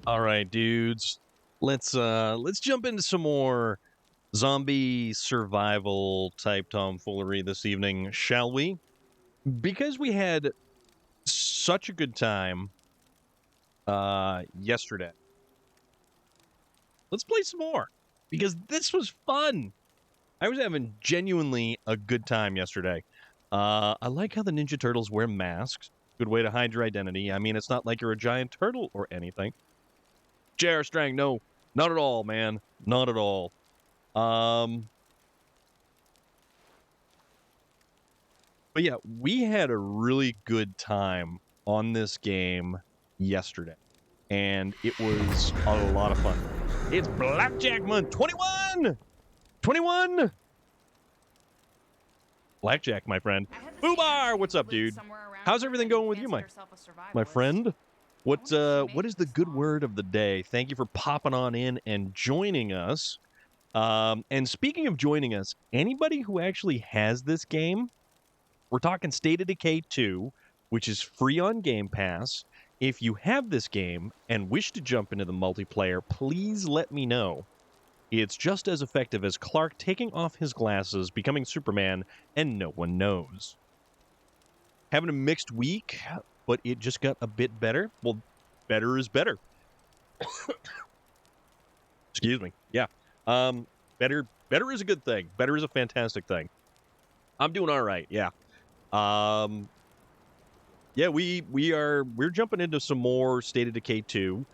All right, dudes. Let's jump into some more zombie survival type tomfoolery this evening, shall we? Because we had such a good time yesterday. Let's play some more because this was fun. I was having genuinely a good time yesterday. I like how the Ninja Turtles wear masks. Good way to hide your identity. I mean, it's not like you're a giant turtle or anything. J.R. Strang, no, not at all, man. Not at all. But yeah, we had a really good time on this game yesterday. And it was a lot of fun. It's Blackjack Month 21! 21! Blackjack, my friend. Boobar! What's up, dude? How's everything going with you, my friend? What is the good word of the day? Thank you for popping on in and joining us. And speaking of joining us, anybody who actually has this game, we're talking State of Decay 2, which is free on Game Pass. If you have this game and wish to jump into the multiplayer, please let me know. It's just as effective as Clark taking off his glasses, becoming Superman, and no one knows. Having a mixed week, but it just got a bit better. Well, better is better. Excuse me. Yeah. Better is a good thing. Better is a fantastic thing. I'm doing all right. Yeah. Yeah, we're jumping into some more State of Decay 2,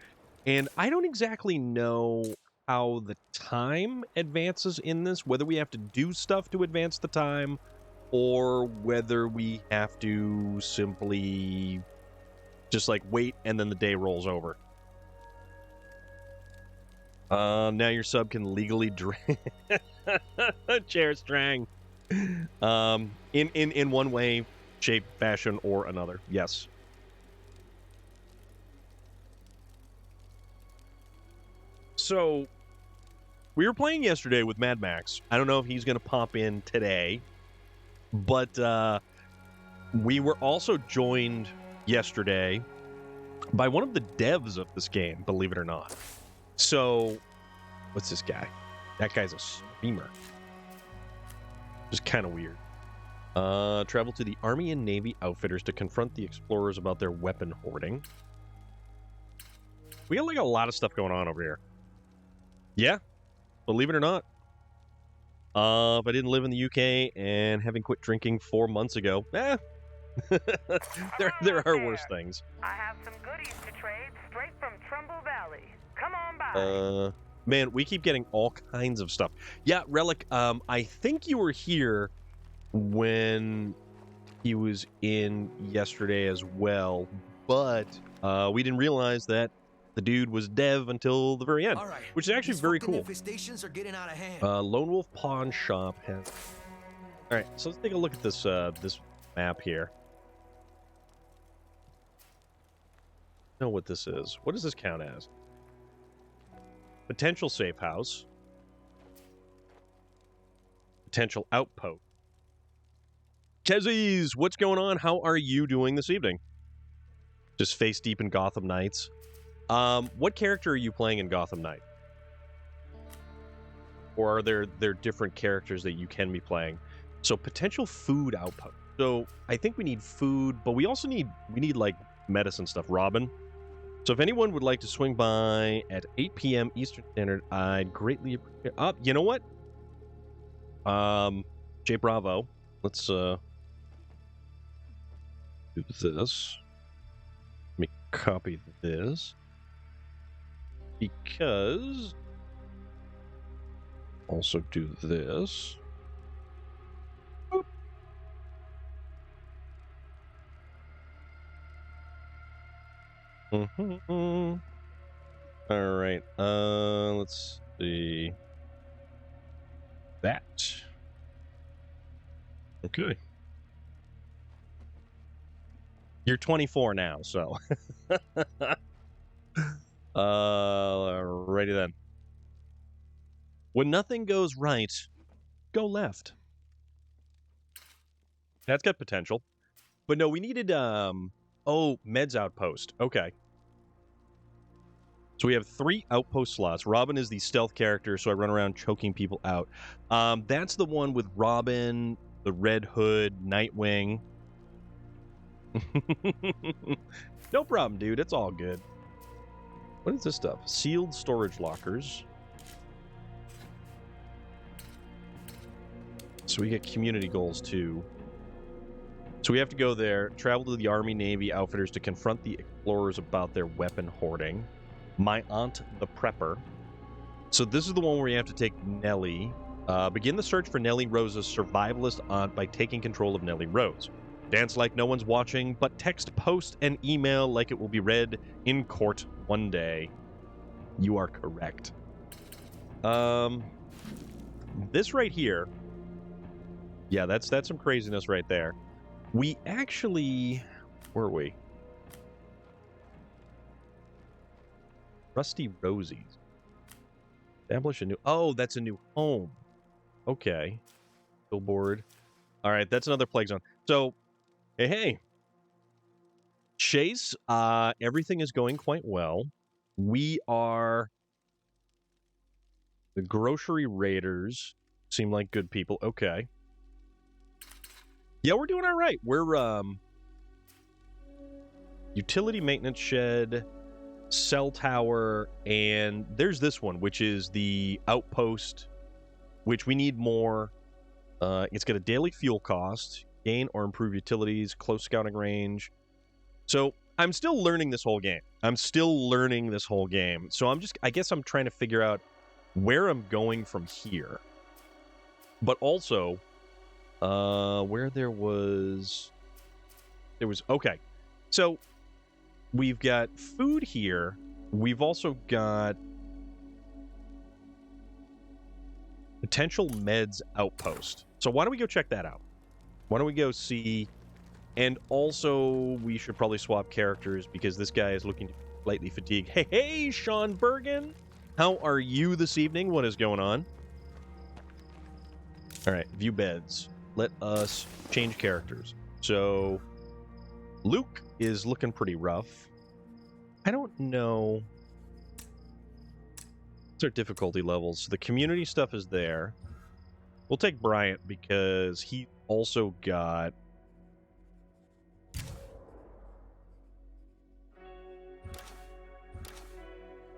and I don't exactly know how the time advances in this, whether we have to do stuff to advance the time, or whether we have to simply just like wait and then the day rolls over. Now your sub can legally drink. Chair Strang. In one way, shape, fashion, or another. Yes. So, we were playing yesterday with Mad Max. I don't know if he's going to pop in today, but we were also joined yesterday by one of the devs of this game, believe it or not. So, what's this guy? That guy's a streamer. Just kind of weird. Travel to the Army and Navy outfitters to confront the explorers about their weapon hoarding. We got like a lot of stuff going on over here. Yeah, believe it or not. If I didn't live in the UK and having quit drinking 4 months ago, there are worse things. I have some goodies to trade straight from Trumbull Valley. Come on by. Man, we keep getting all kinds of stuff. Yeah, Relic, I think you were here when he was in yesterday as well, but we didn't realize that the dude was dev until the very end, right, which is actually very cool. Are getting out of hand. Lone Wolf Pawn Shop has... All right, so let's take a look at this this map here. Know what this is. What does this count as? Potential safe house. Potential outpost. Kezies, what's going on? How are you doing this evening? Just face deep in Gotham Knights. What character are you playing in Gotham Knight? Or are there different characters that you can be playing? So potential food outpost. So I think we need food, but we also need like medicine stuff. Robin. So if anyone would like to swing by at 8 p.m. Eastern Standard, I'd greatly appreciate. You know what? J Bravo. Let's do this. Let me copy this because also do this. Boop. All right. Let's see. That. Okay. You're 24 now, so. Righty then. When nothing goes right, go left. That's got potential. But no, we needed, Meds Outpost. Okay. So we have 3 outpost slots. Robin is the stealth character, so I run around choking people out. That's the one with Robin, the Red Hood, Nightwing. No problem, dude. It's all good. What is this stuff? Sealed storage lockers. So we get community goals, too. So we have to go there, travel to the Army, Navy, outfitters to confront the explorers about their weapon hoarding. My Aunt the Prepper. So this is the one where you have to take Nellie. Begin the search for Nellie Rose's survivalist aunt by taking control of Nellie Rose. Dance like no one's watching, but text, post, and email like it will be read in court one day. You are correct. This right here. Yeah, that's some craziness right there. We actually... Where are we? Rusty Rosie's. Establish a new... Oh, that's a new home. Okay. Billboard. All right, that's another plague zone. So, hey. Chase, everything is going quite well. We are... The grocery raiders seem like good people. Okay. Yeah, we're doing all right. We're, utility maintenance shed, cell tower, and there's this one, which is the outpost, which we need more. It's got a daily fuel cost, gain or improve utilities, close scouting range. So I'm still learning this whole game. So I guess I'm trying to figure out where I'm going from here. But also, where there was, okay. So we've got food here. We've also got potential meds outpost. So why don't we go check that out? Why don't we go see? And also, we should probably swap characters because this guy is looking slightly fatigued. Hey, Sean Bergen. How are you this evening? What is going on? All right, view beds. Let us change characters. So, Luke is looking pretty rough. I don't know. What's our difficulty levels? So the community stuff is there. We'll take Bryant because he also got...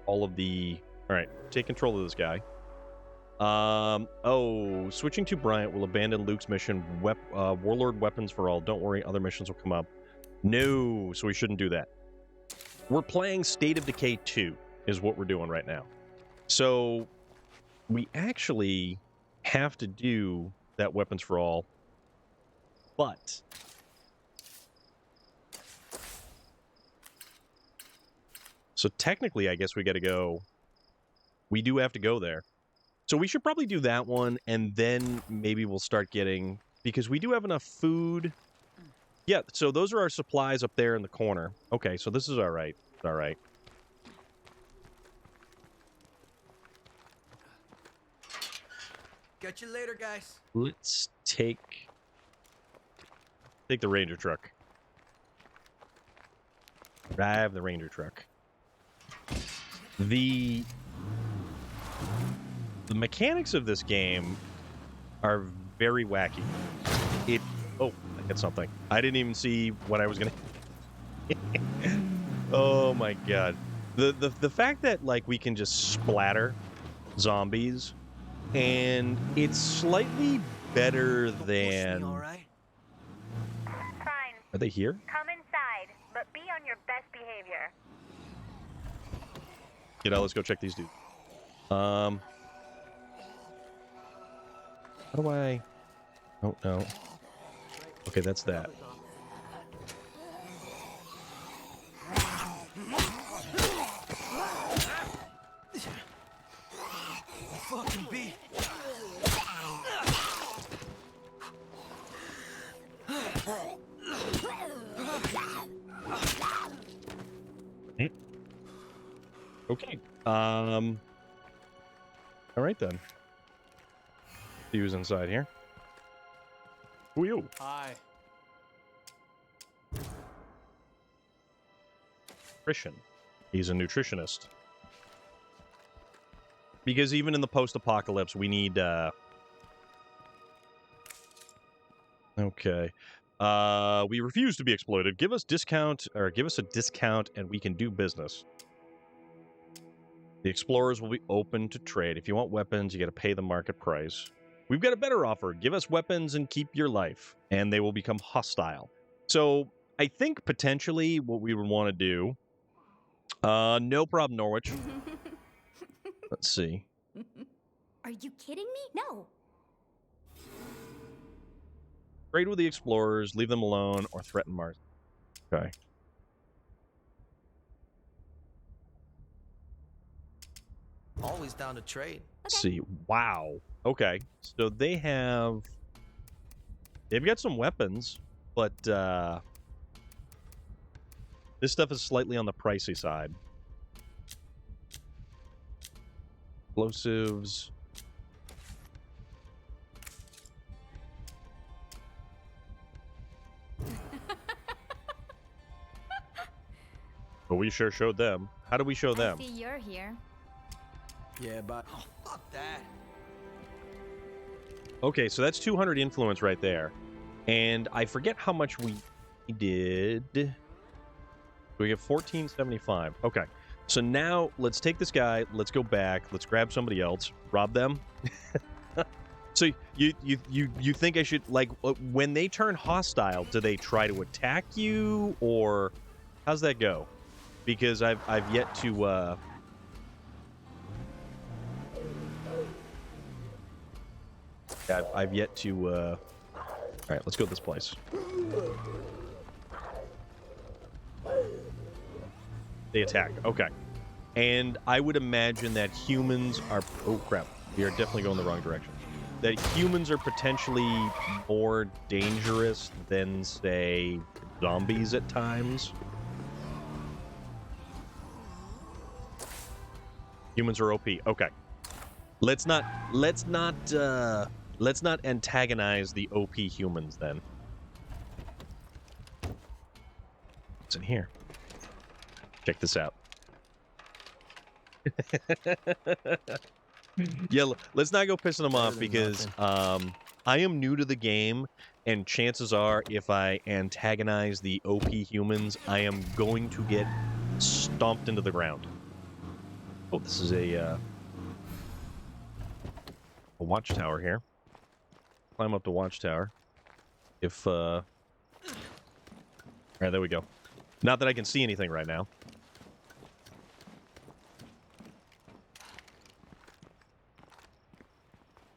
all of the... All right, take control of this guy. Switching to Bryant will abandon Luke's mission. Warlord weapons for all. Don't worry, other missions will come up. No, so we shouldn't do that. We're playing State of Decay 2 is what we're doing right now. So we actually have to do that weapons for all. But so technically, I guess we got to go. We do have to go there. So we should probably do that one, and then maybe we'll start getting... Because we do have enough food. Yeah, so those are our supplies up there in the corner. Okay, so this is all right. All right. Catch you later, guys. Let's take the Ranger truck. Drive the Ranger truck. The mechanics of this game are very wacky. Oh, I hit something. I didn't even see what I was gonna. Oh my god. The fact that like we can just splatter zombies, and it's slightly better than. All right. Fine. Are they here? Come inside, but be on your best behavior. Get out. Let's go check these dudes. How do I? Oh no. Okay, that's that. Fucking beat. Okay. All right then. See who's inside here. Who are you? Hi. Nutrition. He's a nutritionist. Because even in the post-apocalypse, we need. Okay. We refuse to be exploited. Give us a discount, and we can do business. The explorers will be open to trade. If you want weapons, you got to pay the market price. We've got a better offer. Give us weapons and keep your life, and they will become hostile. So I think potentially what we would want to do. No problem, Norwich. Let's see. Are you kidding me? No. Trade with the explorers, leave them alone, or threaten Mars. Okay. Always down to trade. Let's see. Wow. Okay. So they've got some weapons, but this stuff is slightly on the pricey side. Explosives. But we sure showed them. How do we show them? I see you're here. Yeah, but oh, fuck that. Okay, so that's 200 influence right there. And I forget how much we did. We get 1475. Okay. So now let's take this guy, let's go back, let's grab somebody else, rob them. So you think I should, like, when they turn hostile, do they try to attack you, or how's that go? Because I've yet to I've yet to all right, let's go to this place. They attack. Okay. And I would imagine that humans are... Oh, crap. We are definitely going the wrong direction. That humans are potentially more dangerous than, say, zombies at times. Humans are OP. Okay. Let's not antagonize the OP humans then. What's in here? Check this out. Yeah, let's not go pissing them off because I am new to the game, and chances are if I antagonize the OP humans, I am going to get stomped into the ground. Oh, this is a watchtower here. Climb up the watchtower. If all right, there we go. Not that I can see anything right now.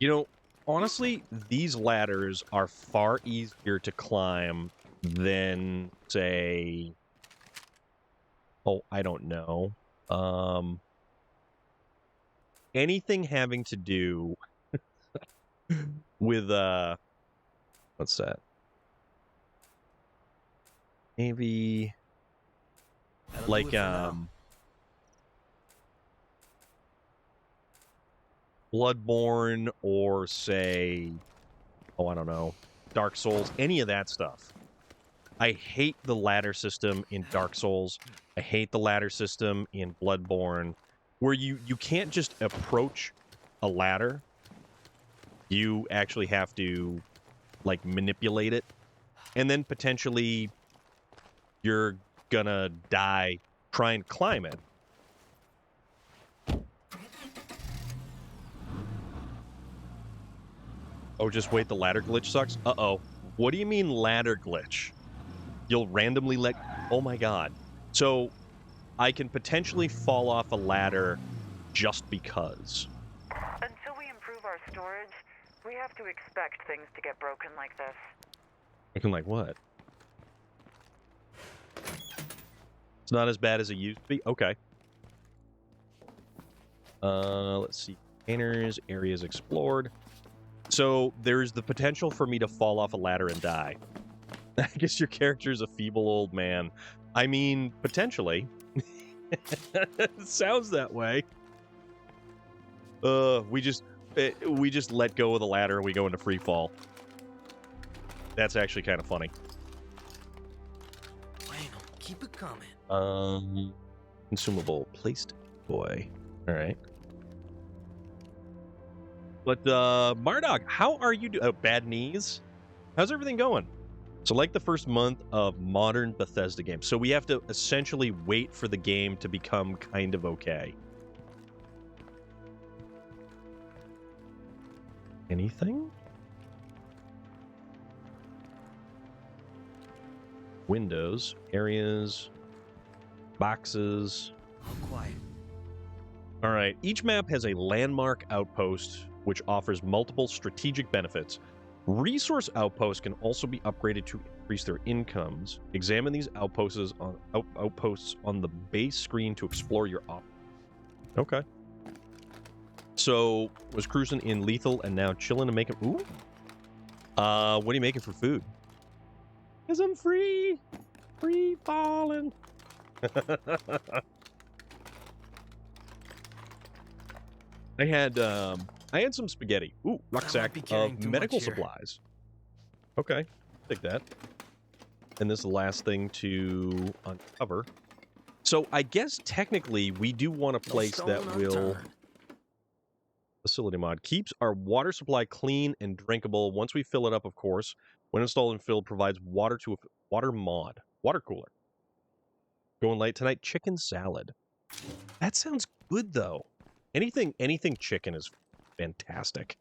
You know, honestly, these ladders are far easier to climb than, say, oh, I don't know. Anything having to do with what's that? Maybe like Bloodborne or, say, oh, I don't know, Dark Souls, any of that stuff. I hate the ladder system in Dark Souls. I hate the ladder system in Bloodborne, where you can't just approach a ladder. You actually have to, like, manipulate it. And then potentially you're gonna die trying to climb it. Oh, just wait, the ladder glitch sucks? Uh-oh. What do you mean ladder glitch? You'll randomly let... Oh my god. So, I can potentially fall off a ladder just because. Until we improve our storage, we have to expect things to get broken like this. Broken like what? It's not as bad as it used to be? Okay. Let's see. Containers, areas explored. So, there's the potential for me to fall off a ladder and die. I guess your character's a feeble old man. I mean, potentially. It sounds that way. We just let go of the ladder and we go into free fall. That's actually kind of funny. Bueno, keep it coming. Consumable placed boy. All right. But Marduk, how are you doing? Bad knees? How's everything going? So like the first month of modern Bethesda games. So we have to essentially wait for the game to become kind of okay. Anything? Windows, areas, boxes. All quiet. All right. Each map has a landmark outpost, which offers multiple strategic benefits. Resource outposts can also be upgraded to increase their incomes. Examine these outposts on the base screen to explore your options. Okay. So, was cruising in lethal and now chilling and making... Ooh. What are you making for food? Because I'm free. Free falling. I had some spaghetti. Ooh, rucksack of medical supplies. Okay, take that. And this is the last thing to uncover. So I guess technically we do want a place that will... Facility mod. Keeps our water supply clean and drinkable. Once we fill it up, of course. When installed and filled, provides water to a water mod. Water cooler. Going late tonight. Chicken salad. That sounds good, though. Anything chicken is fantastic.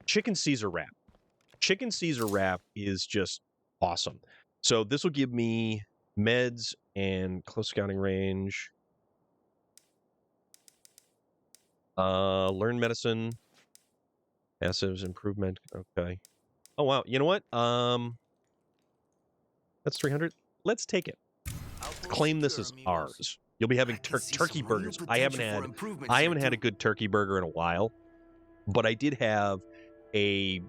Chicken Caesar wrap. Chicken Caesar wrap is just awesome. So this will give me meds and close scouting range. Learn medicine. Passives improvement. Okay. Oh wow. You know what? That's 300. Let's take it. Claim this as ours. You'll be having turkey burgers. I haven't had a good turkey burger in a while, but I did have a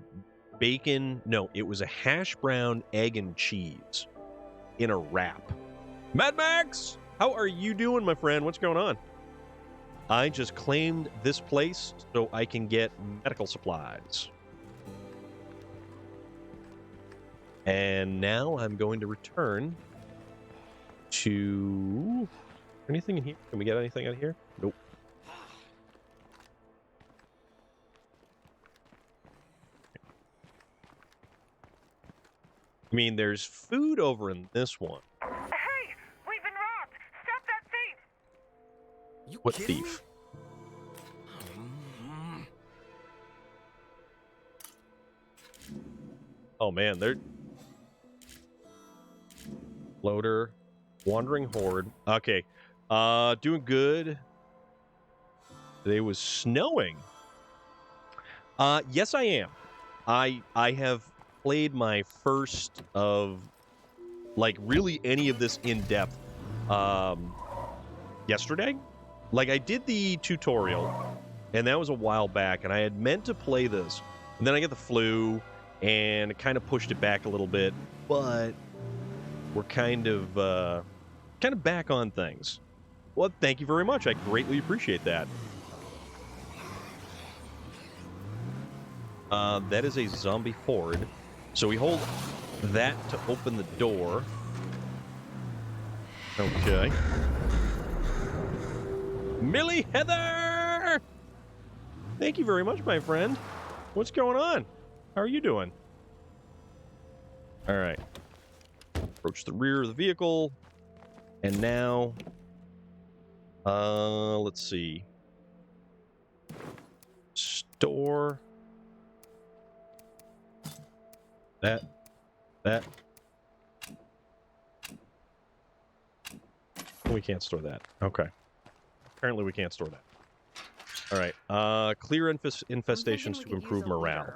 bacon. No, it was a hash brown, egg, and cheese in a wrap. Mad Max, how are you doing, my friend? What's going on? I just claimed this place so I can get medical supplies. And now I'm going to return to... Anything in here? Can we get anything out of here? Nope. I mean, there's food over in this one. Hey! We've been robbed! Stop that thief! You What kidding thief? Me? Oh man, they're... Loader. Wandering Horde. Okay. Doing good. Today was snowing. Yes, I am. I have played my first of, like, really any of this in depth yesterday. Like, I did the tutorial, and that was a while back, and I had meant to play this, and then I got the flu, and it kind of pushed it back a little bit, but we're kind of back on things. Well, thank you very much. I greatly appreciate that. That is a zombie horde. So we hold that to open the door. Okay. Millie Heather! Thank you very much, my friend. What's going on? How are you doing? All right. Approach the rear of the vehicle. And now, let's see. Store. That. We can't store that. Okay. Apparently we can't store that. All right. Clear infestations to improve morale.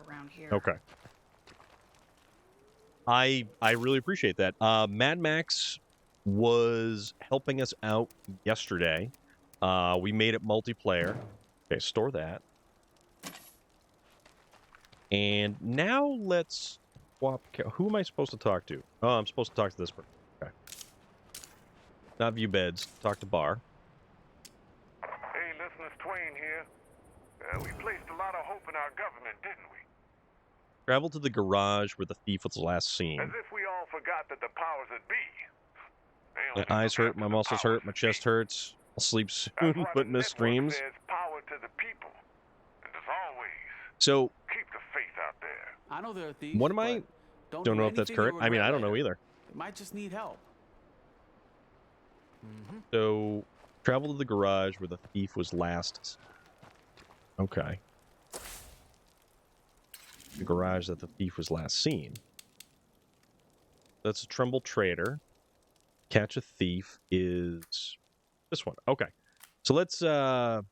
Okay. I really appreciate that. Mad Max was helping us out yesterday. We made it multiplayer. Okay, store that. And now let's swap. Who am I supposed to talk to? Oh, I'm supposed to talk to this person. Okay. Not view beds. Talk to Bar. Hey, listeners, Twain here. We placed a lot of hope in our government, didn't we? Travel to the garage where the thief was last seen. As if we all forgot that the powers that be. My eyes hurt, my muscles hurt, my chest hurts. I'll sleep soon, but miss dreams. There's power to the people. And as always, so, keep the faith out there. I know there are thieves. what am I? Don't know if that's correct. I mean, I don't know either. It might just need help. So, travel to the garage where the thief was last. Okay. The garage that the thief was last seen. That's a Trumbull Trader. Catch a thief is this one. Okay. So let's so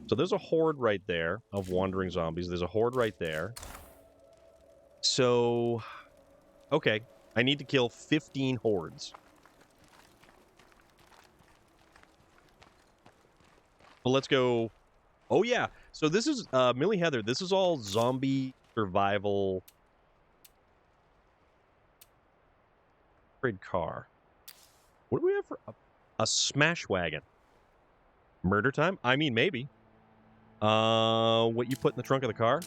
there's a horde right there of wandering zombies. There's a horde right there. So okay, I need to kill 15 hordes. Well, let's go. Oh yeah. So this is Millie Heather. This is all zombie survival. Upgrade car. What do we have for a smash wagon? Murder time? I mean, maybe. What you put in the trunk of the car?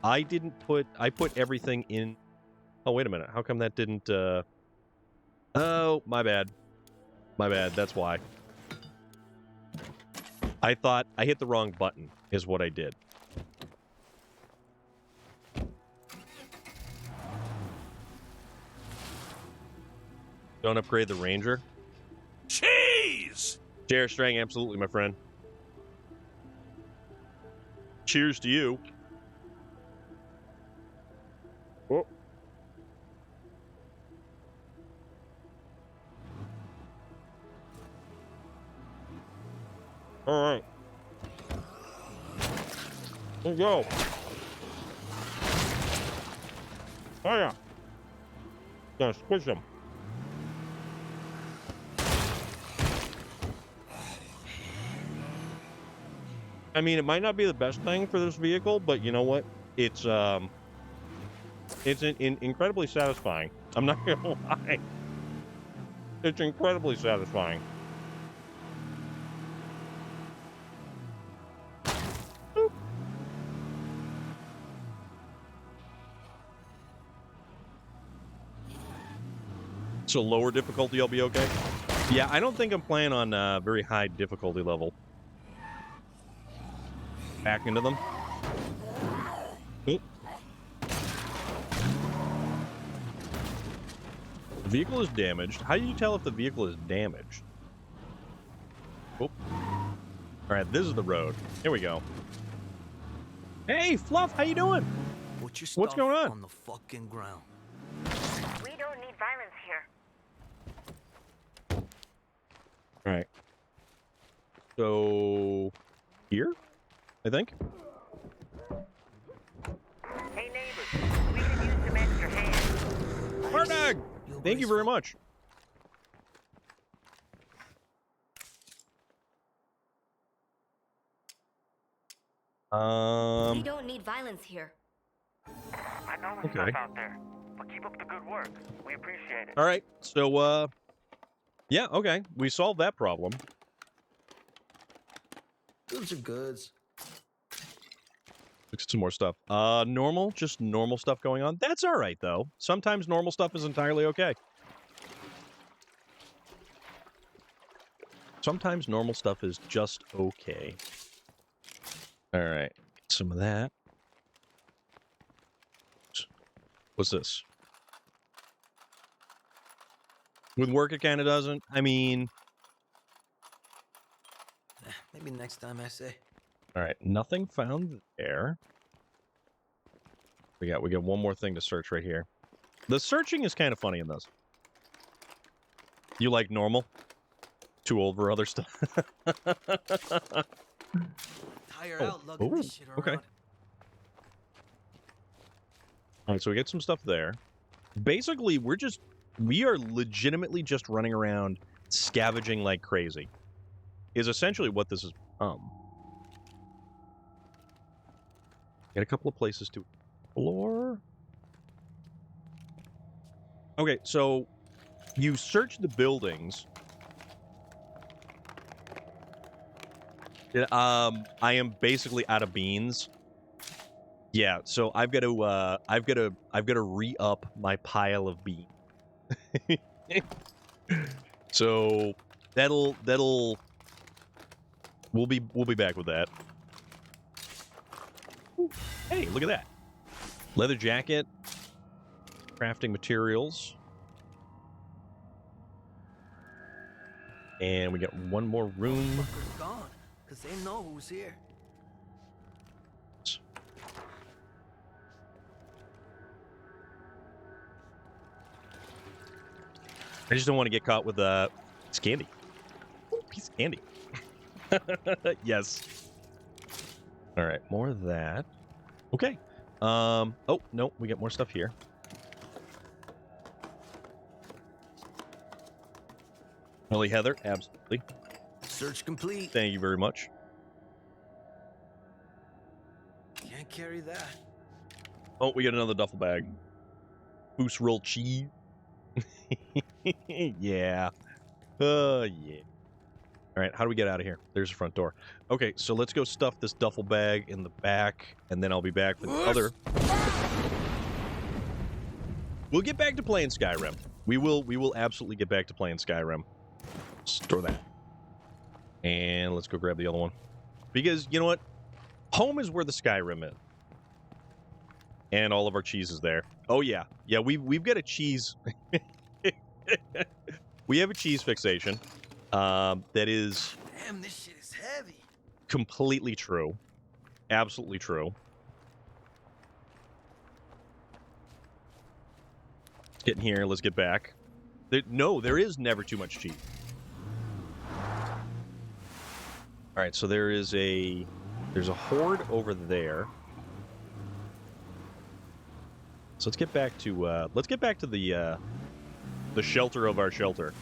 I put everything in. Oh, wait a minute. How come that didn't, Oh, my bad. My bad. That's why. I thought I hit the wrong button, is what I did. Don't upgrade the Ranger. Cheese! J.R. Strang, absolutely, my friend. Cheers to you. Oh. All right. Here we go. Oh, yeah. Gonna squish them. I mean, it might not be the best thing for this vehicle, but you know what? It's incredibly satisfying. I'm not gonna lie. It's incredibly satisfying. Boop. So lower difficulty, I'll be okay? Yeah, I don't think I'm playing on a very high difficulty level. Back into them. Oop. The vehicle is damaged. How do you tell if the vehicle is damaged? Oop. All right, this is the road. Here we go. Hey, Fluff, how you doing? Put your What's going on? On the fucking ground. We don't need violence here. All right. So here, I think. Hey neighbors, we could use some extra hands. Mardag! Thank you very much. We don't need violence here. I know there's Okay. stuff out there, but keep up the good work. We appreciate it. All right. So, yeah, okay. We solved that problem. Goods are goods. Look at some more stuff. Normal, just normal stuff going on. That's all right, though. Sometimes normal stuff is entirely okay. Sometimes normal stuff is just okay. All right. Some of that. What's this? With work, it kind of doesn't. I mean... Maybe next time, I say. All right. Nothing found there. We got one more thing to search right here. The searching is kind of funny in this. You like normal? Too old for other stuff. Hire out lugging this shit around. Okay. All right, so we get some stuff there. Basically, we are legitimately just running around scavenging like crazy. Is essentially what this is. Get a couple of places to explore. Okay, so you search the buildings. I am basically out of beans. Yeah, so I've got to re-up my pile of beans. So we'll be back with that. Ooh, hey, look at that. Leather jacket, crafting materials. And we got one more room. Fuckers gone, because they know who's here. I just don't want to get caught with it's candy. Ooh, piece of candy. Yes. All right, more of that. Okay. Oh, no, we got more stuff here. Holy Heather, absolutely. Search complete. Thank you very much. Can't carry that. Oh, we got another duffel bag. Boost roll cheese. Yeah. Yeah. All right, how do we get out of here? There's the front door. Okay, so let's go stuff this duffel bag in the back, and then I'll be back for the other. We'll get back to playing Skyrim. We will absolutely get back to playing Skyrim. Store that. And let's go grab the other one. Because, you know what? Home is where the Skyrim is. And all of our cheese is there. Oh, yeah. Yeah, we've got a cheese... We have a cheese fixation. That is... Damn, this shit is heavy. Completely true. Absolutely true. Get in here. Let's get back. There is never too much cheese. All right, so there's a horde over there. So let's get back to the shelter of our shelter.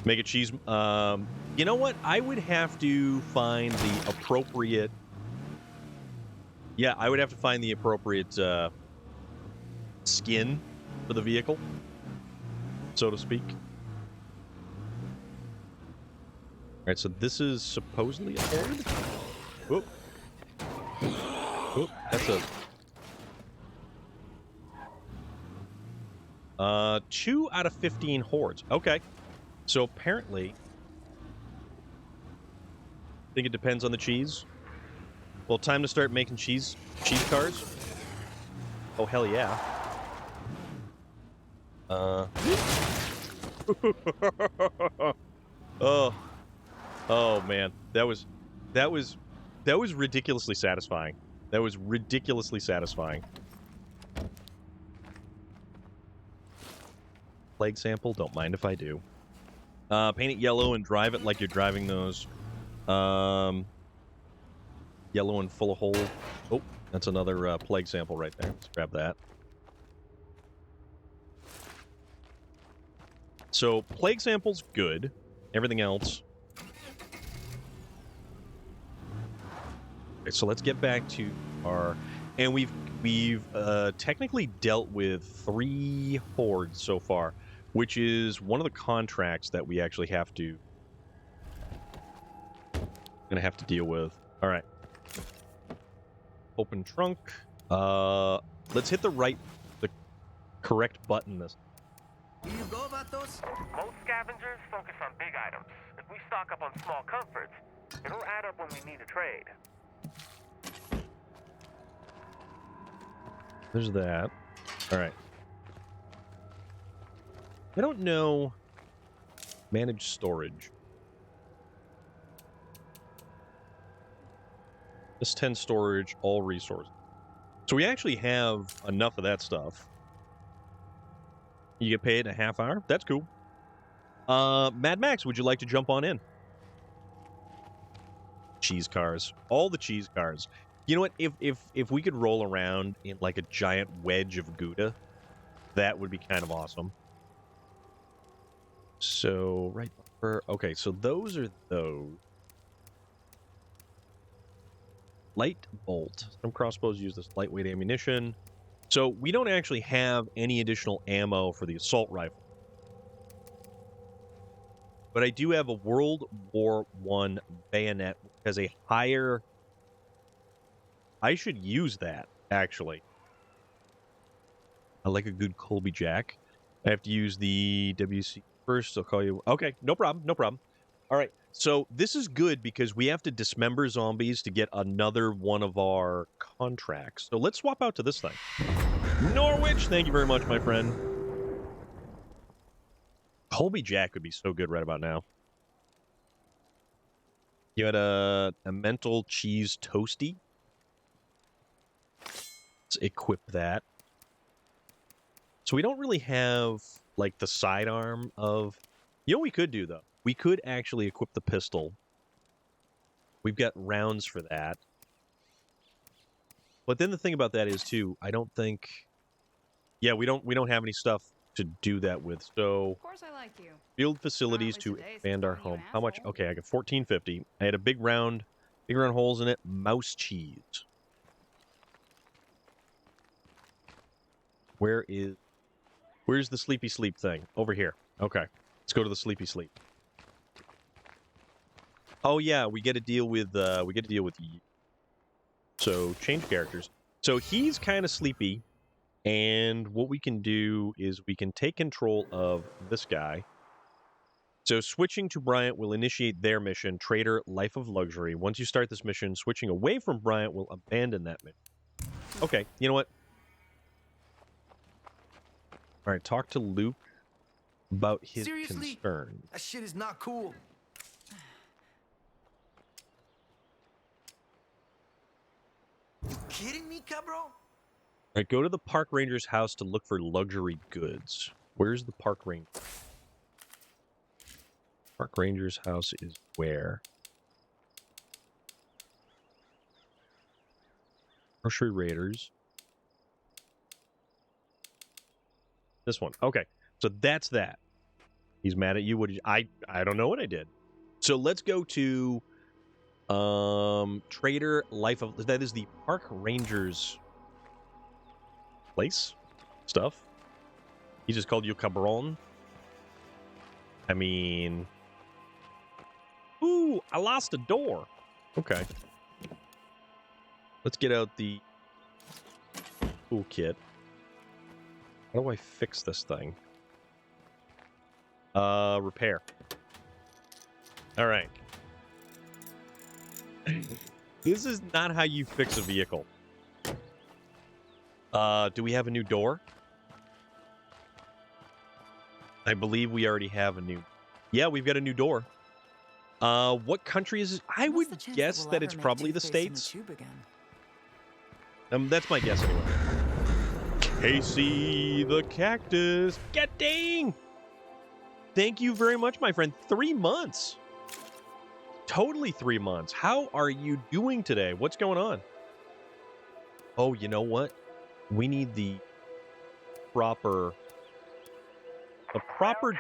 Make a cheese. You know what? I would have to find the appropriate. Yeah, I would have to find the appropriate skin for the vehicle, so to speak. All right, so this is supposedly a horde. Whoop. Whoop. That's a 2 out of 15 hordes. Okay. So apparently, I think it depends on the cheese. Well, time to start making cheese cars. Oh, hell yeah. Oh man, that was ridiculously satisfying. That was ridiculously satisfying. Plague sample, don't mind if I do. Paint it yellow and drive it like you're driving those. Yellow and full of hole. Oh, that's another plague sample right there. Let's grab that. So, plague sample's good. Everything else. Okay, so let's get back to our... And we've technically dealt with 3 hordes so far, which is one of the contracts that we actually have to... Gonna have to deal with. All right. Open trunk. Let's hit the correct button this. Here you go, vatos. Most scavengers focus on big items. If we stock up on small comforts, it'll add up when we need a trade. There's that. All right. I don't know. Manage storage. This 10 storage, all resources. So we actually have enough of that stuff. You get paid in a half hour? That's cool. Mad Max, would you like to jump on in? Cheese cars. All the cheese cars. You know what? If we could roll around in like a giant wedge of Gouda, that would be kind of awesome. So, right bumper. Okay, so those are those. Light bolt. Some crossbows use this lightweight ammunition. So we don't actually have any additional ammo for the assault rifle. But I do have a World War I bayonet which has a higher... I should use that, actually. I like a good Colby Jack. I have to use the WC first. I'll call you... Okay, no problem, no problem. All right, so this is good because we have to dismember zombies to get another one of our contracts. So let's swap out to this thing. Norwich, thank you very much, my friend. Colby Jack would be so good right about now. You had a mental cheese toasty. Let's equip that. So we don't really have, like, the sidearm of... You know what we could do, though? We could actually equip the pistol. We've got rounds for that. But then the thing about that is, too, I don't think... Yeah, we don't have any stuff to do that with. So, of course I like you. Build facilities to expand our home. How much? Okay, I got 1450. I had a big round holes in it. Mouse cheese. Where's the sleepy sleep thing? Over here. Okay, let's go to the sleepy sleep. Oh yeah, we get to deal with you. So change characters. So he's kind of sleepy. And what we can do is we can take control of this guy. So switching to Bryant will initiate their mission, Trader Life of Luxury. Once you start this mission, switching away from Bryant will abandon that mission. Okay, you know what? All right, talk to Luke about his concern. That shit is not cool. You kidding me, cabron? All right, go to the park ranger's house to look for luxury goods. Where's the park ranger? Park ranger's house is where? Grocery raiders. This one. Okay, so that's that. He's mad at you. What did you, I don't know what I did. So let's go to Trader Life of... That is the park ranger's place stuff. He just called you cabron. I mean, ooh, I lost a door. Okay, let's get out the toolkit. How do I fix this thing? Repair. All right. This is not how you fix a vehicle. Do we have a new door? I believe we already have a new... Yeah, we've got a new door. What country is it? I would guess that it's probably the States. That's my guess anyway. Casey the Cactus. Get dang! Thank you very much, my friend. 3 months. Totally 3 months. How are you doing today? What's going on? Oh, you know what? We need the proper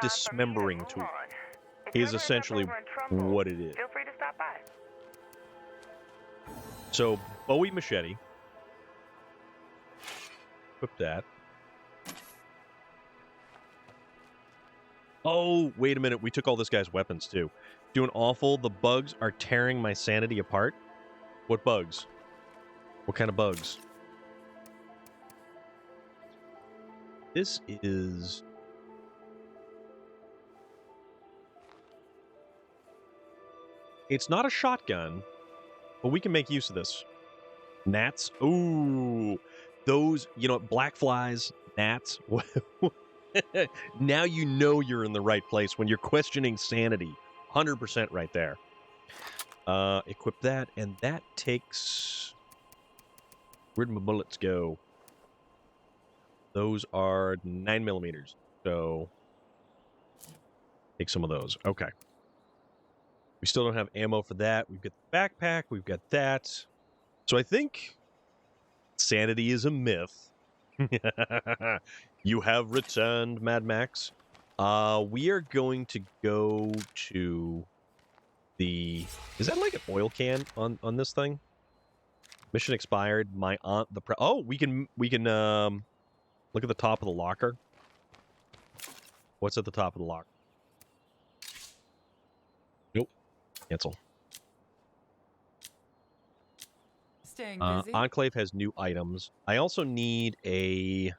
dismembering tool is essentially what it is. Feel free to stop by. So, Bowie machete. Equip that. Oh, wait a minute. We took all this guy's weapons, too. Doing awful. The bugs are tearing my sanity apart. What bugs? What kind of bugs? This is... It's not a shotgun, but we can make use of this. Gnats. Ooh. Those, you know, black flies, gnats. Now you know you're in the right place when you're questioning sanity. 100% right there. Equip that, and that takes... Where'd my bullets go? Those are 9mm. So, take some of those. Okay. We still don't have ammo for that. We've got the backpack. We've got that. So I think sanity is a myth. You have returned, Mad Max. We are going to go to the... Is that like an oil can on this thing? Mission expired. My aunt, the... Oh, we can look at the top of the locker. What's at the top of the locker? Nope. Cancel. Staying busy. Enclave has new items. I also need a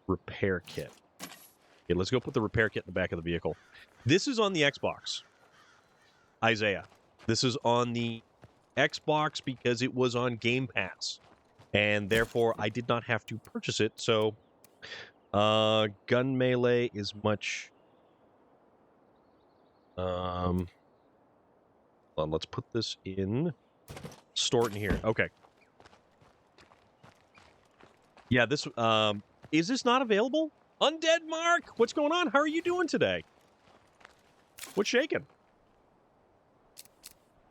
repair kit. Okay, let's go put the repair kit in the back of the vehicle. This is on the Xbox. Isaiah. This is on the Xbox because it was on Game Pass. And therefore, I did not have to purchase it. So, gun melee is much... Hold on, let's put this in... Store it in here. Okay. Yeah, this... is this not available? Undead Mark! What's going on? How are you doing today? What's shaking?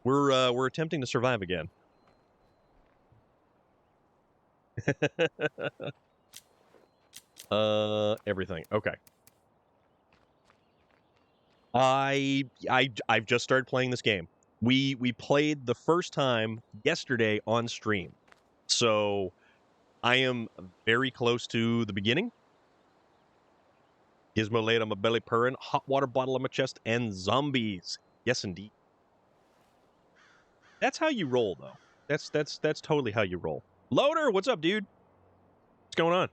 We're attempting to survive again. Everything. Okay. I've just started playing this game. We played the first time yesterday on stream. So I am very close to the beginning. Gizmo laid on my belly purring, hot water bottle on my chest, and zombies. Yes, indeed. That's how you roll, though. That's totally how you roll. Loader, what's up, dude? What's going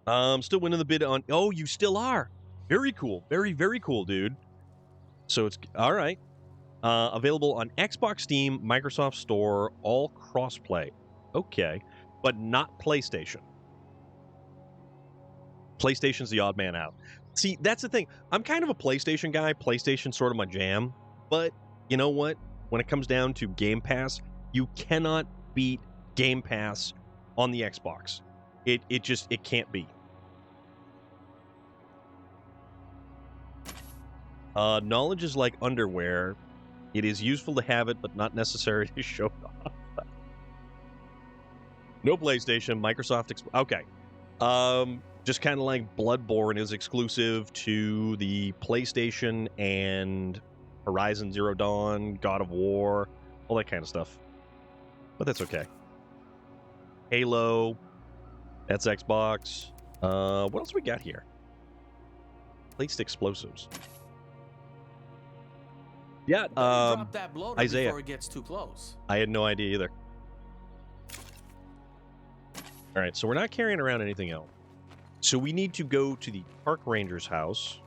on? Still winning the bid on... Oh, you still are. Very cool. Very, very cool, dude. So it's... All right. Available on Xbox, Steam, Microsoft Store, all crossplay. Okay. But not PlayStation. PlayStation's the odd man out. See, that's the thing. I'm kind of a PlayStation guy. PlayStation's sort of my jam. But you know what? When it comes down to Game Pass, you cannot beat Game Pass on the Xbox. It can't be. Knowledge is like underwear. It is useful to have it, but not necessary to show it off. No PlayStation, Microsoft... Okay. Just kind of like Bloodborne is exclusive to the PlayStation and Horizon Zero Dawn, God of War, all that kind of stuff. But that's okay. Halo, that's Xbox. What else we got here? Placed explosives. Yeah, Drop that bloater Isaiah. before it gets too close. I had no idea either. All right, so we're not carrying around anything else. So we need to go to the park ranger's house.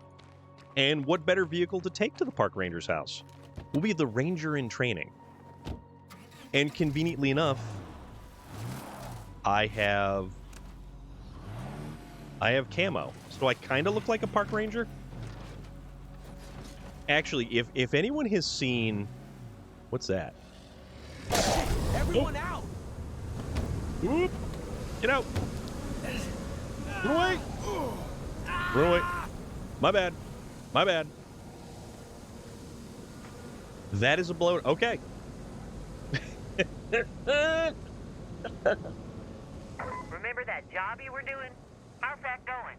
And what better vehicle to take to the park ranger's house? Will be the ranger in training. And conveniently enough, I have camo. So I kind of look like a park ranger. Actually, if anyone has seen... What's that? Everyone out! Whoop! Get out! Run away! Run away! My bad. My bad. That is a blow. Okay. Remember that job you were doing? How's that going?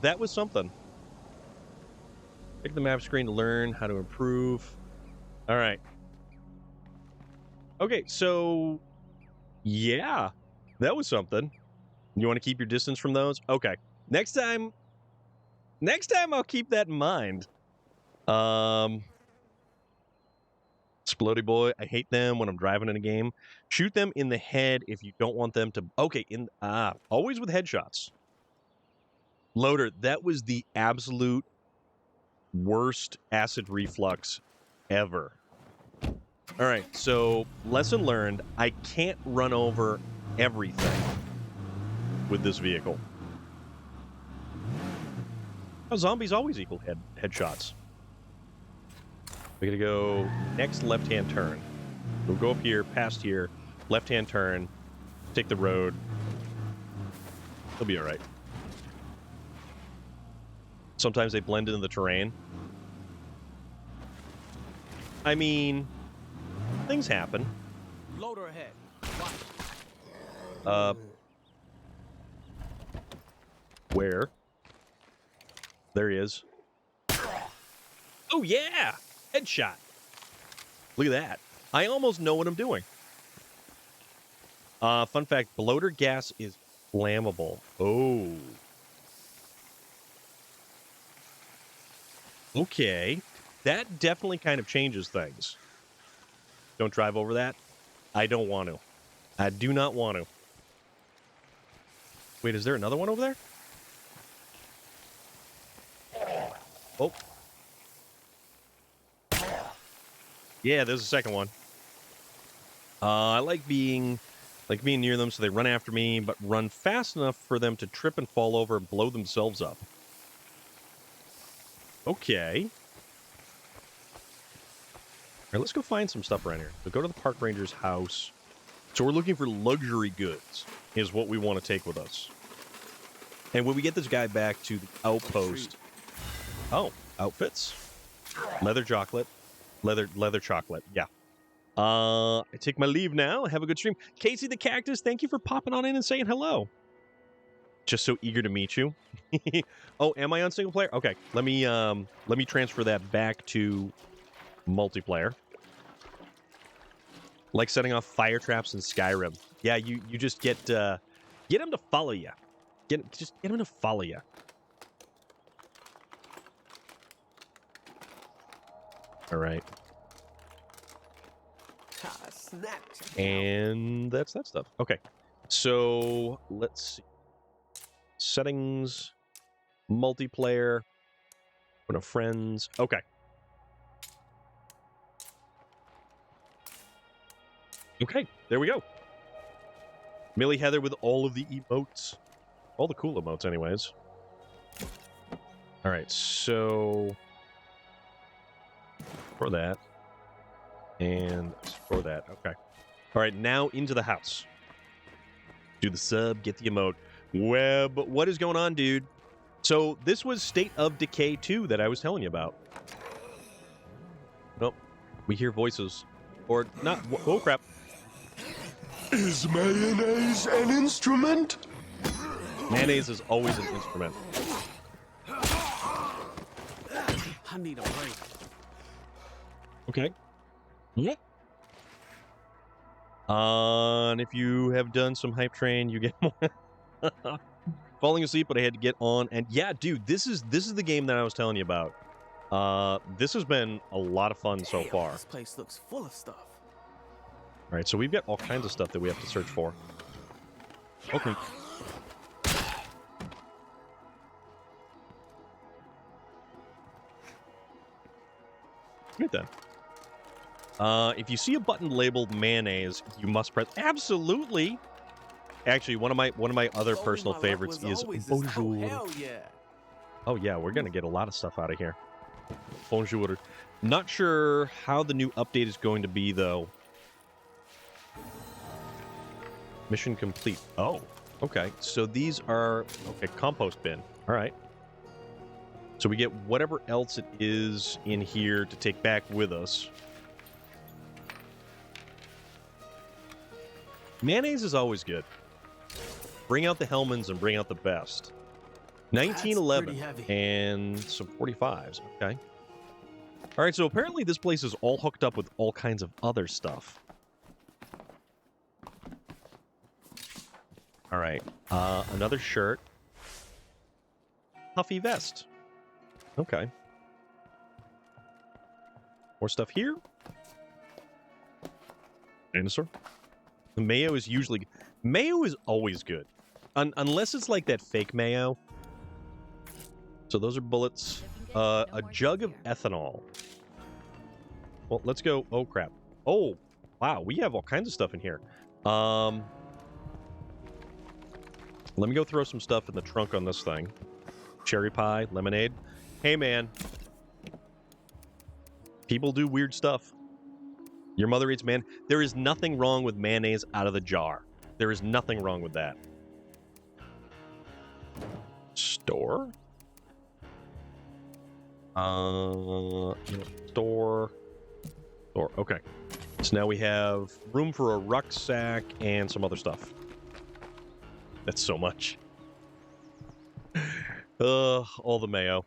That was something. Pick the map screen to learn how to improve. All right. Okay, so yeah, that was something. You want to keep your distance from those? Okay. Next time I'll keep that in mind. So Explodey boy. I hate them when I'm driving in a game. Shoot them in the head if you don't want them to. Okay, always with headshots. Loader, that was the absolute worst acid reflux ever. All right, so lesson learned. I can't run over everything with this vehicle. Oh, zombies always equal headshots. We're going to go next left-hand turn. We'll go up here, past here, left-hand turn, take the road. It'll be all right. Sometimes they blend into the terrain. I mean, things happen. Loader ahead. Where? There he is. Oh, yeah! Headshot. Look at that. I almost know what I'm doing. Fun fact, bloater gas is flammable. Oh. Okay. That definitely kind of changes things. Don't drive over that. I don't want to. I do not want to. Wait, is there another one over there? Oh. Yeah, there's a second one. I like being near them so they run after me, but run fast enough for them to trip and fall over and blow themselves up. Okay. All right, let's go find some stuff around here. So go to the park ranger's house. So we're looking for luxury goods is what we want to take with us. And when we get this guy back to the outpost... Oh, outfits. Leather chocolate. Leather chocolate. Yeah. I take my leave now. Have a good stream. Casey the Cactus, thank you for popping on in and saying hello. Just so eager to meet you. Oh, am I on single player? Okay, let me transfer that back to multiplayer. Like setting off fire traps in Skyrim. Yeah, you just get them to follow you. Just get them to follow you. All right. And that's that stuff. Okay. So let's see. Settings, multiplayer, one of friends. Okay. Okay, there we go. Millie Heather with all of the emotes. All the cool emotes, anyways. All right, so for that. And for that. Okay. All right, now into the house. Do the sub, get the emote. Web, what is going on, dude? So this was State of Decay 2 that I was telling you about. Nope. We hear voices. Or not. Oh, crap. Is mayonnaise an instrument? Mayonnaise is always an instrument. I need a break. Okay. Yeah. And if you have done some hype train, you get more. Falling asleep, but I had to get on. And yeah, dude, this is the game that I was telling you about. This has been a lot of fun so far. This place looks full of stuff. All right, so we've got all kinds of stuff that we have to search for. Okay. Right then. If you see a button labeled mayonnaise, you must press. Absolutely. Actually, one of my other personal favorites is bonjour. Hell yeah. Oh yeah, we're gonna get a lot of stuff out of here. Bonjour. Not sure how the new update is going to be though. Mission complete. Oh, okay. So these are okay. Compost bin. All right. So we get whatever else it is in here to take back with us. Mayonnaise is always good. Bring out the Hellmans and bring out the best. 1911 and some 45s. Okay. All right, so apparently this place is all hooked up with all kinds of other stuff. All right. Another shirt. Puffy vest. Okay. More stuff here. Dinosaur. The mayo is usually... Mayo is always good. Unless it's like that fake mayo. So those are bullets. A jug of ethanol. Well, let's go. Oh, crap. Oh, wow. We have all kinds of stuff in here. Let me go throw some stuff in the trunk on this thing. Cherry pie, lemonade. Hey, man. People do weird stuff. Your mother eats man. There is nothing wrong with mayonnaise out of the jar. There is nothing wrong with that. Store? Store. Okay. So now we have room for a rucksack and some other stuff. That's so much. All the mayo.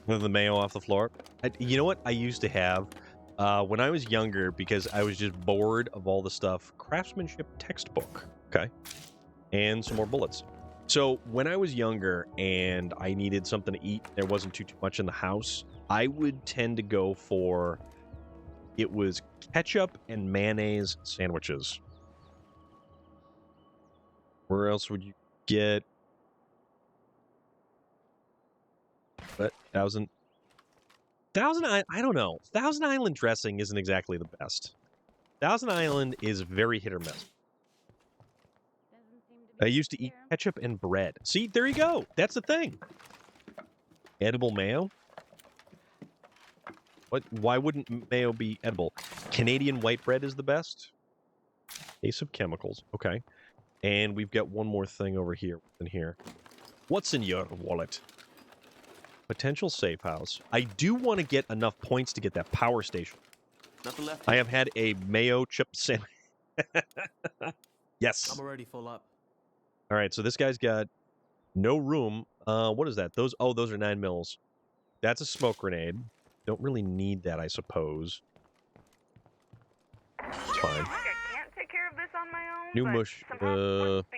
The mayo off the floor. You know what I used to have when I was younger, because I was just bored of all the stuff? Craftsmanship textbook. Okay. And some more bullets. So when I was younger and I needed something to eat, there wasn't too much in the house, I would tend to go for, it was ketchup and mayonnaise sandwiches. Where else would you get? But Thousand I don't know. Thousand Island dressing isn't exactly the best. Thousand Island is very hit or miss. I used to eat ketchup and bread. See, there you go. That's the thing. Edible mayo? What? Why wouldn't mayo be edible? Canadian white bread is the best. Case of chemicals. Okay. And we've got one more thing over here. What's in your wallet? Potential safe house. I do want to get enough points to get that power station. Nothing left. I have had a mayo chip sandwich. Yes. I'm already full up. All right, so this guy's got no room. What is that? Those are 9 mils. That's a smoke grenade. Don't really need that, I suppose. It's fine. I can't take care of this on my own. New but mush. somehow must be,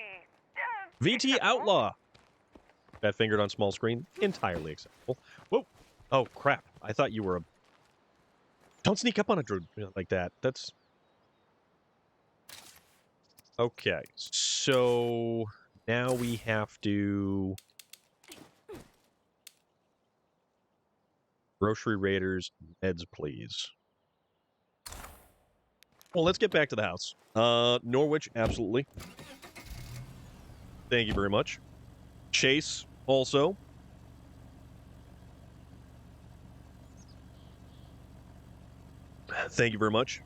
VT acceptable. Outlaw. That fingered on small screen. Entirely acceptable. Whoa. Oh, crap. I thought you were a... Don't sneak up on a druid like that. That's... Okay. So... Now we have to... Grocery Raiders, meds, please. Well, let's get back to the house. Norwich, absolutely. Thank you very much. Chase, also. Thank you very much.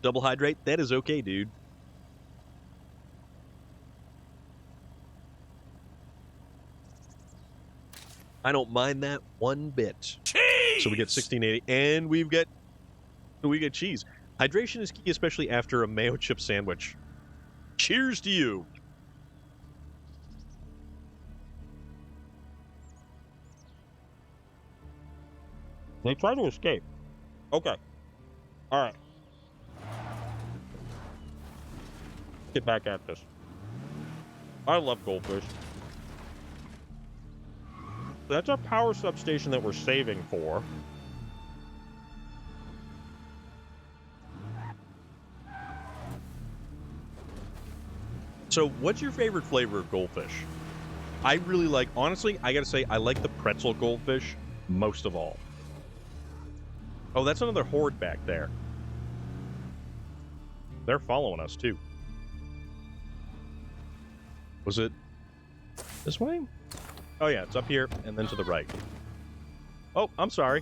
Double hydrate, that is okay, dude. I don't mind that one bit. Cheese! So we get 1680, and we get cheese. Hydration is key, especially after a mayo chip sandwich. Cheers to you. They try to escape. Okay. All right. Get back at this. I love goldfish. That's our power substation that we're saving for. So, what's your favorite flavor of goldfish? I really like, honestly, I gotta say, I like the pretzel goldfish most of all. Oh, that's another horde back there. They're following us, too. Was it this way? Oh, yeah, it's up here and then to the right. Oh, I'm sorry.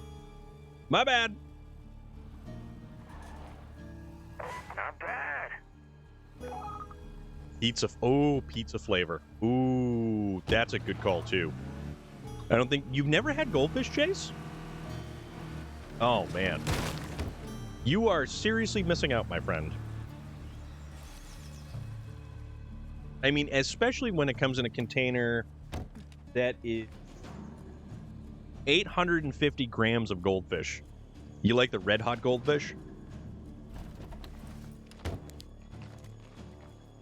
My bad. Not bad. Pizza. Oh, pizza flavor. Ooh, that's a good call, too. I don't think... You've never had goldfish, Chase? Oh, man. You are seriously missing out, my friend. I mean, especially when it comes in a container that is 850 grams of goldfish. You like the red hot goldfish?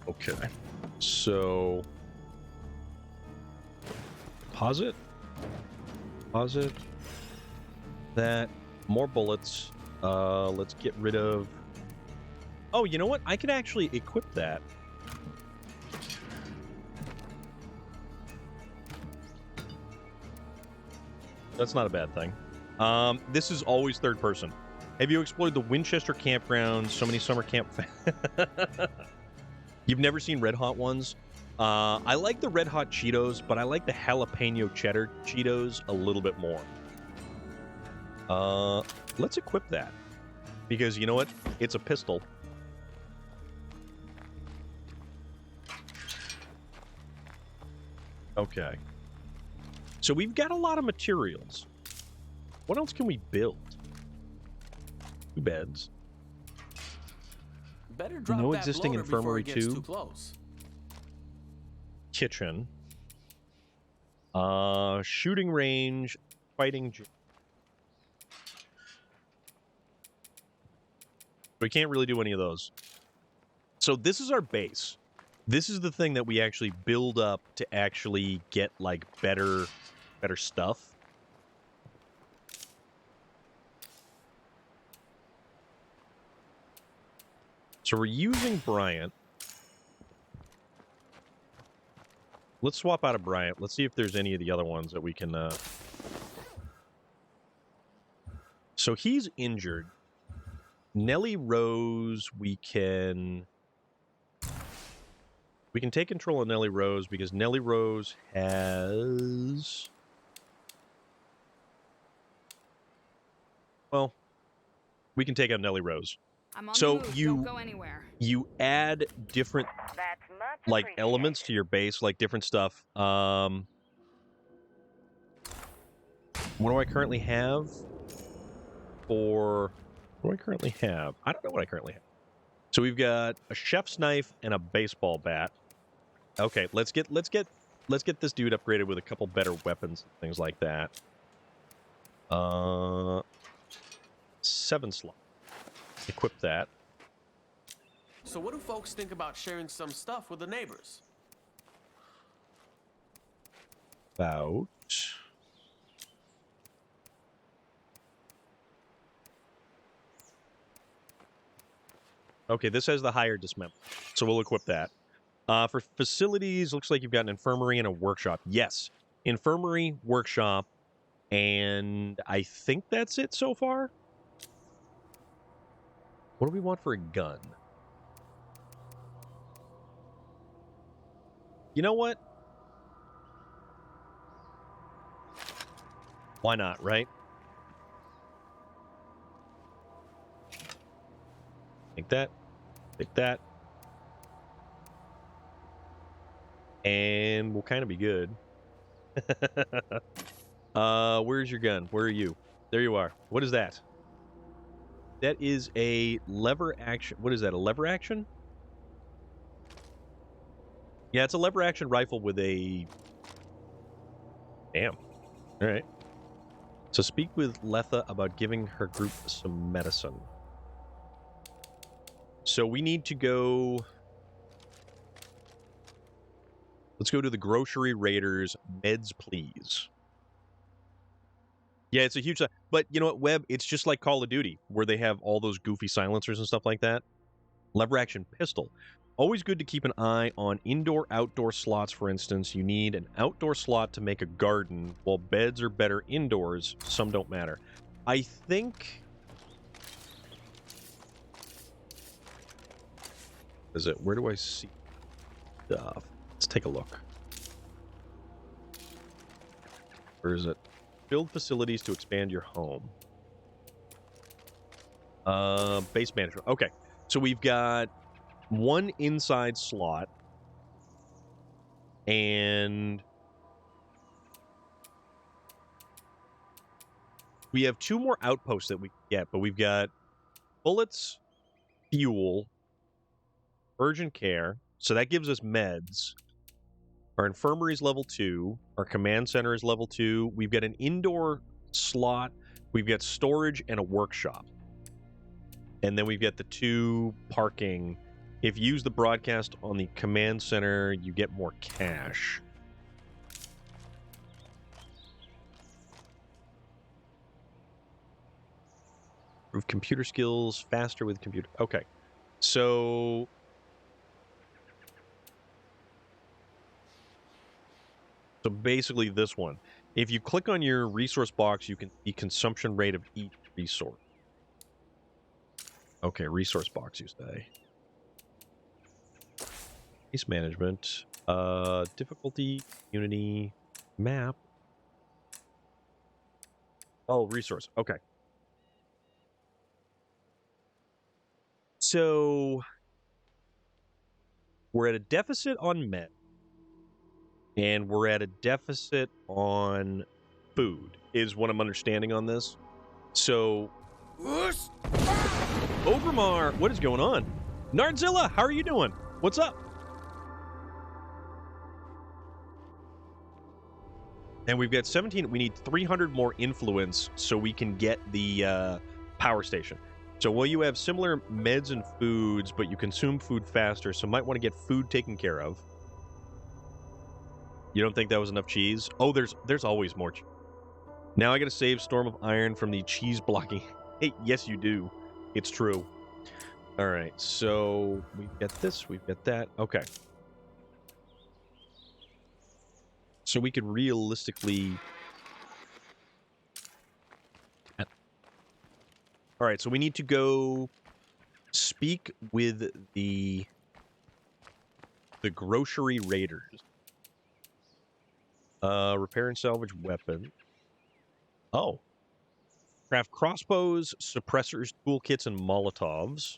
Okay. So... Pause it. That. More bullets. Let's get rid of... Oh, you know what? I could actually equip that. That's not a bad thing. This is always third person. Have you explored the Winchester campground? So many summer camp... You've never seen Red Hot ones? I like the Red Hot Cheetos, but I like the jalapeno cheddar Cheetos a little bit more. Let's equip that. Because you know what? It's a pistol. Okay. So we've got a lot of materials. What else can we build? 2 beds. Better drop No that existing bloater before infirmary it gets too. too close. Kitchen. Shooting range. Fighting. We can't really do any of those. So this is our base. This is the thing that we actually build up to actually get, like, better stuff. So we're using Bryant. Let's swap out of Bryant. Let's see if there's any of the other ones that we can... So he's injured. Nellie Rose, we can take control of Nellie Rose because Nellie Rose has... Well, we can take out Nellie Rose. I'm on So the move. you Don't go anywhere. you add different That's much like appreciated. elements to your base, like different stuff. What do I currently have? What do I currently have? I don't know what I currently have. So we've got a chef's knife and a baseball bat. Okay, let's get this dude upgraded with a couple better weapons and things like that. 7 slot. Equip that. So what do folks think about sharing some stuff with the neighbors? About... Okay, this has the higher dismember, so we'll equip that. For facilities, looks like you've got an infirmary and a workshop. Yes, infirmary, workshop, and I think that's it so far. What do we want for a gun? You know what? Why not, right? Take that. Take that. And we'll kind of be good. Where's your gun? Where are you? There you are. What is that? That is a lever action. What is that? A lever action? Yeah, it's a lever action rifle with a... Damn. All right. So speak with Letha about giving her group some medicine. So we need to go... Let's go to the Grocery Raiders. Meds, please. Yeah, it's a huge... But you know what, Webb? It's just like Call of Duty, where they have all those goofy silencers and stuff like that. Lever action pistol. Always good to keep an eye on indoor-outdoor slots, for instance. You need an outdoor slot to make a garden, while beds are better indoors. Some don't matter. I think... Is it? Where do I see stuff? Let's take a look. Where is it? Build facilities to expand your home. Base management. Okay. So we've got one inside slot. And we have 2 more outposts that we can get, but we've got bullets, fuel, urgent care. So that gives us meds. Our infirmary is level 2. Our command center is level 2. We've got an indoor slot. We've got storage and a workshop. And then we've got the 2 parking. If you use the broadcast on the command center, you get more cash. Improve computer skills faster with computer. Okay. So basically this one. If you click on your resource box, you can see consumption rate of each resource. Okay, resource box, you say. Case management. Difficulty, unity, map. Oh, resource. Okay. So we're at a deficit on med. And we're at a deficit on food, is what I'm understanding on this. So, Ogremar, what is going on? Nardzilla, how are you doing? What's up? And we've got 17. We need 300 more influence so we can get the power station. So while you have similar meds and foods, but you consume food faster, so might want to get food taken care of. You don't think that was enough cheese? Oh, there's always more cheese. Now I got to save Storm of Iron from the cheese blocking. Hey, yes, you do. It's true. All right, so we've got this, we've got that. Okay. So we could realistically... All right, so we need to go speak with the grocery raiders. Repair and salvage weapon. Oh. Craft crossbows, suppressors, toolkits, and Molotovs.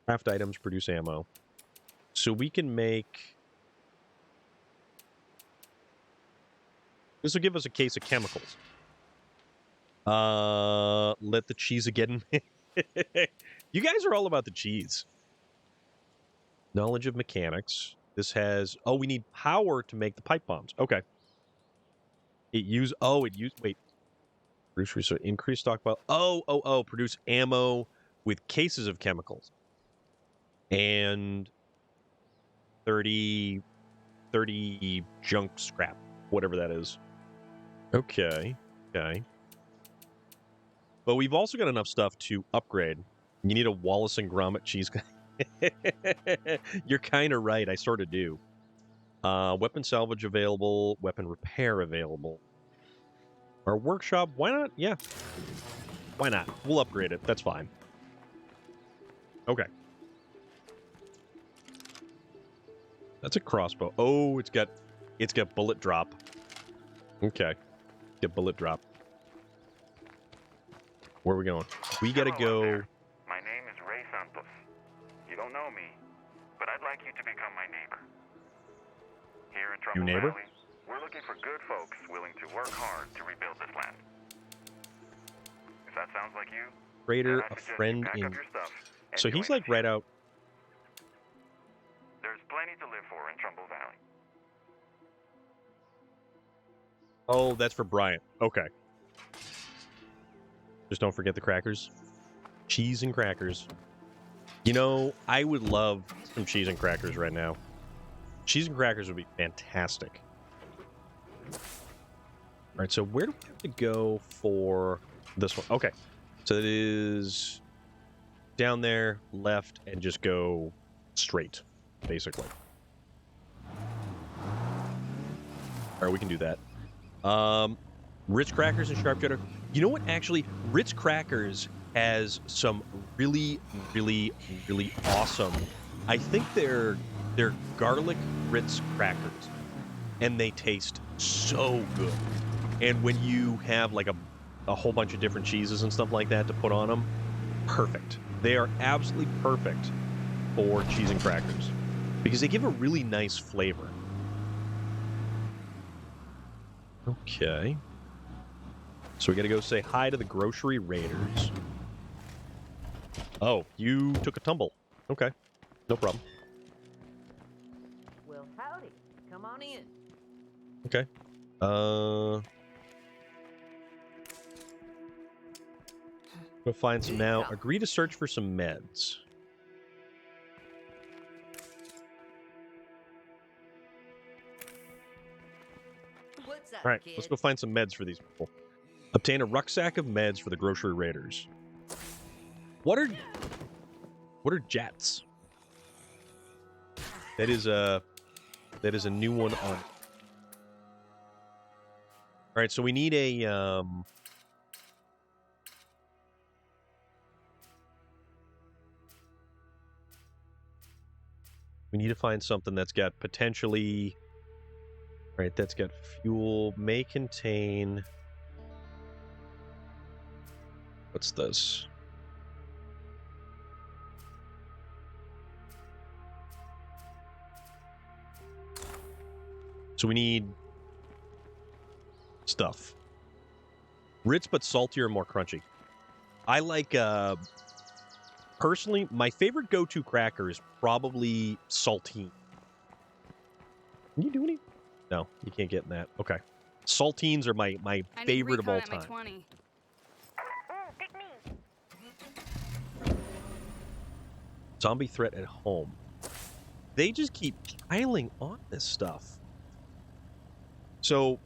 Craft items, produce ammo. So we can make... This will give us a case of chemicals. Let the cheese again. You guys are all about the cheese. Knowledge of mechanics. This has... Oh, we need power to make the pipe bombs. Okay. It use... Oh, it used... Wait. Produce resource... Increase stockpile. Oh. Produce ammo with cases of chemicals. And 30 junk scrap. Whatever that is. Okay. Okay. But we've also got enough stuff to upgrade. You need a Wallace and Gromit cheese... You're kind of right. I sort of do. Weapon salvage available. Weapon repair available. Our workshop. Why not? Yeah. Why not? We'll upgrade it. That's fine. Okay. That's a crossbow. Oh, it's got bullet drop. Okay. Get bullet drop. Where are we going? We gotta go... My name is Ray Santos. You don't know me, but I'd like you to become my neighbor. Here in Trumbull Valley, we're looking for good folks willing to work hard to rebuild this land. If that sounds like you, Raider, then I a suggest friend you pack in... up your stuff and So join he's the like team. right out... There's plenty to live for in Trumbull Valley. Oh, that's for Bryant. Okay. Just don't forget the crackers. Cheese and crackers. You know, I would love some cheese and crackers right now. Cheese and crackers would be fantastic. All right, so where do we have to go for this one? Okay, so it is down there, left, and just go straight, basically. All right, we can do that. Ritz crackers and sharp cheddar. You know what? Actually, Ritz crackers has some really awesome. I think they're garlic Ritz crackers, and they taste so good. And when you have like a whole bunch of different cheeses and stuff like that to put on them, perfect. They are absolutely perfect for cheese and crackers because they give a really nice flavor. Okay. So we got to go say hi to the grocery raiders. Oh, you took a tumble. Okay. No problem. Well, howdy. Come on in. Okay. Go find some now. Agree to search for some meds. What's up, All right, kid? let's go find some meds for these people. Obtain a rucksack of meds for the grocery raiders. What are jets? That is a new one on. All right, so we need a we need to find something that's got potentially. All right, that's got fuel, may contain. What's this? So we need stuff. Ritz, but saltier and more crunchy. I like, personally, my favorite go-to cracker is probably saltine. Can you do any? No, you can't get in that. Okay. Saltines are my favorite of all time. Zombie threat at home. They just keep piling on this stuff. So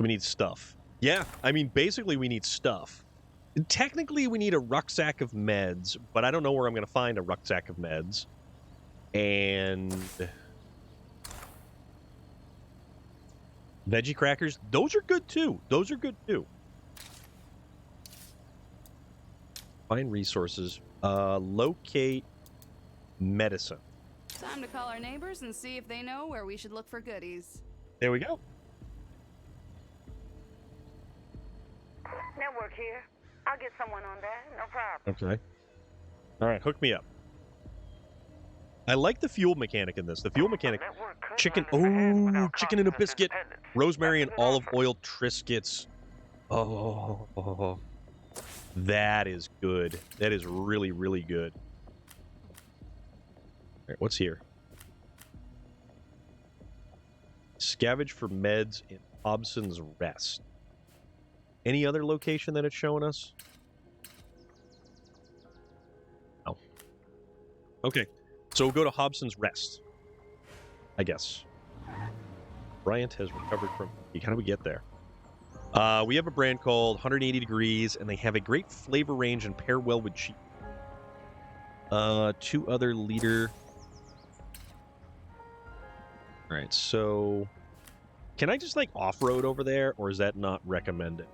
we need stuff. Yeah, I mean, basically we need stuff. Technically, we need a rucksack of meds, but I don't know where I'm going to find a rucksack of meds. And veggie crackers, those are good too. Those are good too. Find resources. Locate medicine. Time to call our neighbors and see if they know where we should look for goodies. There we go. Network here. I'll get someone on that. No problem. Okay. All right, hook me up. I like the fuel mechanic in this. The fuel mechanic, chicken. Oh, chicken and a biscuit, rosemary and olive oil Triscuits. Oh, that is good. That is really, really good. All right, what's here? Scavenge for meds in Hobson's Rest. Any other location that it's showing us? No. Okay, so we'll go to Hobson's Rest, I guess. Bryant has recovered from... How do we get there? We have a brand called 180 Degrees, and they have a great flavor range and pair well with cheese. 2 other liter... All right, so... Can I just, like, off-road over there, or is that not recommended?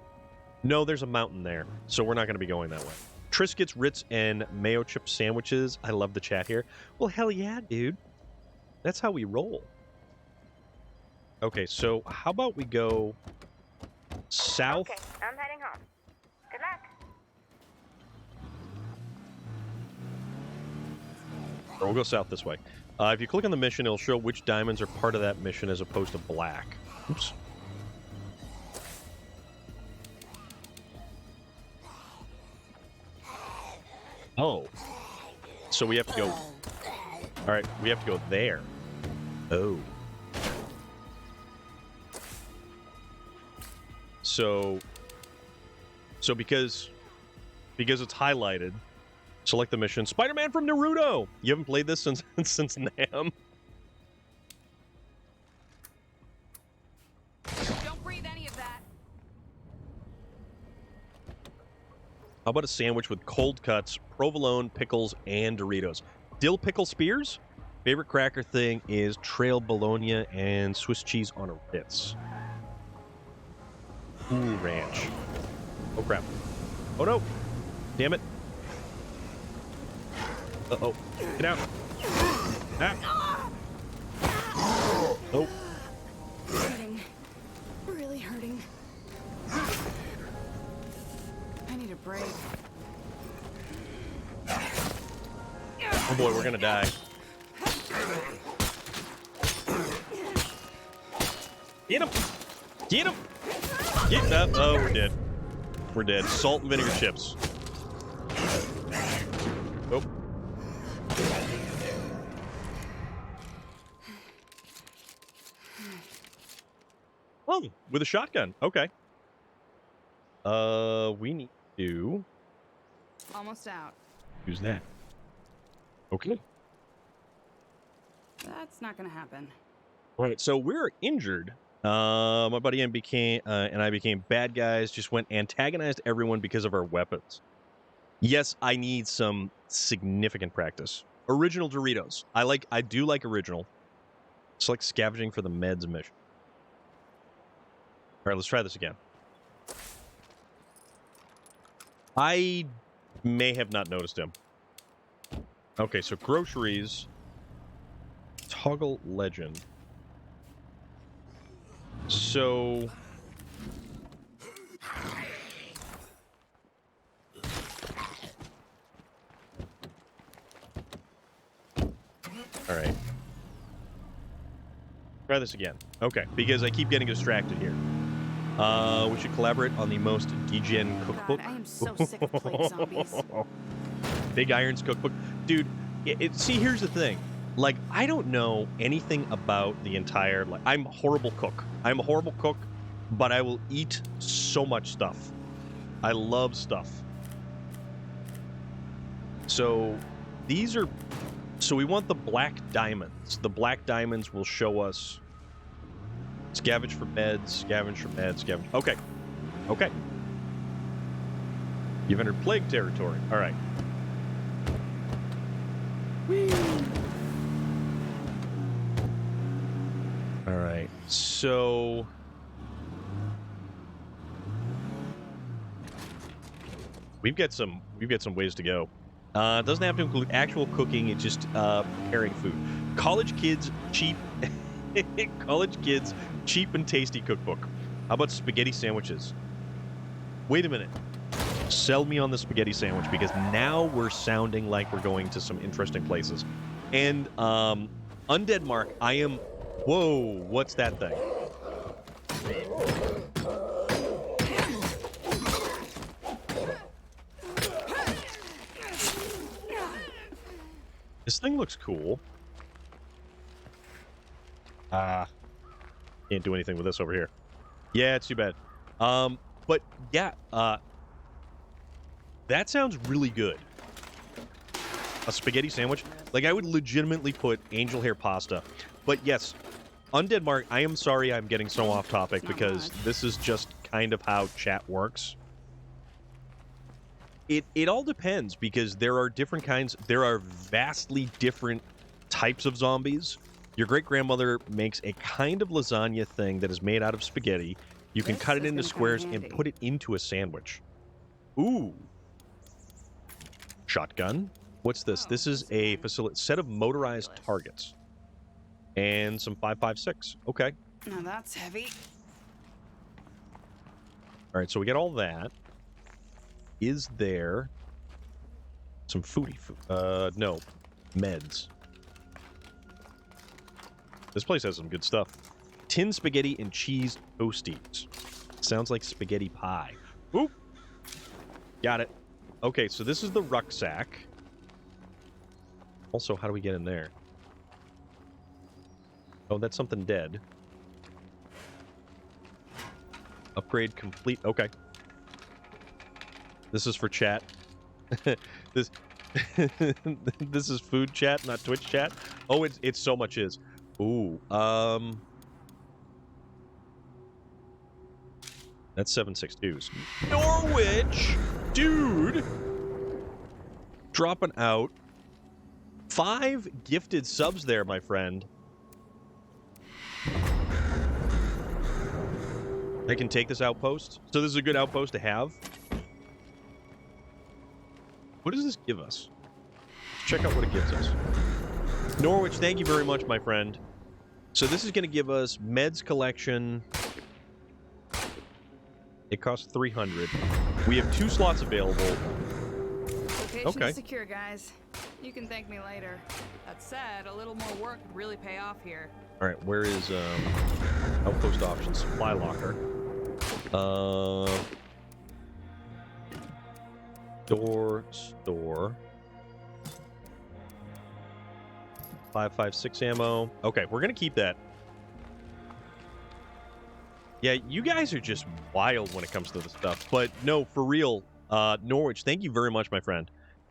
No, there's a mountain there, so we're not going to be going that way. Triscuits, Ritz, and mayo chip sandwiches. I love the chat here. Well, hell yeah, dude. That's how we roll. Okay, so how about we go south? Okay, I'm heading home. Good luck. Or we'll go south this way. If you click on the mission, it'll show which diamonds are part of that mission as opposed to black. Oops. Oh. So we have to go... All right, we have to go there. Oh. So because it's highlighted, select the mission. Spider-Man from Naruto! You haven't played this since NAM? Don't breathe any of that. How about a sandwich with cold cuts, provolone, pickles, and Doritos? Dill pickle spears? Favorite cracker thing is trail bologna and Swiss cheese on a Ritz. Cool ranch. Oh, crap. Oh, no. Damn it. Uh-oh. Get out. Ah. Oh. Hurting. Really hurting. I need a break. Oh boy, we're gonna die. Get him! Get him! Get up! Oh, we're dead. We're dead. Salt and vinegar chips. Oh. Oh, with a shotgun. Okay. We need to Almost out. use that. Okay. That's not gonna happen. All right, so we're injured. My buddy and I became bad guys. Just went antagonized everyone because of our weapons. Yes, I need some significant practice. Original Doritos. I do like original. It's like scavenging for the meds mission. All right, let's try this again. I may have not noticed him. Okay, so groceries. Toggle legend. So... All right. Try this again. Okay, because I keep getting distracted here. We should collaborate on the most degen cookbook. God, I am so sick of plague zombies. Big Iron's cookbook. Dude, see, here's the thing. Like, I don't know anything about the entire... Like, I'm a horrible cook. I'm a horrible cook, but I will eat so much stuff. I love stuff. So, these are... So we want the black diamonds. The black diamonds will show us scavenge for meds, scavenge for meds, scavenge. Okay. Okay. You've entered plague territory. All right. Whee! All right. So we've got some ways to go. It doesn't have to include actual cooking. It's just preparing food. College kids cheap and tasty cookbook. How about spaghetti sandwiches? Wait a minute. Sell me on the spaghetti sandwich, because now we're sounding like we're going to some interesting places. And Undead Mark, I am... Whoa, what's that thing? This thing looks cool. Can't do anything with this over here. Yeah, it's too bad. But yeah, that sounds really good. A spaghetti sandwich. Like, I would legitimately put angel hair pasta. But yes, Undead Mark, I am sorry I'm getting so off topic, because this is just kind of how chat works. It all depends, because there are different kinds. There are vastly different types of zombies. Your great-grandmother makes a kind of lasagna thing that is made out of spaghetti. You can cut it into squares and put it into a sandwich. Ooh. Shotgun. What's this? This is a set of motorized targets. And some 5.56. Okay. Now that's heavy. All right, so we get all that. Is there some foodie food? No. Meds. This place has some good stuff. Tin spaghetti and cheese toasties. Sounds like spaghetti pie. Oop! Got it. Okay, so this is the rucksack. Also, how do we get in there? Oh, that's something dead. Upgrade complete. Okay. This is for chat. This this is food chat, not Twitch chat. Oh, it's so much is. Ooh, that's 762s. Norwich, dude, dropping out 5 gifted subs there, my friend. I can take this outpost. So this is a good outpost to have. What does this give us? Let's check out what it gives us. Norwich, thank you very much, my friend. So this is going to give us meds collection. It costs 300. We have 2 slots available. Location is secure, guys. You can thank me later. That said, a little more work would really pay off here. All right, where is outpost options? Supply locker. Store. 5.56 ammo. Okay, we're gonna keep that. Yeah, you guys are just wild when it comes to this stuff. But no, for real, Norwich, thank you very much, my friend.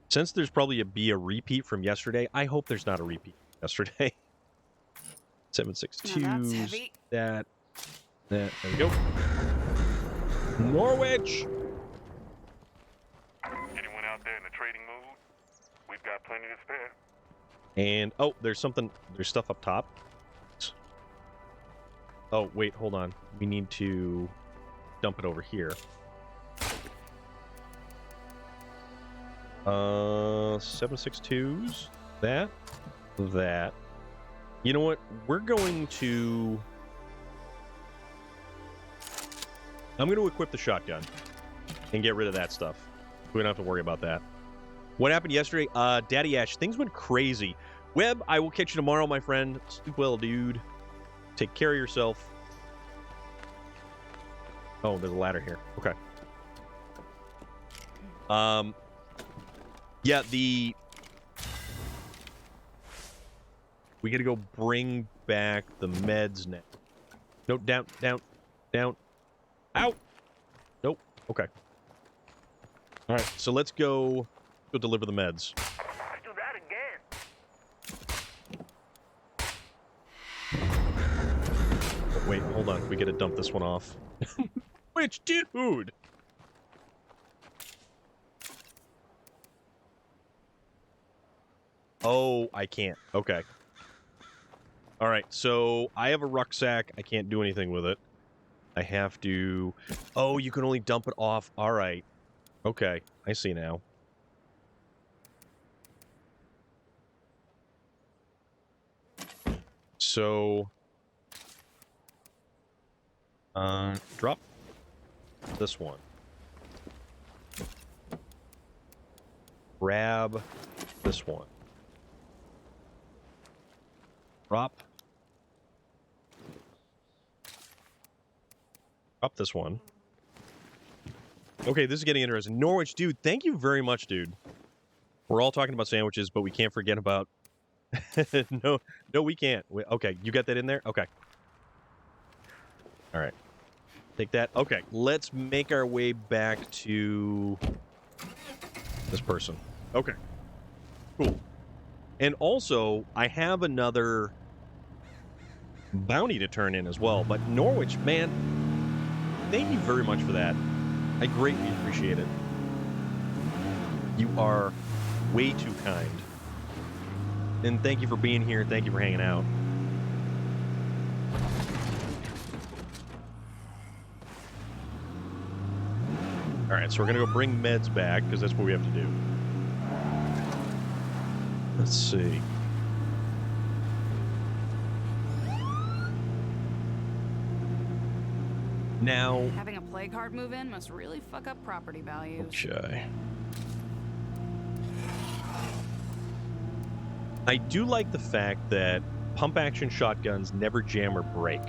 Since there's probably be a repeat from yesterday, I hope there's not a repeat from yesterday. 7.62. Now that's heavy. That. There we go. Norwich! Anyone out there in the trading mood? We've got plenty to spare. And, oh, there's stuff up top. Oh, wait, hold on. We need to dump it over here. 7.62s. That. You know what? We're going to... I'm going to equip the shotgun and get rid of that stuff. We don't have to worry about that. What happened yesterday? Daddy Ash, things went crazy. Webb, I will catch you tomorrow, my friend. Sleep well, dude. Take care of yourself. Oh, there's a ladder here. Okay. Yeah, we gotta go bring back the meds now. No, down. Out! Nope. Okay. Alright, so let's go deliver the meds. Let's do that again. Oh, wait, hold on. We gotta dump this one off. Which dude? Oh, I can't. Okay. Alright, so I have a rucksack. I can't do anything with it. I have to... Oh, you can only dump it off. Alright. Okay, I see now. So... drop this one. Grab this one. Drop this one. Okay, this is getting interesting. Norwich, dude, thank you very much, dude. We're all talking about sandwiches, but we can't forget about... No, we can't. Okay, you got that in there? Okay. All right. Take that. Okay, let's make our way back to this person. Okay. Cool. And also, I have another bounty to turn in as well. But Norwich, man, thank you very much for that. I greatly appreciate it. You are way too kind. And thank you for being here. Thank you for hanging out. All right, so we're going to go bring meds back because that's what we have to do. Let's see. Now... Having a plague heart move in must really fuck up property values. Okay. I do like the fact that pump-action shotguns never jam or break.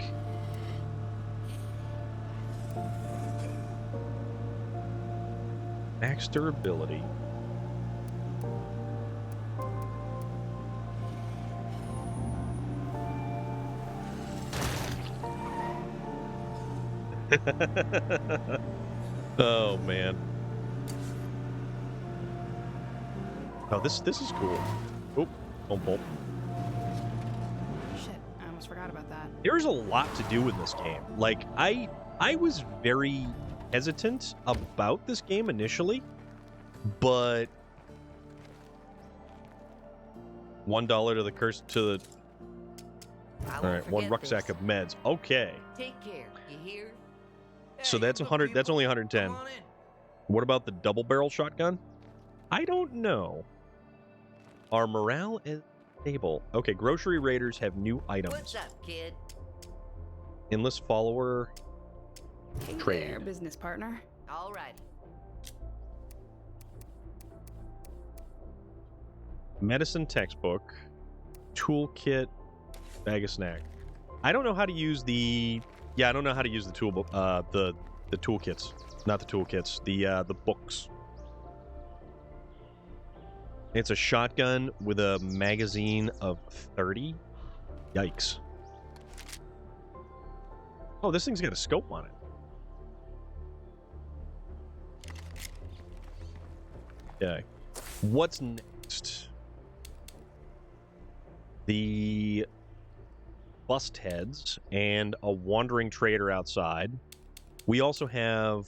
Max durability. Oh man. Oh, this is cool. Oh, bump. Shit, I almost forgot about that. There's a lot to do in this game. Like I was very hesitant about this game initially, but $1 to the curse to the. All right, one rucksack of meds. Okay. Take care, you hear? So that's 100. That's only 110. What about the double barrel shotgun? I don't know. Our morale is stable. Okay, grocery raiders have new items. What's up, kid? Endless follower. Hey Trade. there, business partner. All right. Medicine textbook. Toolkit. Bag of snack. I don't know how to use the. Yeah, I don't know how to use the toolbook. The toolkits, not the toolkits. The books. It's a shotgun with a magazine of 30. Yikes. Oh, this thing's got a scope on it. Okay. What's next? The bust heads and a wandering trader outside. We also have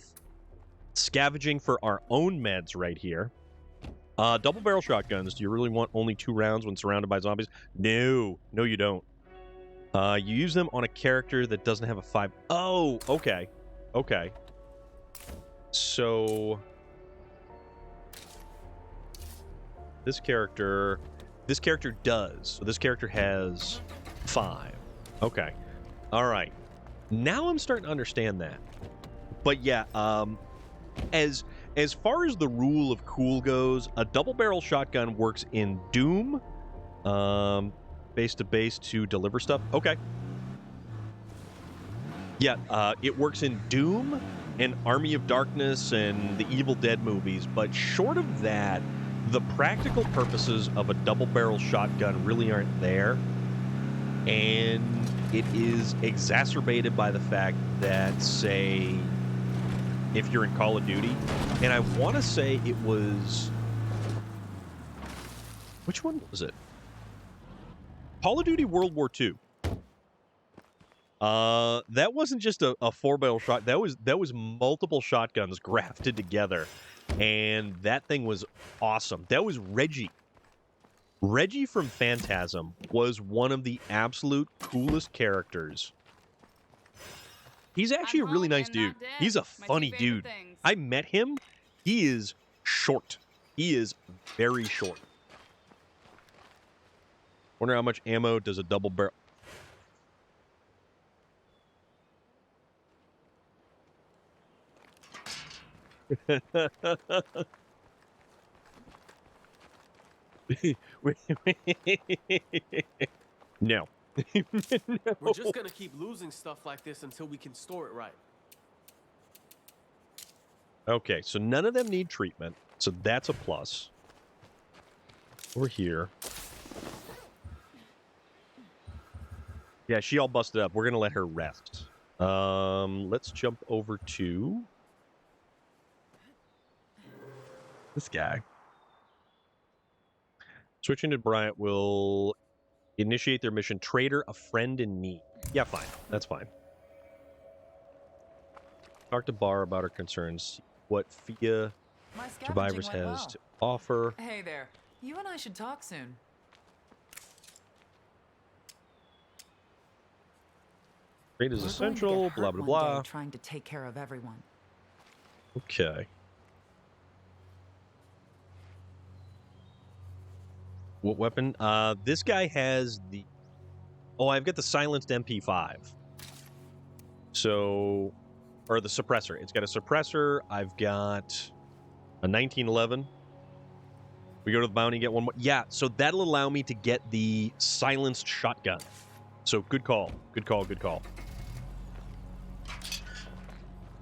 scavenging for our own meds right here. Double barrel shotguns. Do you really want only 2 rounds when surrounded by zombies? No, you don't. You use them on a character that doesn't have a 5. Oh, okay. Okay. So this character does. So this character has 5. Okay. All right. Now I'm starting to understand that. But yeah, as far as the rule of cool goes, a double barrel shotgun works in Doom, base to base to deliver stuff. Okay. Yeah, it works in Doom and Army of Darkness and the Evil Dead movies, but short of that, the practical purposes of a double barrel shotgun really aren't there. And it is exacerbated by the fact that, say, if you're in Call of Duty, and I want to say it was... Which one was it? Call of Duty World War II. That wasn't just a 4-barrel shot. That was multiple shotguns grafted together, and that thing was awesome. That was Reggie. Reggie from Phantasm was one of the absolute coolest characters. He's actually a really nice dude. He's a funny dude. I met him. He is short. He is very short. Wonder how much ammo does a double barrel... No. No. We're just gonna keep losing stuff like this until we can store it right. Okay, so none of them need treatment, so that's a plus. We're here. Yeah, she all busted up. We're gonna let her rest. Let's jump over to this guy. Switching to Bryant will initiate their mission. Trader, a friend in need. Yeah, fine. That's fine. Talk to Bar about her concerns. What FIA Survivors has to offer. Hey there. You and I should talk soon. Trade is essential, blah, blah, blah. Trying to take care of everyone. Okay. What weapon? This guy has the... Oh, I've got the silenced MP5. So... Or the suppressor. It's got a suppressor. I've got a 1911. We go to the bounty and get one more. Yeah, so that'll allow me to get the silenced shotgun. So good call. Good call, good call.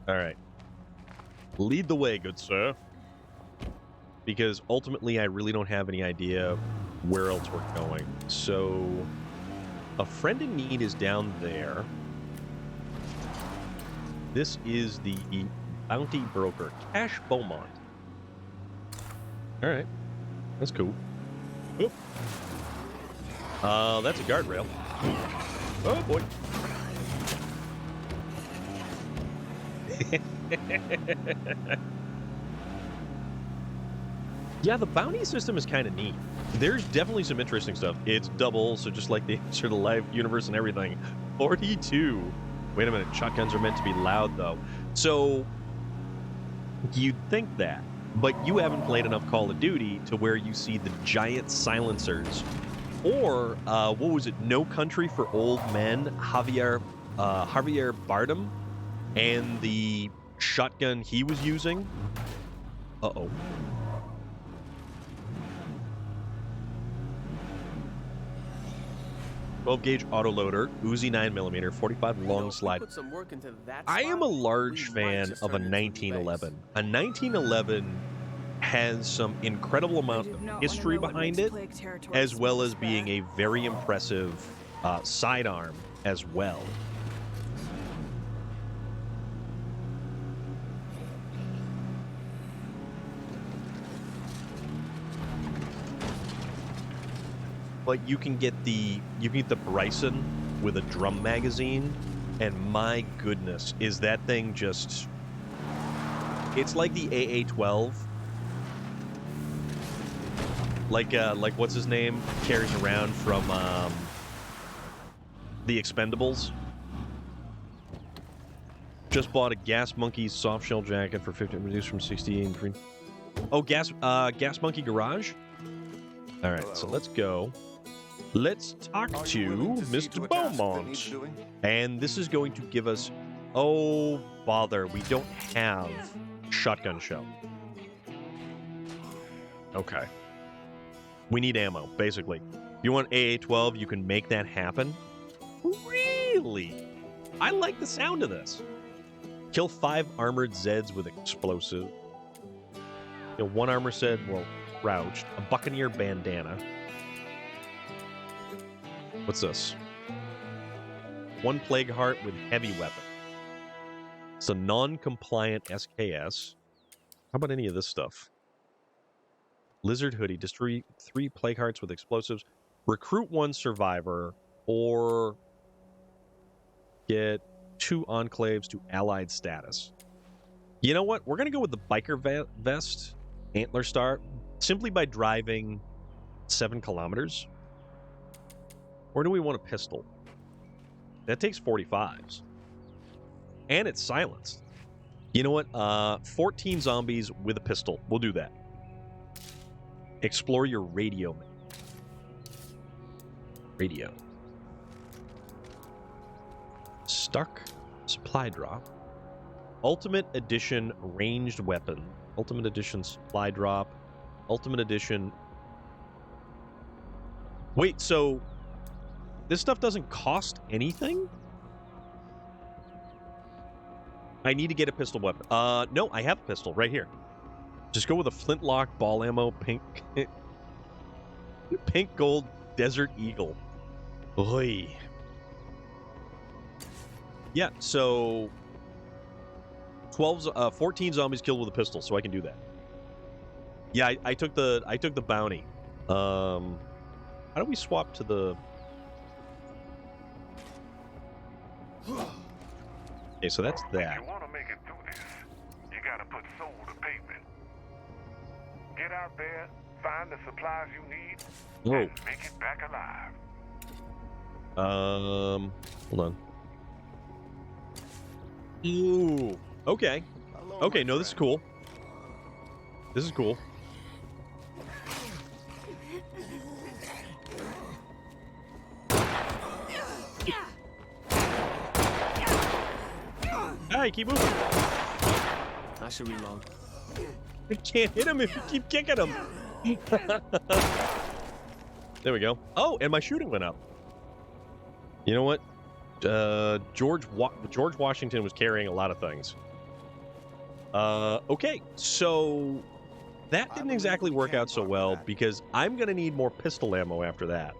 All right. Lead the way, good sir. Because ultimately, I really don't have any idea where else we're going. So, a friend in need is down there. This is the bounty broker, Cash Beaumont. All right. That's cool. Oop. That's a guardrail. Oh, boy. Yeah, the bounty system is kind of neat. There's definitely some interesting stuff. It's double, so just like the answer to the live universe and everything. 42. Wait a minute, shotguns are meant to be loud, though. So, you'd think that, but you haven't played enough Call of Duty to where you see the giant silencers. Or, what was it, No Country for Old Men, Javier Bardem, and the shotgun he was using. Uh-oh. 12-gauge autoloader, Uzi 9mm, 45 long slide. I am a large fan of a 1911. A 1911 has some incredible amount of history behind it, as well as being a very impressive sidearm as well. But you can get the Bryson with a drum magazine, and my goodness, is that thing just... It's like the AA-12. Like what's his name carries around from the Expendables. Just bought a Gas Monkey soft shell jacket for 50, reduced from 60. Oh, Gas Monkey Garage. All right, so let's go. Let's talk to Mr. Beaumont, and this is going to give us. Oh bother, we don't have shotgun shell. Okay. We need ammo, basically. If you want AA-12, you can make that happen. Really? I like the sound of this. Kill 5 armored Zeds with explosive. Kill 1 armor Zed, well, crouched. A Buccaneer bandana. What's this? 1 Plague Heart with heavy weapon. It's a non-compliant SKS. How about any of this stuff? Lizard hoodie, destroy 3 Plague Hearts with explosives, recruit 1 survivor, or get 2 enclaves to allied status. You know what? We're going to go with the biker vest, antler star, simply by driving 7 kilometers. Or do we want a pistol? That takes 45s. And it's silenced. You know what? 14 zombies with a pistol. We'll do that. Explore your radio. Radio. Stuck. Supply drop. Ultimate Edition ranged weapon. Ultimate Edition supply drop. Ultimate Edition. Wait, so this stuff doesn't cost anything? I need to get a pistol weapon. No, I have a pistol right here. Just go with a flintlock, ball ammo, pink gold Desert Eagle. Oy. Yeah, so 14 zombies killed with a pistol, so I can do that. Yeah, I took the bounty. How do we swap to the? Okay, so that's that. If you want to make it through this, you gotta put soul to pavement. Get out there, find the supplies you need, and make it back alive. Hold on. Ooh, okay. Okay, no, this is cool. This is cool. Hey, keep moving. I should reload. You can't hit him if you keep kicking him. There we go. Oh, and my shooting went up. You know what? George Washington was carrying a lot of things. Okay, so that didn't exactly work out so well because I'm going to need more pistol ammo after that.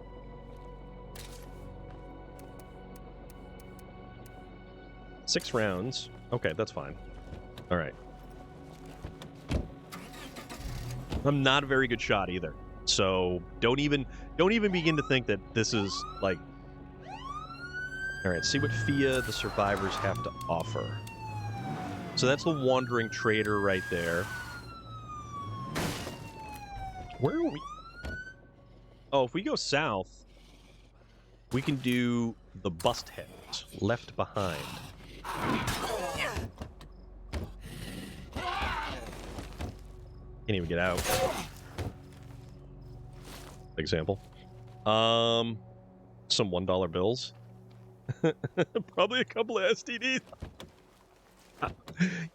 Six rounds. Okay, that's fine. All right. I'm not a very good shot either. So don't even begin to think that this is like. All right, see what Fia the survivors have to offer. So that's the wandering trader right there. Where are we? Oh, if we go south, we can do the bust heads left behind. Can't even get out. Example. Some $1 bills. Probably a couple of STDs.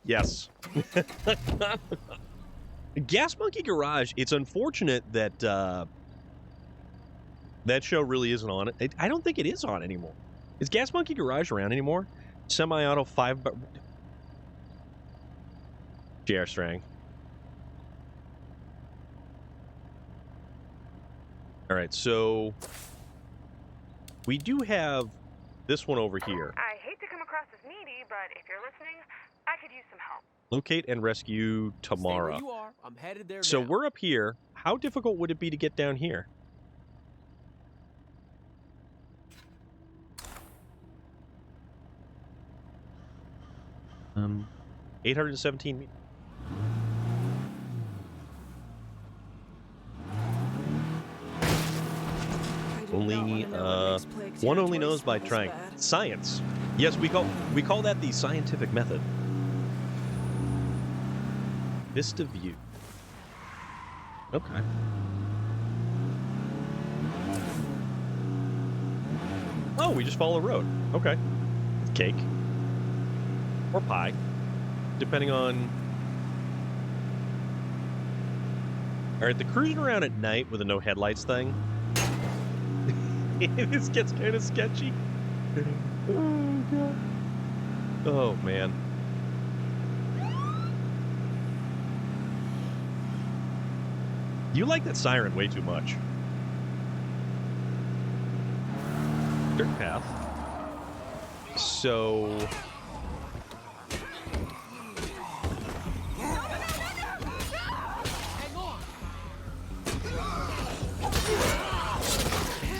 Yes. Gas Monkey Garage. It's unfortunate that that show really isn't on it. I don't think it is on anymore. Is Gas Monkey Garage around anymore? Semi-auto 5. JR Strang. All right, so we do have this one over here. I hate to come across as needy, but if you're listening, I could use some help. Locate and rescue Tamara. Stay where you are. I'm headed there So now. we're up here. How difficult would it be to get down here? 817 meters. Only one only knows by trying. Science. Yes, we call that the scientific method. Vista view. Okay. Oh, we just follow the road. Okay. Cake. Or pie. Depending on... Alright, the cruising around at night with a no headlights thing. This gets kind of sketchy. Oh, God. Oh, man. You like that siren way too much. Dirt path. So...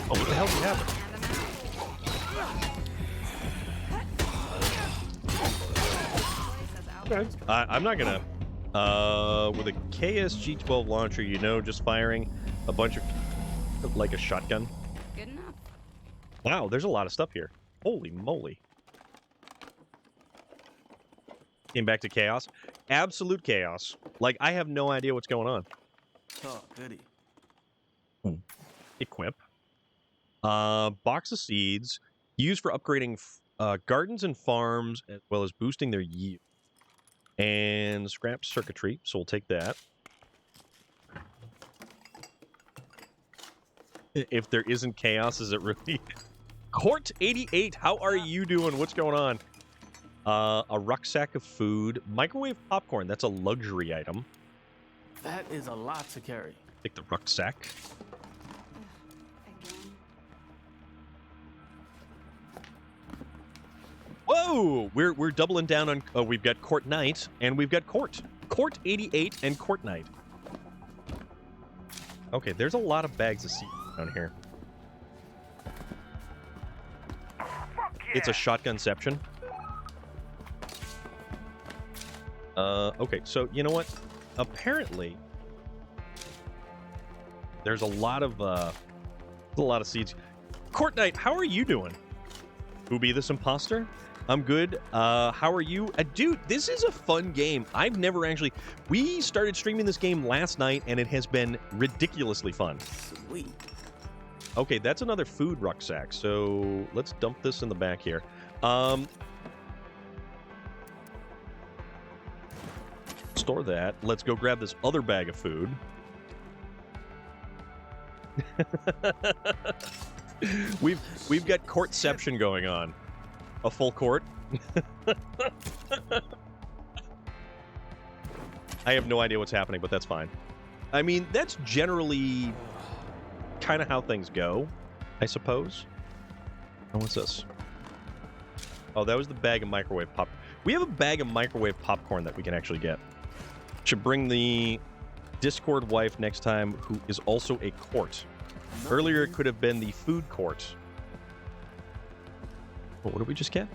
Oh, what the hell did happen? Okay. I'm not gonna... with a KSG-12 launcher, you know, just firing a bunch of... like a shotgun. Good enough. Wow, there's a lot of stuff here. Holy moly. Came back to chaos. Absolute chaos. Like, I have no idea what's going on. Oh, goody. Equip. Box of seeds. Used for upgrading gardens and farms, as well as boosting their yield. And scrap circuitry, so we'll take that. If there isn't chaos, is it really... Court 88, how are you doing? What's going on? A rucksack of food. Microwave popcorn, that's a luxury item. That is a lot to carry. Take the rucksack. Whoa! We're doubling down on... Oh, we've got Court Night, and we've got Court. Court 88 and Court Night. Okay, there's a lot of bags of seeds down here. It's a shotgunception. Okay, so you know what? Apparently, there's a lot of seeds. Court Night, how are you doing? Who be this imposter? I'm good. How are you? Dude, this is a fun game. I've never actually... We started streaming this game last night, and it has been ridiculously fun. Sweet. Okay, that's another food rucksack, so let's dump this in the back here. Store that. Let's go grab this other bag of food. We've got courtception going on. A full court. I have no idea what's happening, but that's fine. I mean, that's generally kind of how things go, I suppose. Oh, what's this? Oh, that was the bag of microwave pop. We have a bag of microwave popcorn that we can actually get. Should bring the Discord wife next time, who is also a court. Earlier, it could have been the food court. Oh, what did we just get?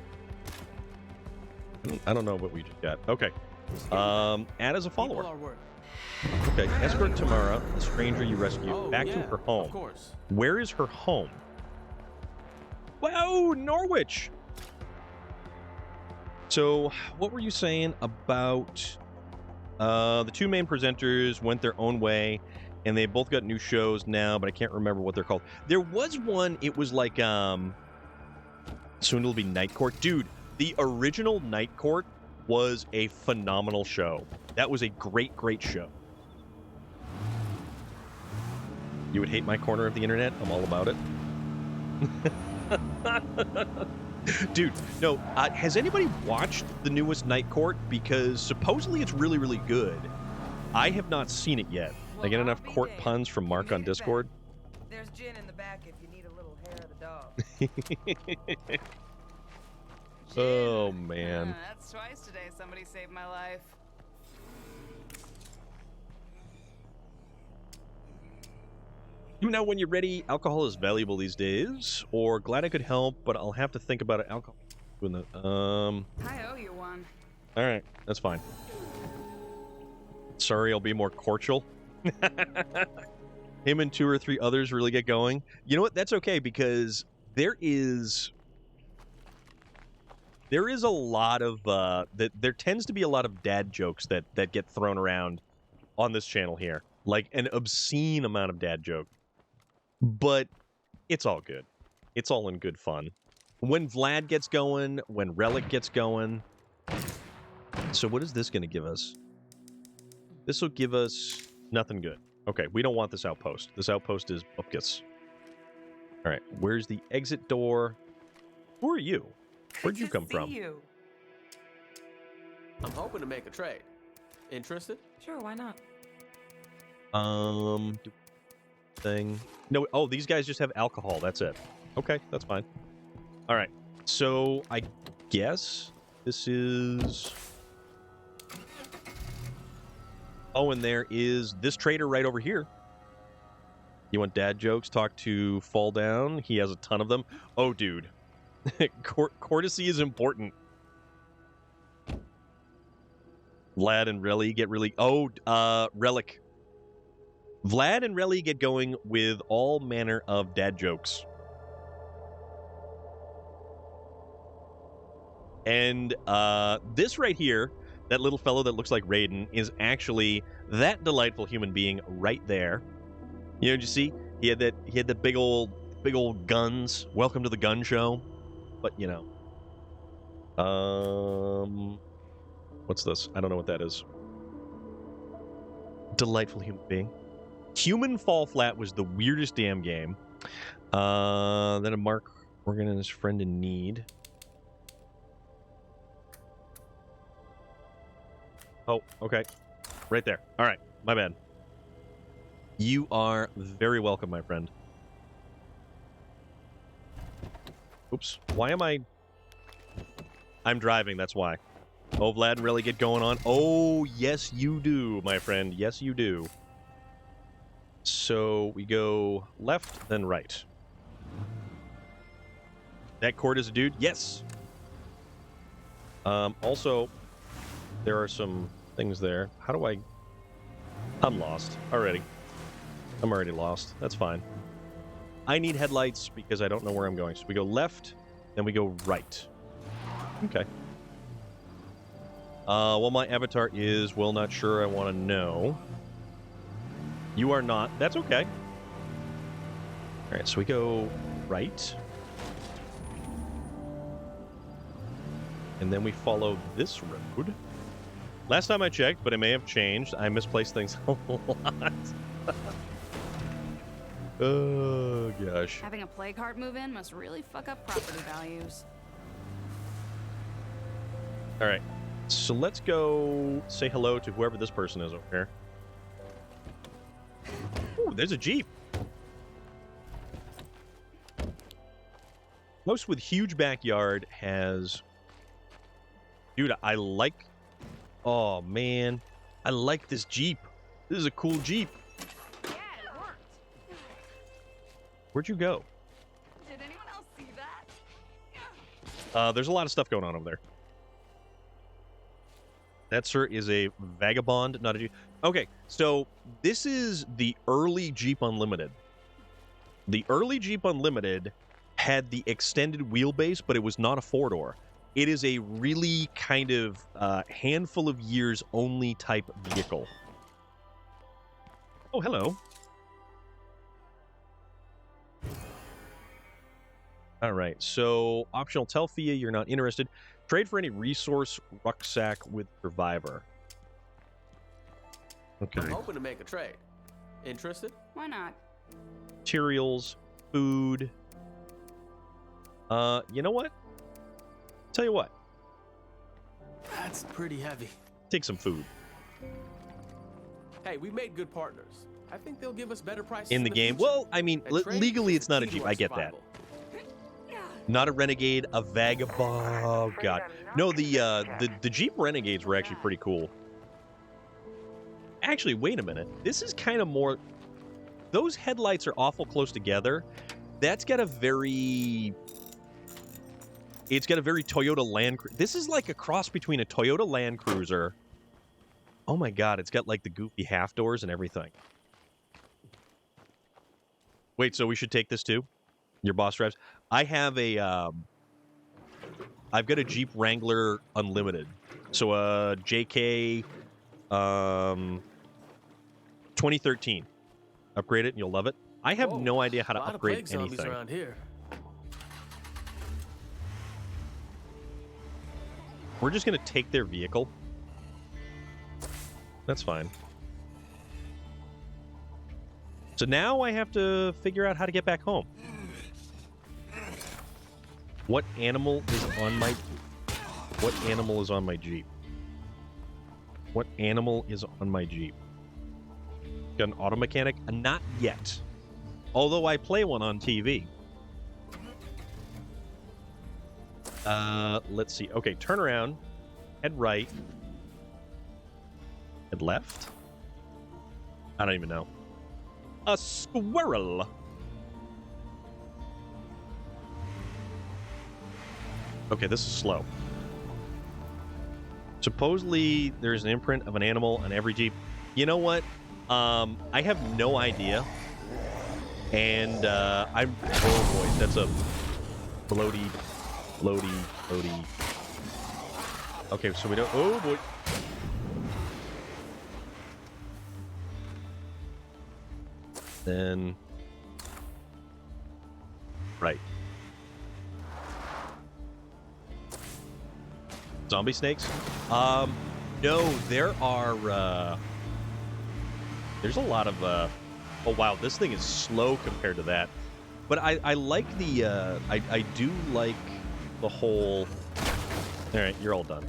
I don't know what we just got. Okay. Add as a follower. Okay. Escort Tamara, the stranger you rescued, back to her home. Of course. Where is her home? Whoa, Norwich! So, what were you saying about... the two main presenters went their own way, and they both got new shows now, but I can't remember what they're called. There was one, it was like, soon it'll be Night Court. Dude, the original Night Court was a phenomenal show. That was a great, great show. You would hate my corner of the internet? I'm all about it. Dude, no, has anybody watched the newest Night Court? Because supposedly it's really, really good. I have not seen it yet. I get enough court puns from Mark on Discord. There's gin in the back if you need a little hair of the dog. Oh, man. That's twice today somebody saved my life. You know, when you're ready, alcohol is valuable these days. Or glad I could help, but I'll have to think about it. Alcohol. I owe you one. All right, that's fine. Sorry, I'll be more cordial. Him and 2 or 3 others really get going. You know what? That's okay, because there is a lot of there tends to be a lot of dad jokes that get thrown around on this channel here, like an obscene amount of dad joke. But it's all good. It's all in good fun. When Vlad gets going, when Relic gets going. So what is this going to give us? This will give us nothing good. Okay, we don't want this outpost. This outpost is bupkis. All right, where's the exit door? Who are you? Where'd you come from? You. I'm hoping to make a trade. Interested? Sure, why not? Thing. No, oh, these guys just have alcohol. That's it. Okay, that's fine. All right, so I guess this is... Oh, and there is this trader right over here. You want dad jokes? Talk to Fall Down. He has a ton of them. Oh, dude. Courtesy is important. Vlad and Relly get really... Oh, Relic. Vlad and Relly get going with all manner of dad jokes. And this right here, that little fellow that looks like Raiden, is actually that delightful human being right there. You know, did you see? He had that big old guns. Welcome to the gun show. But you know. What's this? I don't know what that is. Delightful human being. Human Fall Flat was the weirdest damn game. Then a Mark Morgan and his friend in need. Oh, okay. Right there. All right. My bad. You are very welcome, my friend. Oops. Why am I... I'm driving, that's why. Oh, Vlad and really get going on. Oh, yes, you do, my friend. Yes, you do. So we go left, then right. That court is a dude? Yes. Also, there are some things there. How do I... I'm lost already. I'm already lost. That's fine. I need headlights because I don't know where I'm going. So we go left, then we go right. Okay. Well, my avatar is, well, not sure I want to know. You are not. That's okay. All right, so we go right. And then we follow this road. Last time I checked, but it may have changed. I misplaced things a lot. Oh, gosh. Having a plague heart move in must really fuck up property values. All right. So let's go say hello to whoever this person is over here. Ooh, there's a Jeep. House with huge backyard has... Dude, I like... Oh, man. I like this Jeep. This is a cool Jeep. Yeah, it worked. Where'd you go? Did anyone else see that? There's a lot of stuff going on over there. That, sir, is a Vagabond, not a Jeep. Okay, so this is the early Jeep Unlimited. The early Jeep Unlimited had the extended wheelbase, but it was not a four-door. It is a really kind of handful of years only type vehicle. Oh, hello. All right, so optional Telfia, you're not interested. Trade for any resource rucksack with Survivor. Okay. I'm hoping to make a trade. Interested? Why not? Materials, food. You know what? Tell you what. That's pretty heavy. Take some food. Hey, we made good partners. I think they'll give us better prices In the game. future. Well, I mean, legally it's not a Jeep. I get that. Not a Renegade, a Vagabond. Oh, God. No, the Jeep Renegades were actually pretty cool. Actually, wait a minute. This is kind of more... Those headlights are awful close together. That's got a very... It's got a very Toyota Land Cruiser. This is like a cross between a Toyota Land Cruiser. Oh my god, it's got like the goofy half doors and everything. Wait, so we should take this too? Your boss drives? I have a, I've got a Jeep Wrangler Unlimited. So a JK 2013. Upgrade it and you'll love it. I have no idea how to upgrade anything. Around here. We're just going to take their vehicle. That's fine. So now I have to figure out how to get back home. What animal is on my... What animal is on my Jeep? What animal is on my Jeep? Got an auto mechanic? Not yet. Although I play one on TV. Let's see. Okay, turn around. Head right. Head left. I don't even know. A squirrel. Okay, this is slow. Supposedly, there's an imprint of an animal on every Jeep. You know what? I have no idea. And, I'm... Oh, boy. That's a floaty. Okay, so we don't... Oh, boy. Then... Right. Zombie snakes? No, there are, there's a lot of, oh, wow, this thing is slow compared to that. But I like the, I do like the whole... All right, you're all done.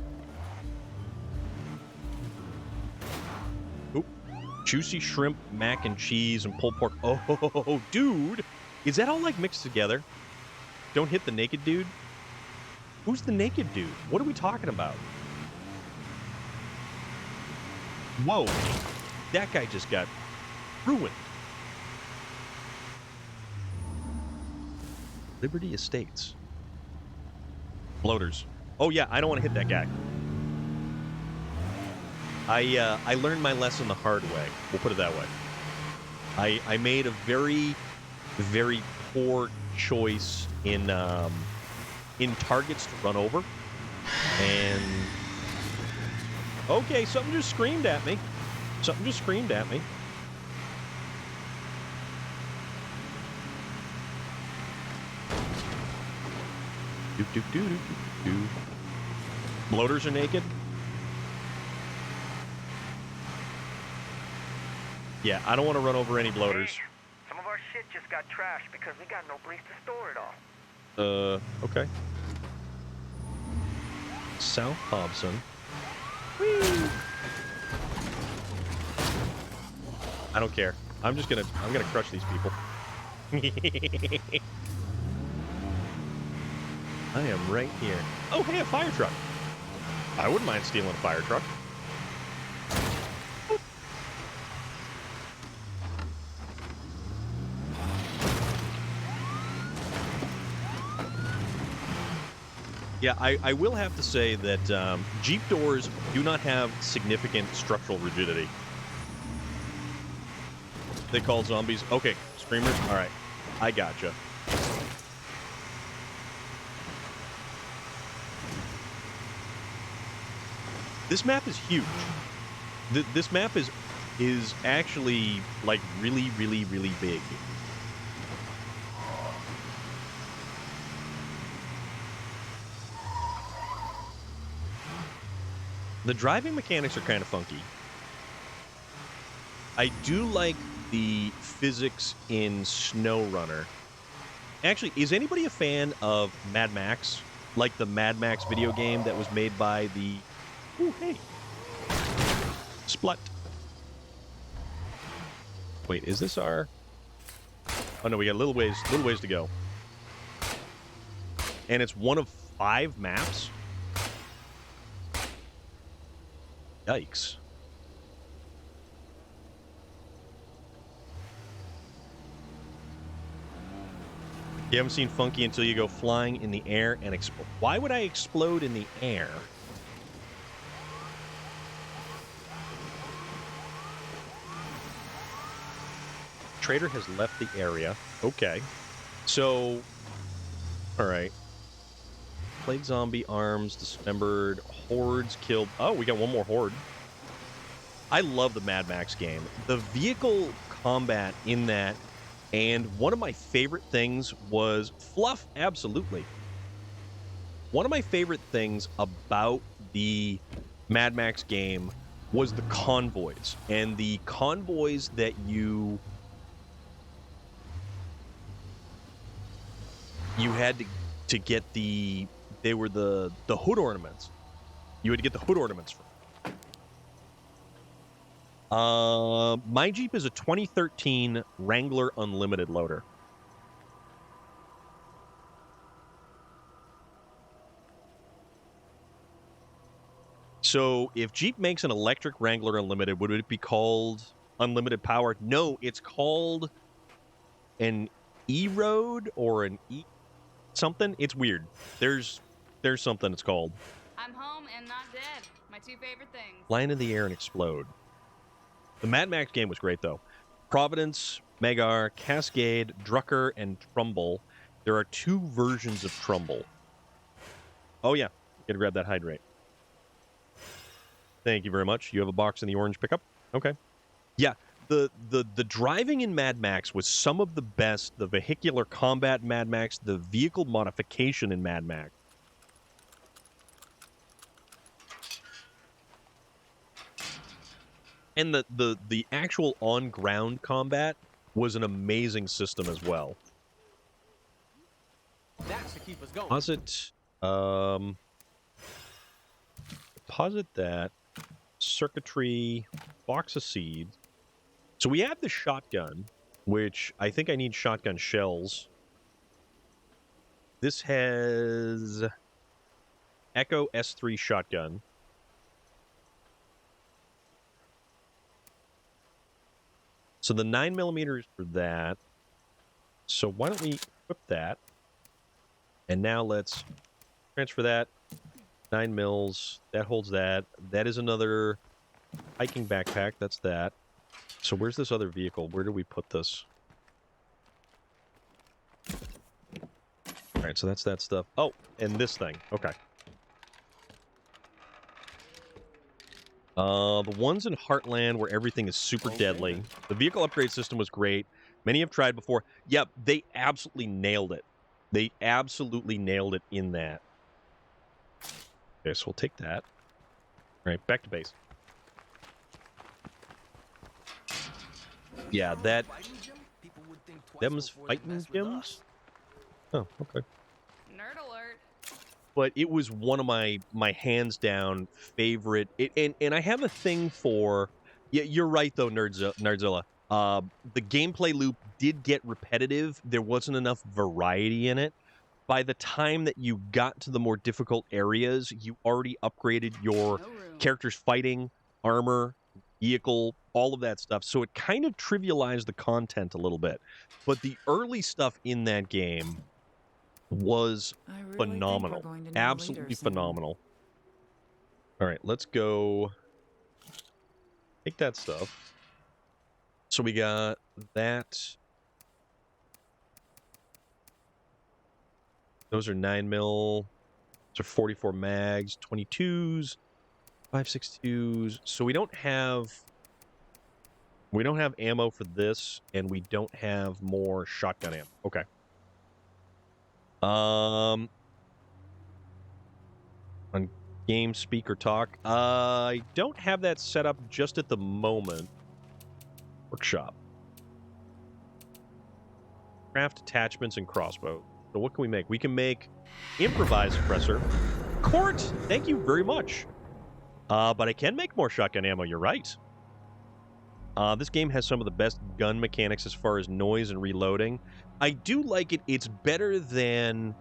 Oop. Juicy shrimp, mac and cheese, and pulled pork. Oh, dude! Is that all, like, mixed together? Don't hit the naked dude? Who's the naked dude? What are we talking about? Whoa. That guy just got ruined. Liberty Estates. Bloaters. Oh, yeah, I don't want to hit that guy. I learned my lesson the hard way. We'll put it that way. I made a very, very poor choice in targets to run over. And... Okay, something just screamed at me. Something just screamed at me. Do. Bloaters are naked? Yeah, I don't want to run over any bloaters. Hey, some of our shit just got trashed because we got no place to store it all. Okay. South Hobson. Whee! I don't care. I'm gonna crush these people. I am right here. Oh, hey, a fire truck. I wouldn't mind stealing a fire truck. Yeah, I will have to say that Jeep doors do not have significant structural rigidity. They call zombies. Okay, screamers. All right, I gotcha. This map is huge. This map is actually like really, really, really big. The driving mechanics are kind of funky. I do like the physics in SnowRunner. Actually, is anybody a fan of Mad Max? Like the Mad Max video game that was made by the... Ooh, hey. Splut. Wait, is this our... Oh, no, we got a little ways to go. And it's one of 5 maps? Yikes. You haven't seen Funky until you go flying in the air and explode. Why would I explode in the air? Trader has left the area. Okay. So, all right. Plague zombie arms dismembered. Hordes killed. Oh, we got one more horde. I love the Mad Max game. The vehicle combat in that, and one of my favorite things was fluff, absolutely. One of my favorite things about the Mad Max game was the convoys, and the convoys that you had to get they were the hood ornaments. You had to get the hood ornaments from. My Jeep is a 2013 Wrangler Unlimited loader. So if Jeep makes an electric Wrangler Unlimited, would it be called Unlimited Power? No, it's called an E-Road or an E something. It's weird. There's something it's called. I'm home and not dead. My two favorite things. Fly into the air and explode. The Mad Max game was great, though. Providence, Megar, Cascade, Drucker, and Trumbull. There are 2 versions of Trumbull. Oh, yeah. Gotta grab that hydrate. Thank you very much. You have a box in the orange pickup? Okay. Yeah, the driving in Mad Max was some of the best. The vehicular combat in Mad Max, the vehicle modification in Mad Max. And the actual on-ground combat was an amazing system as well. That's to keep us going. Deposit that. Circuitry, box of seeds. So we have the shotgun, which I think I need shotgun shells. This has Echo S3 shotgun. So the 9mm is for that. So why don't we equip that? And now let's transfer that. 9 mils. That holds that. That is another hiking backpack. That's that. So where's this other vehicle? Where do we put this? All right, so that's that stuff. Oh, and this thing. Okay. The ones in Heartland where everything is super deadly. The vehicle upgrade system was great. Many have tried before. Yep, they absolutely nailed it. They absolutely nailed it in that. Okay, so we'll take that. All right, back to base. Yeah, that... Them's fighting gyms? Oh, okay. Nerd alert. But it was one of my hands down favorite. And I have a thing for. Yeah, you're right though, Nerdzilla. The gameplay loop did get repetitive. There wasn't enough variety in it. By the time that you got to the more difficult areas, you already upgraded your character's fighting, armor, vehicle, all of that stuff. So it kind of trivialized the content a little bit. But the early stuff in that game was phenomenal. Absolutely phenomenal. All right, let's go take that stuff. So we got that. Those are 9mm. Those are 44 mags, 22s, 5.62s. So we don't have ammo for this, and we don't have more shotgun ammo. Okay. On game, speak, or talk. I don't have that set up just at the moment. Workshop. Craft attachments and crossbow. So what can we make? We can make improvised suppressor. Court, thank you very much. But I can make more shotgun ammo, you're right. This game has some of the best gun mechanics as far as noise and reloading. I do like it. It's better than...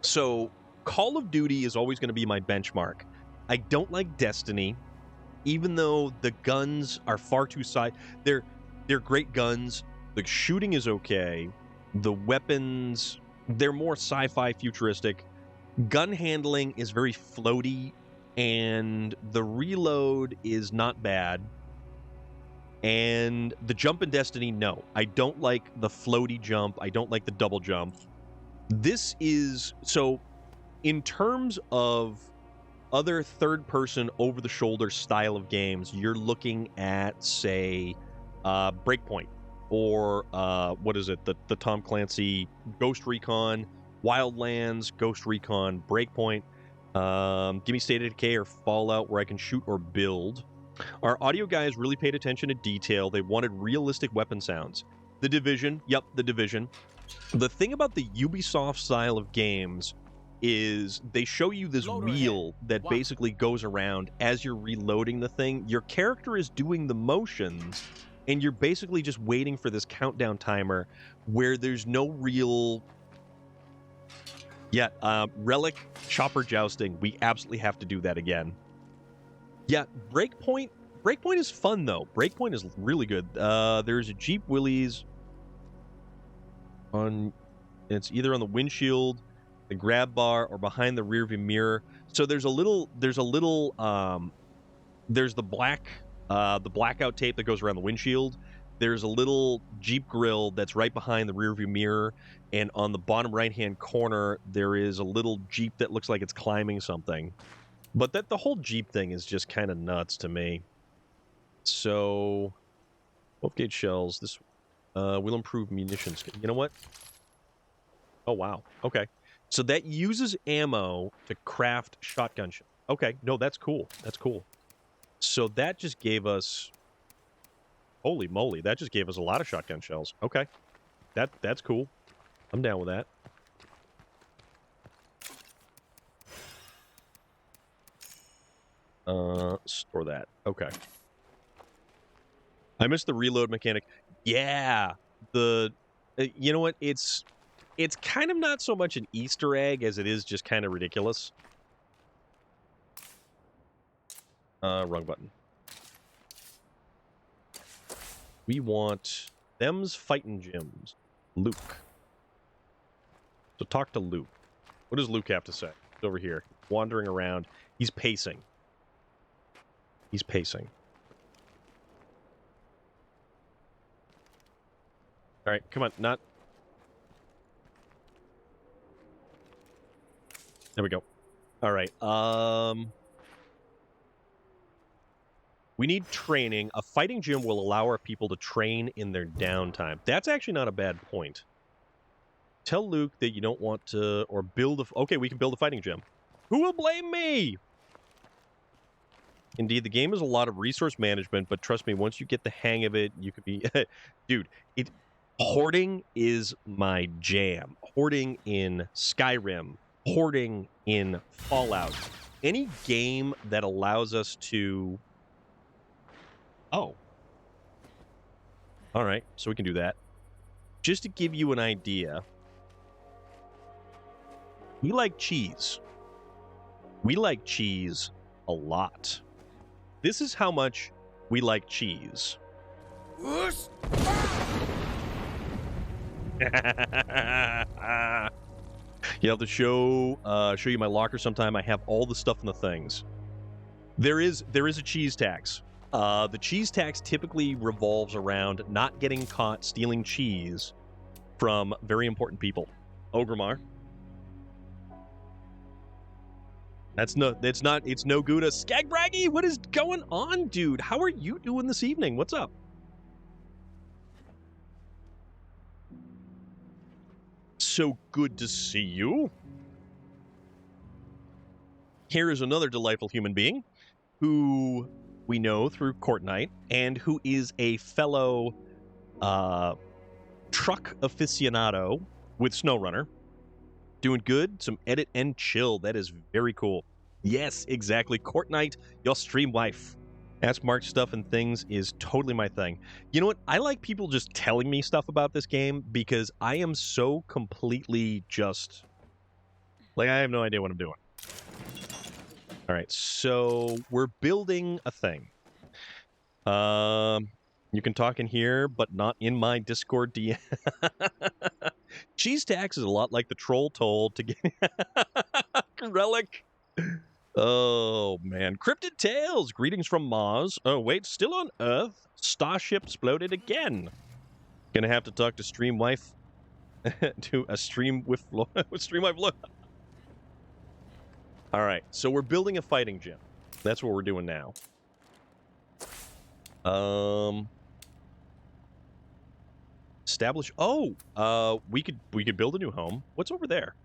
So, Call of Duty is always going to be my benchmark. I don't like Destiny, even though the guns are far too They're great guns. The shooting is okay. The weapons, they're more sci-fi futuristic. Gun handling is very floaty, and the reload is not bad. And the jump in Destiny, no. I don't like the floaty jump. I don't like the double jump. This is... So, in terms of other third-person, over-the-shoulder style of games, you're looking at, say, Breakpoint. Or, what is it? The Tom Clancy Ghost Recon, Wildlands, Ghost Recon, Breakpoint. Give me State of Decay or Fallout where I can shoot or build. Our audio guys really paid attention to detail. They wanted realistic weapon sounds. The Division, yep, The Division. The thing about the Ubisoft style of games is they show you this wheel that basically goes around as you're reloading the thing. Your character is doing the motions, and you're basically just waiting for this countdown timer where there's no real... Yeah, Relic, Chopper Jousting. We absolutely have to do that again. Yeah, Breakpoint is fun, though. Breakpoint is really good. There's a Jeep Willys on... It's either on the windshield, the grab bar, or behind the rearview mirror. So there's the blackout tape that goes around the windshield. There's a little Jeep grill that's right behind the rearview mirror, and on the bottom right-hand corner, there is a little Jeep that looks like it's climbing something. But the whole Jeep thing is just kind of nuts to me. So, 12-gauge shells. This will improve munitions. You know what? Oh, wow. Okay. So that uses ammo to craft shotgun shells. Okay. No, that's cool. That's cool. So that just gave us... Holy moly. That just gave us a lot of shotgun shells. Okay. That's cool. I'm down with that. Store that. Okay. I missed the reload mechanic. Yeah. You know what? It's kind of not so much an Easter egg as it is just kind of ridiculous. Wrong button. We want them's fighting gyms. Luke. So talk to Luke. What does Luke have to say? He's over here, wandering around. He's pacing. He's pacing. All right, come on, not... There we go. All right, we need training. A fighting gym will allow our people to train in their downtime. That's actually not a bad point. Tell Luke that you don't want to... Or build a... Okay, we can build a fighting gym. Who will blame me? Indeed, the game is a lot of resource management, but trust me, once you get the hang of it, you could be... Dude, hoarding is my jam. Hoarding in Skyrim. Hoarding in Fallout. Any game that allows us to... Oh. All right, so we can do that. Just to give you an idea, we like cheese. We like cheese a lot. This is how much we like cheese. You have to show you my locker sometime. I have all the stuff in the things. There is a cheese tax. The cheese tax typically revolves around not getting caught stealing cheese from very important people. Ogrimmar. It's no Gouda. Skagbraggy, what is going on, dude? How are you doing this evening? What's up? So good to see you. Here is another delightful human being who we know through Court Night and who is a fellow truck aficionado with SnowRunner. Doing good. Some edit and chill. That is very cool. Yes, exactly. Court Night, your stream wife. Ask Mark stuff and things is totally my thing. You know what? I like people just telling me stuff about this game because I am so completely just... Like, I have no idea what I'm doing. All right, so we're building a thing. You can talk in here, but not in my Discord DM. Cheese tax is a lot like the troll toll to get relic. Oh, man. Cryptid Tales. Greetings from Mars. Oh, wait. Still on Earth. Starship exploded again. Gonna have to talk to Stream Wife. To a Stream with Stream Wife. Look. All right. So we're building a fighting gym. That's what we're doing now. Establish. Oh, we could build a new home. What's over there?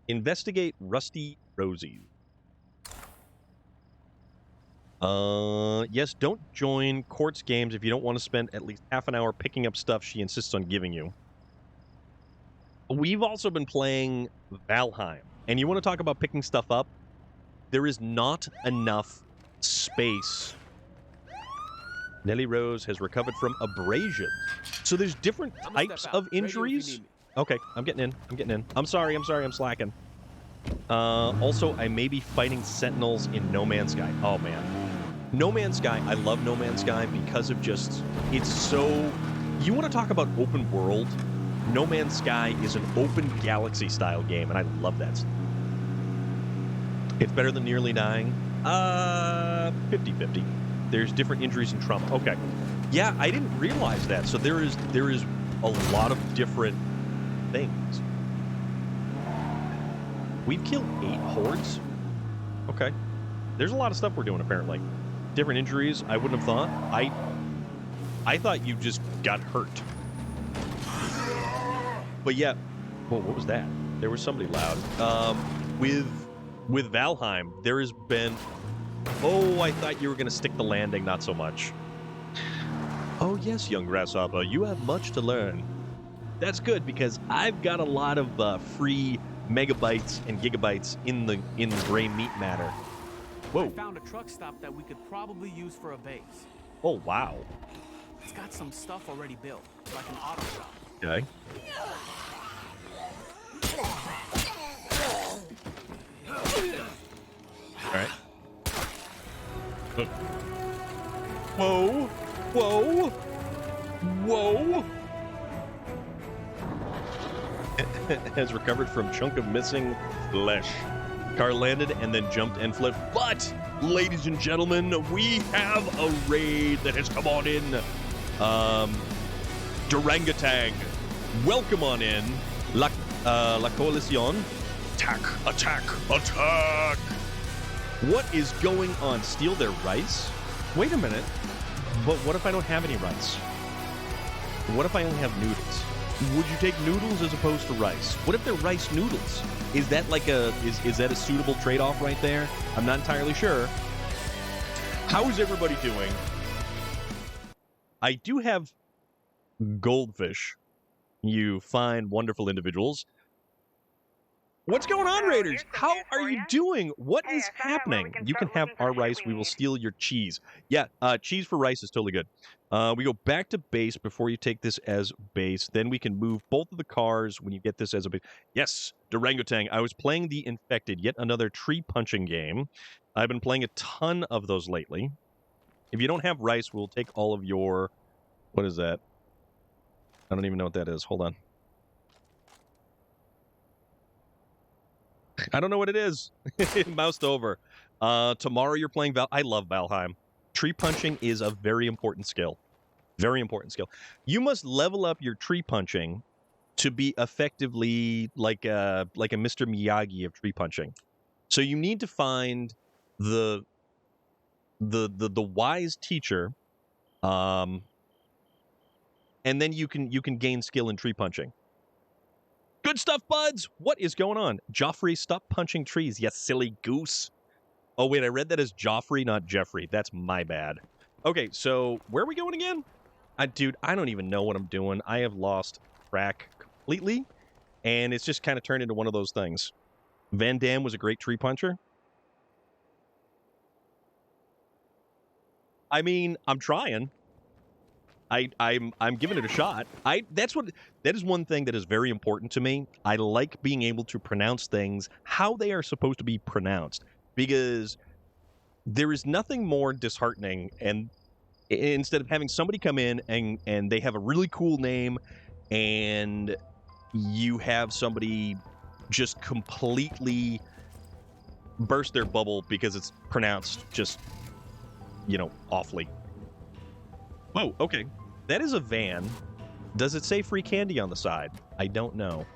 Investigate Rusty Rosie. Yes, don't join Quartz games if you don't want to spend at least half an hour picking up stuff she insists on giving you. We've also been playing Valheim, and you want to talk about picking stuff up? There is not enough space. Nellie Rose has recovered from abrasions. So there's different types of injuries. Okay, I'm getting in. I'm sorry, I'm slacking. Also, I may be fighting Sentinels in No Man's Sky. Oh, man. No Man's Sky, I love No Man's Sky because of just, it's so, you want to talk about open world? No Man's Sky is an open galaxy style game, and I love that. It's better than Nearly Dying. 50-50. There's different injuries and trauma. Okay. Yeah, I didn't realize that. So there is a lot of different things. We've killed 8 hordes. Okay. There's a lot of stuff we're doing, apparently. Different injuries, I wouldn't have thought. I thought you just got hurt. But yeah. Whoa, what was that? There was somebody loud. With Valheim, there has been... Oh, I thought you were going to stick the landing, not so much. Oh, yes, young grasshopper, you have much to learn. That's good, because I've got a lot of free megabytes and gigabytes in the gray meat matter. Whoa. I found a truck stop that we could probably use for a base. Oh, wow. It's got some stuff already built, like an auto shop. Okay. All right. Whoa! Whoa! Whoa! Has recovered from chunk of missing flesh. Car landed and then jumped and flipped. But, ladies and gentlemen, we have a raid that has come on in. Durangatang. Welcome on in. La Coalición. Attack! Attack! Attack! What is going on? Steal their rice? Wait a minute. But what if I don't have any rice? What if I only have noodles? Would you take noodles as opposed to rice? What if they're rice noodles? Is that like is that a suitable trade-off right there? I'm not entirely sure. How is everybody doing? I do have goldfish. You fine, wonderful individuals. What's going on, Raiders? How are you doing? What is happening? You can have our rice. We will steal your cheese. Yeah, cheese for rice is totally good. We go back to base before you take this as base. Then we can move both of the cars when you get this as a base. Yes, Durangatang. I was playing The Infected, yet another tree-punching game. I've been playing a ton of those lately. If you don't have rice, we'll take all of your... What is that? I don't even know what that is. Hold on. I don't know what it is. It moused over. Tomorrow you're playing I love Valheim. Tree punching is a very important skill. Very important skill. You must level up your tree punching to be effectively like a Mr. Miyagi of tree punching. So you need to find the wise teacher, and then you can gain skill in tree punching. Good stuff, buds! What is going on? Joffrey, stop punching trees, you silly goose. Oh, wait, I read that as Joffrey, not Jeffrey. That's my bad. Okay, so where are we going again? Dude, I don't even know what I'm doing. I have lost track completely, and it's just kind of turned into one of those things. Van Damme was a great tree puncher. I mean, I'm trying. I'm giving it a shot. That is one thing that is very important to me. I like being able to pronounce things how they are supposed to be pronounced, because there is nothing more disheartening and Instead of having somebody come in and they have a really cool name and you have somebody just completely burst their bubble because it's pronounced just, awfully. Whoa, okay. That is a van. Does it say free candy on the side? I don't know.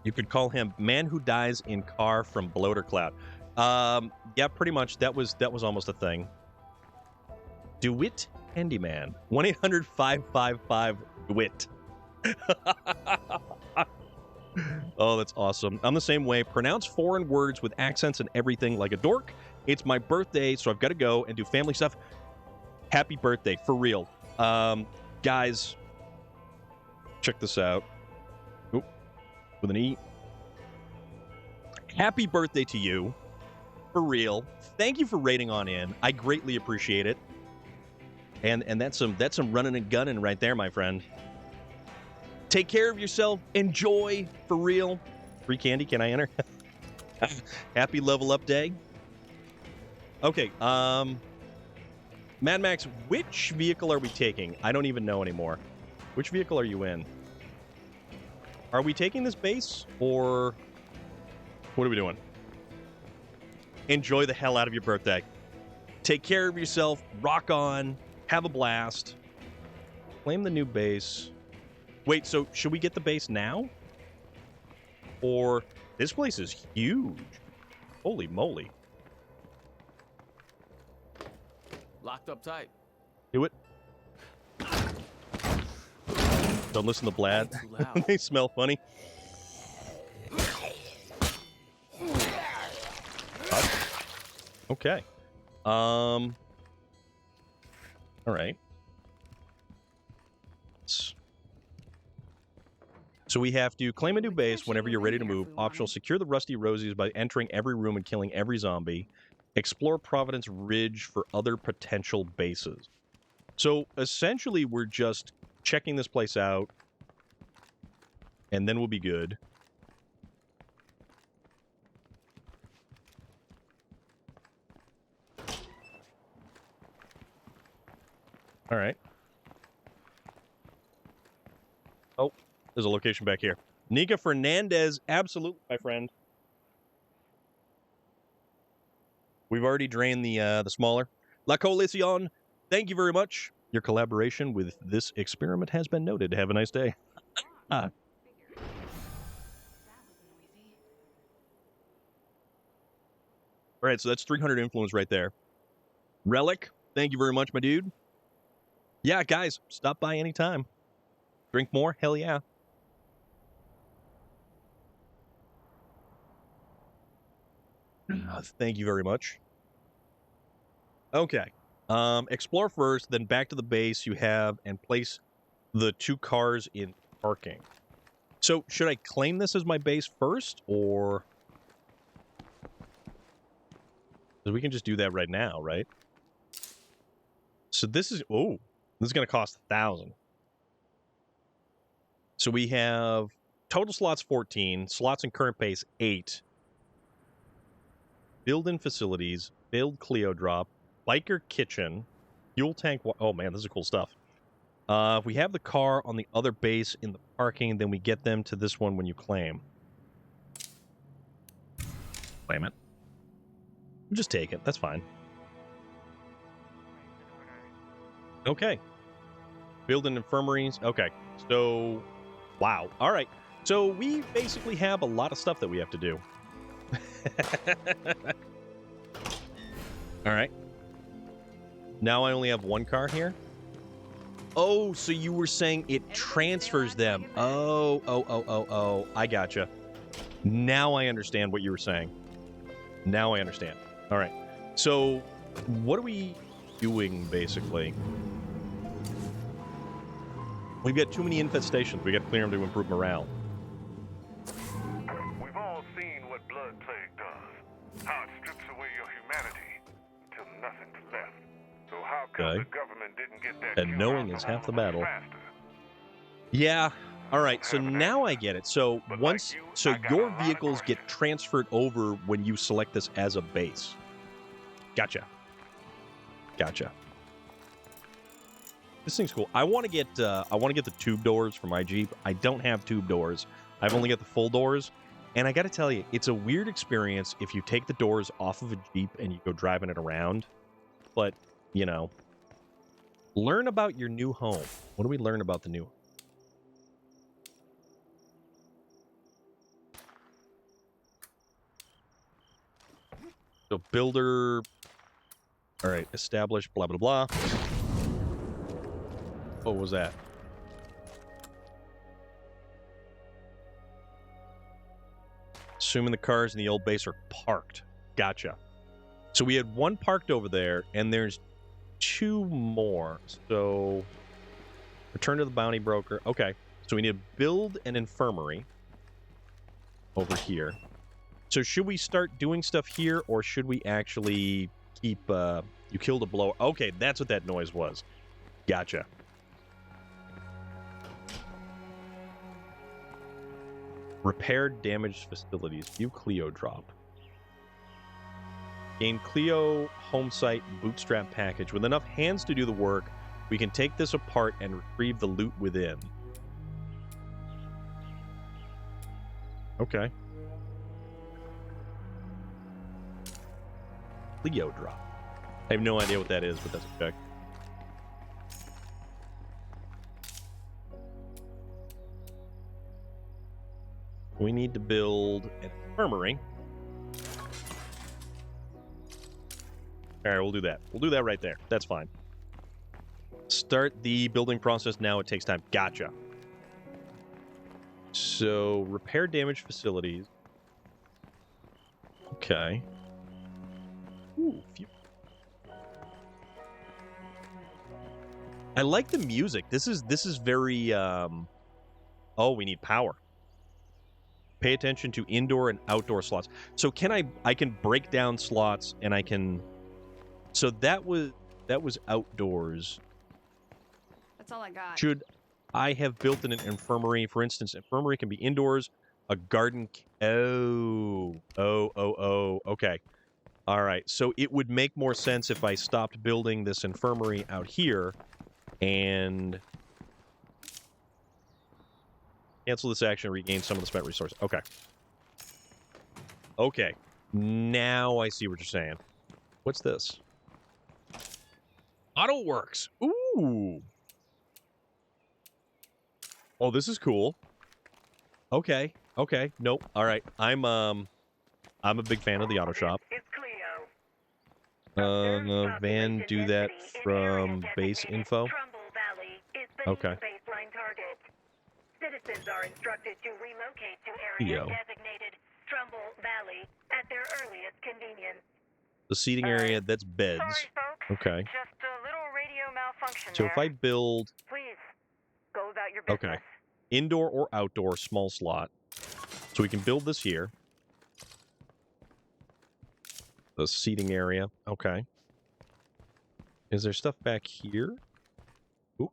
You could call him Man Who Dies in Car from Bloater Cloud. Yeah, pretty much. That was almost a thing. DeWitt Handyman. 1-800-555-DeWitt. Oh, that's awesome. I'm the same way. Pronounce foreign words with accents and everything like a dork. It's my birthday, so I've got to go and do family stuff. Happy birthday, for real. Guys, check this out. Oop, with an E. Happy birthday to you. For real. Thank you for rating on in. I greatly appreciate it. And that's some running and gunning right there, my friend. Take care of yourself. Enjoy, for real. Free candy, can I enter? Happy level up day. Okay, Mad Max, which vehicle are we taking? I don't even know anymore. Which vehicle are you in? Are we taking this base, or what are we doing? Enjoy the hell out of your birthday. Take care of yourself. Rock on. Have a blast. Claim the new base. Wait, so should we get the base now? Or this place is huge. Holy moly. Locked up tight. Do it. Don't listen to Blad. They smell funny. Okay. All right. So we have to claim a new base whenever you're ready to move. Optional, secure the Rusty Rosies by entering every room and killing every zombie. Explore Providence Ridge for other potential bases. So essentially, we're just checking this place out, and then we'll be good. All right. Oh, there's a location back here. Nika Fernandez, absolutely, my friend. We've already drained the smaller. La Coalición, thank you very much. Your collaboration with this experiment has been noted. Have a nice day. All right, so that's 300 influence right there. Relic, thank you very much, my dude. Yeah, guys, stop by anytime. Drink more? Hell yeah. Thank you very much. Okay. Explore first, then back to the base you have and place the 2 cars in parking. So, should I claim this as my base first, or... Because we can just do that right now, right? So this is... Oh, this is going to cost 1,000. So we have total slots 14, slots in current base 8. Build-in facilities, build Clio drop, biker kitchen, fuel tank... Oh man, this is cool stuff. If we have the car on the other base in the parking, then we get them to this one when you claim. Claim it. Just take it. That's fine. Okay. Build-in infirmaries. Okay. So, wow. All right. So we basically have a lot of stuff that we have to do. All right. Now I only have 1 car here. Oh, so you were saying it transfers them. Oh. I gotcha. Now I understand what you were saying. Now I understand. All right. So what are we doing, basically? We've got too many infestations. We got to clear them to improve morale. We've all seen what blood plague does. How it strips away your humanity until nothing's left. So how come the government didn't get that? And knowing is half the battle. Faster? Yeah. All right. So now I get it. So once, so your vehicles get transferred over when you select this as a base. Gotcha. Gotcha. This thing's cool. I want to get the tube doors for my Jeep. I don't have tube doors. I've only got the full doors. And I got to tell you, it's a weird experience if you take the doors off of a Jeep and you go driving it around. But, you know, learn about your new home. What do we learn about the new home? So builder, all right, establish, blah, blah, blah. What was that? Assuming the cars in the old base are parked. Gotcha. So we had one parked over there, and there's 2 more. So return to the bounty broker. Okay. So we need to build an infirmary over here. So should we start doing stuff here, or should we actually keep... you killed a blower. Okay, that's what that noise was. Gotcha. Repaired damaged facilities. View Clio drop. Gain Clio home site bootstrap package. With enough hands to do the work, we can take this apart and retrieve the loot within. Okay. Clio drop. I have no idea what that is, but that's okay. We need to build an infirmary. All right, we'll do that. We'll do that right there. That's fine. Start the building process now. It takes time. Gotcha. So, repair damaged facilities. Okay. Ooh, I like the music. This is very oh, we need power. Pay attention to indoor and outdoor slots. So I can break down slots, and I can... So that was outdoors. That's all I got. Should I have built an infirmary? For instance, infirmary can be indoors, a garden... Oh. Okay. All right. So it would make more sense if I stopped building this infirmary out here and... Cancel this action, regain some of the spent resources. Okay. Okay. Now I see what you're saying. What's this? AutoWorks. Ooh. Oh, this is cool. Okay. Okay. Nope. All right. I'm a big fan of the auto shop. Van do that from base info. Okay. Citizens are instructed to relocate to areas designated Trumbull Valley at their earliest convenience. The seating area, that's beds. Sorry, folks. Okay. Just a little radio malfunction So there. if I build... Please, go about your business. Okay. Indoor or outdoor, small slot. So we can build this here. The seating area. Okay. Is there stuff back here? Ooh.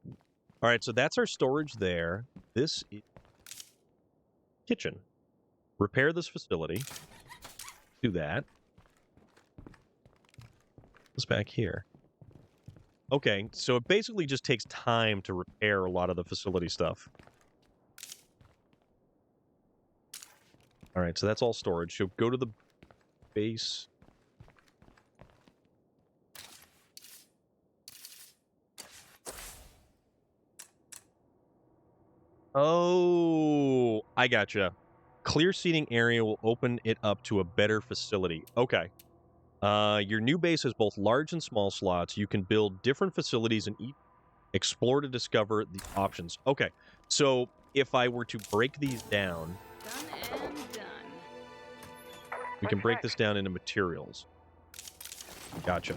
All right, so that's our storage there. This is kitchen. Repair this facility. Do that. What's back here? Okay, so it basically just takes time to repair a lot of the facility stuff. All right, so that's all storage. So go to the base. Oh, I gotcha. Clear seating area will open it up to a better facility. Okay. Your new base has both large and small slots. You can build different facilities and explore to discover the options. Okay. So if I were to break these down... Done and done. We can break this down into materials. Gotcha.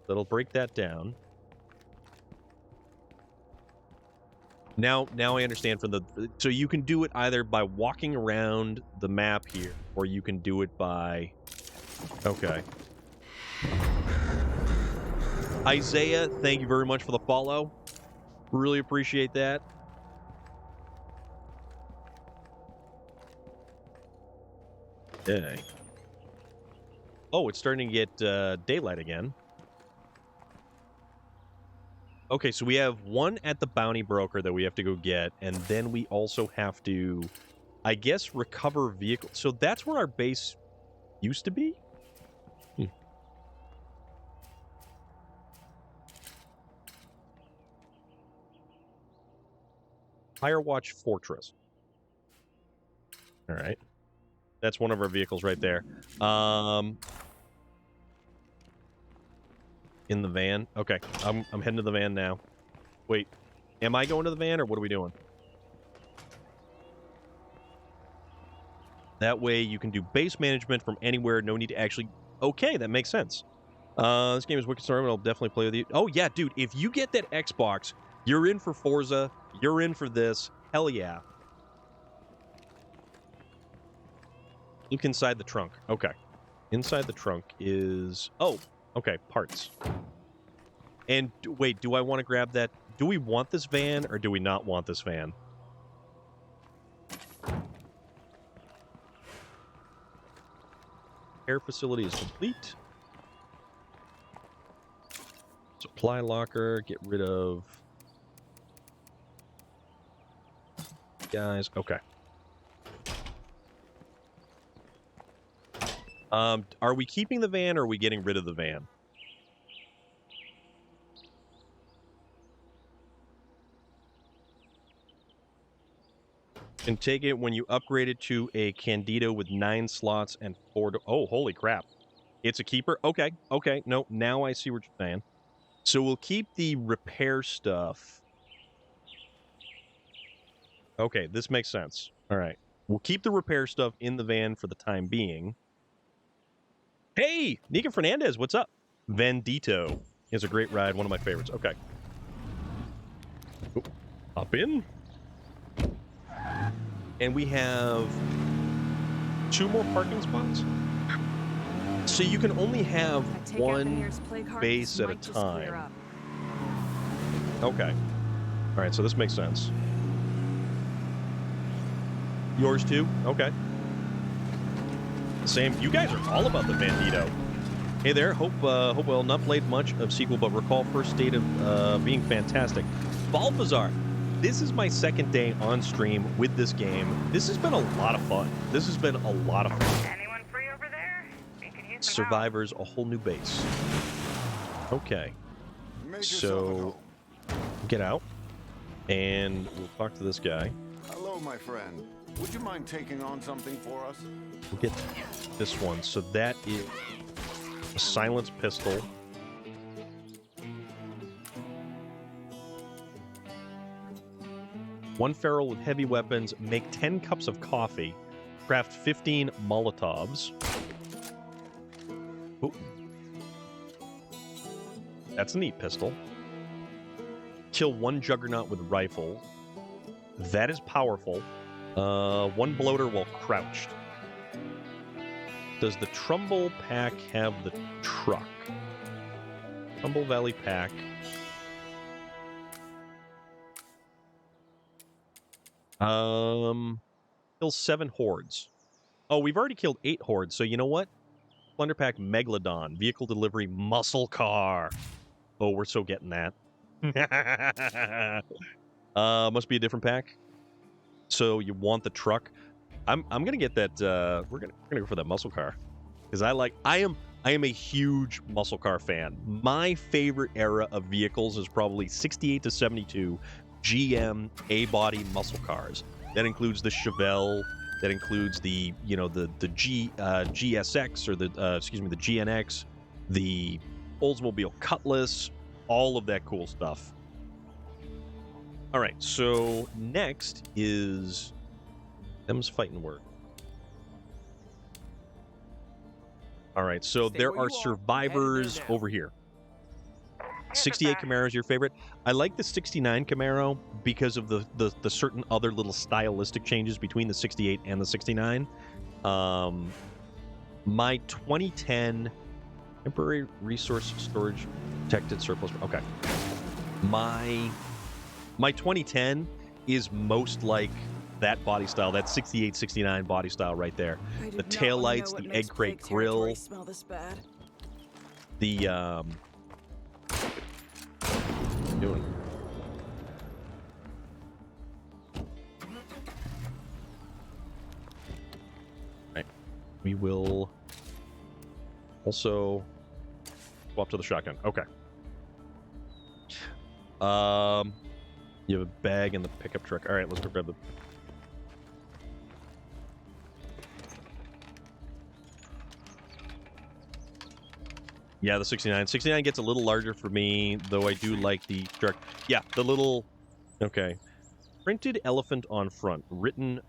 That'll break that down. Now I understand from the... So you can do it either by walking around the map here, or you can do it by... Okay. Isaiah, thank you very much for the follow. Really appreciate that. Okay. Oh, it's starting to get daylight again. Okay, so we have one at the bounty broker that we have to go get, and then we also have to, I guess, recover vehicles. So that's where our base used to be? Firewatch Fortress. All right. That's one of our vehicles right there. In the van. Okay, I'm heading to the van now. Wait, am I going to the van, or what are we doing? That way you can do base management from anywhere. No need to actually... Okay, that makes sense. This game is wicked storm. I'll definitely play with you. Oh, yeah, dude. If you get that Xbox, you're in for Forza. You're in for this. Hell yeah. Look inside the trunk. Okay. Inside the trunk is... Oh, okay. Parts. And wait, do I want to grab that? Do we want this van, or do we not want this van? Air facility is complete. Supply locker, get rid of guys. Okay. Are we keeping the van, or are we getting rid of the van? And take it when you upgrade it to a Candido with 9 slots and 4... Oh, holy crap. It's a keeper? Okay, okay. No, now I see what you're saying. So we'll keep the repair stuff. Okay, this makes sense. All right. We'll keep the repair stuff in the van for the time being. Hey, Nika Fernandez, what's up? Vendito is a great ride, one of my favorites. Okay. Oh, hop in. And we have 2 more parking spots. So you can only have one base at a time. Okay. All right, so this makes sense. Yours too? Okay. Same. You guys are all about the Bandito. Hey there. Hope well, not played much of sequel, but recall first state of being fantastic. Balthazar. This is my second day on stream with this game. This has been a lot of fun. This has been a lot of fun. Anyone free over there? We could use Survivors, a whole new base. Okay. So, get out. And we'll talk to this guy. Hello, my friend. Would you mind taking on something for us? We'll get this one. So that is a silenced pistol. One feral with heavy weapons. Make 10 cups of coffee. Craft 15 Molotovs. Ooh. That's a neat pistol. Kill 1 Juggernaut with rifle. That is powerful. 1 bloater while crouched. Does the Trumbull pack have the truck? Trumbull Valley pack. Kill 7 hordes. Oh, we've already killed 8 hordes, so you know what? Plunder pack Megalodon. Vehicle delivery muscle car. Oh, we're so getting that. Must be a different pack. So you want the truck? I'm gonna get that. We're gonna go for that muscle car because I am a huge muscle car fan. My favorite era of vehicles is probably 68 to 72 GM A-body muscle cars. That includes the Chevelle. That includes the GSX or the the GNX, the Oldsmobile Cutlass, all of that cool stuff. All right, so next is them's fighting word. All right, so there are survivors over here. 68 Camaro is your favorite. I like the 69 Camaro because of the certain other little stylistic changes between the 68 and the 69. My 2010 temporary resource storage protected surplus. Okay. My 2010 is most like that body style, that 68, 69 body style right there. The taillights, the egg crate grill, the doing We will also swap to the shotgun. Okay. You have a bag in the pickup truck. All right, let's go grab the... Yeah, the 69. 69 gets a little larger for me, though I do like the truck. Yeah, the little... Okay. Printed elephant on front. Written...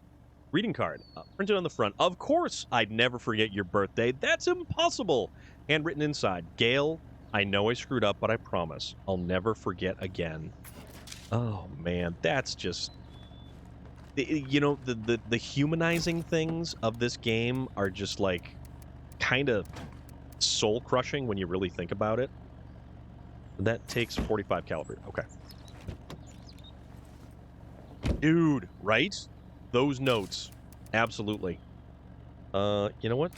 Reading card. Printed on the front. Of course I'd never forget your birthday. That's impossible! Handwritten inside. Gail, I know I screwed up, but I promise I'll never forget again. Oh, man. That's just... You know, the humanizing things of this game are just, like, kind of soul-crushing when you really think about it. That takes 45 caliber. Okay. Dude, right? Those notes. Absolutely. You know what?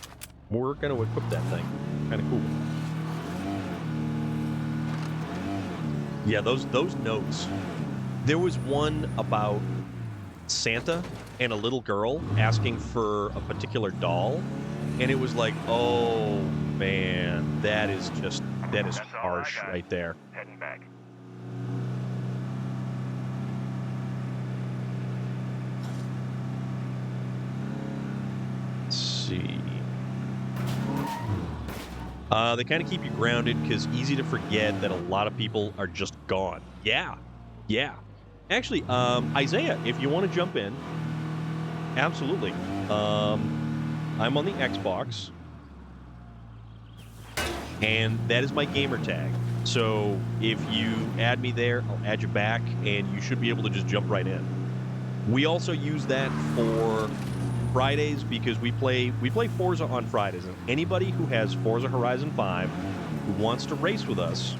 We're going to equip that thing. Kind of cool. Yeah, those notes. There was one about Santa and a little girl asking for a particular doll, and it was like, oh man, that is harsh right there. Heading back. Let's see. They kind of keep you grounded because easy to forget that a lot of people are just gone. Yeah. Actually, Isaiah, if you want to jump in, absolutely. I'm on the Xbox, and that is my gamer tag. So if you add me there, I'll add you back, and you should be able to just jump right in. We also use that for Fridays because we play Forza on Fridays, and anybody who has Forza Horizon 5 who wants to race with us,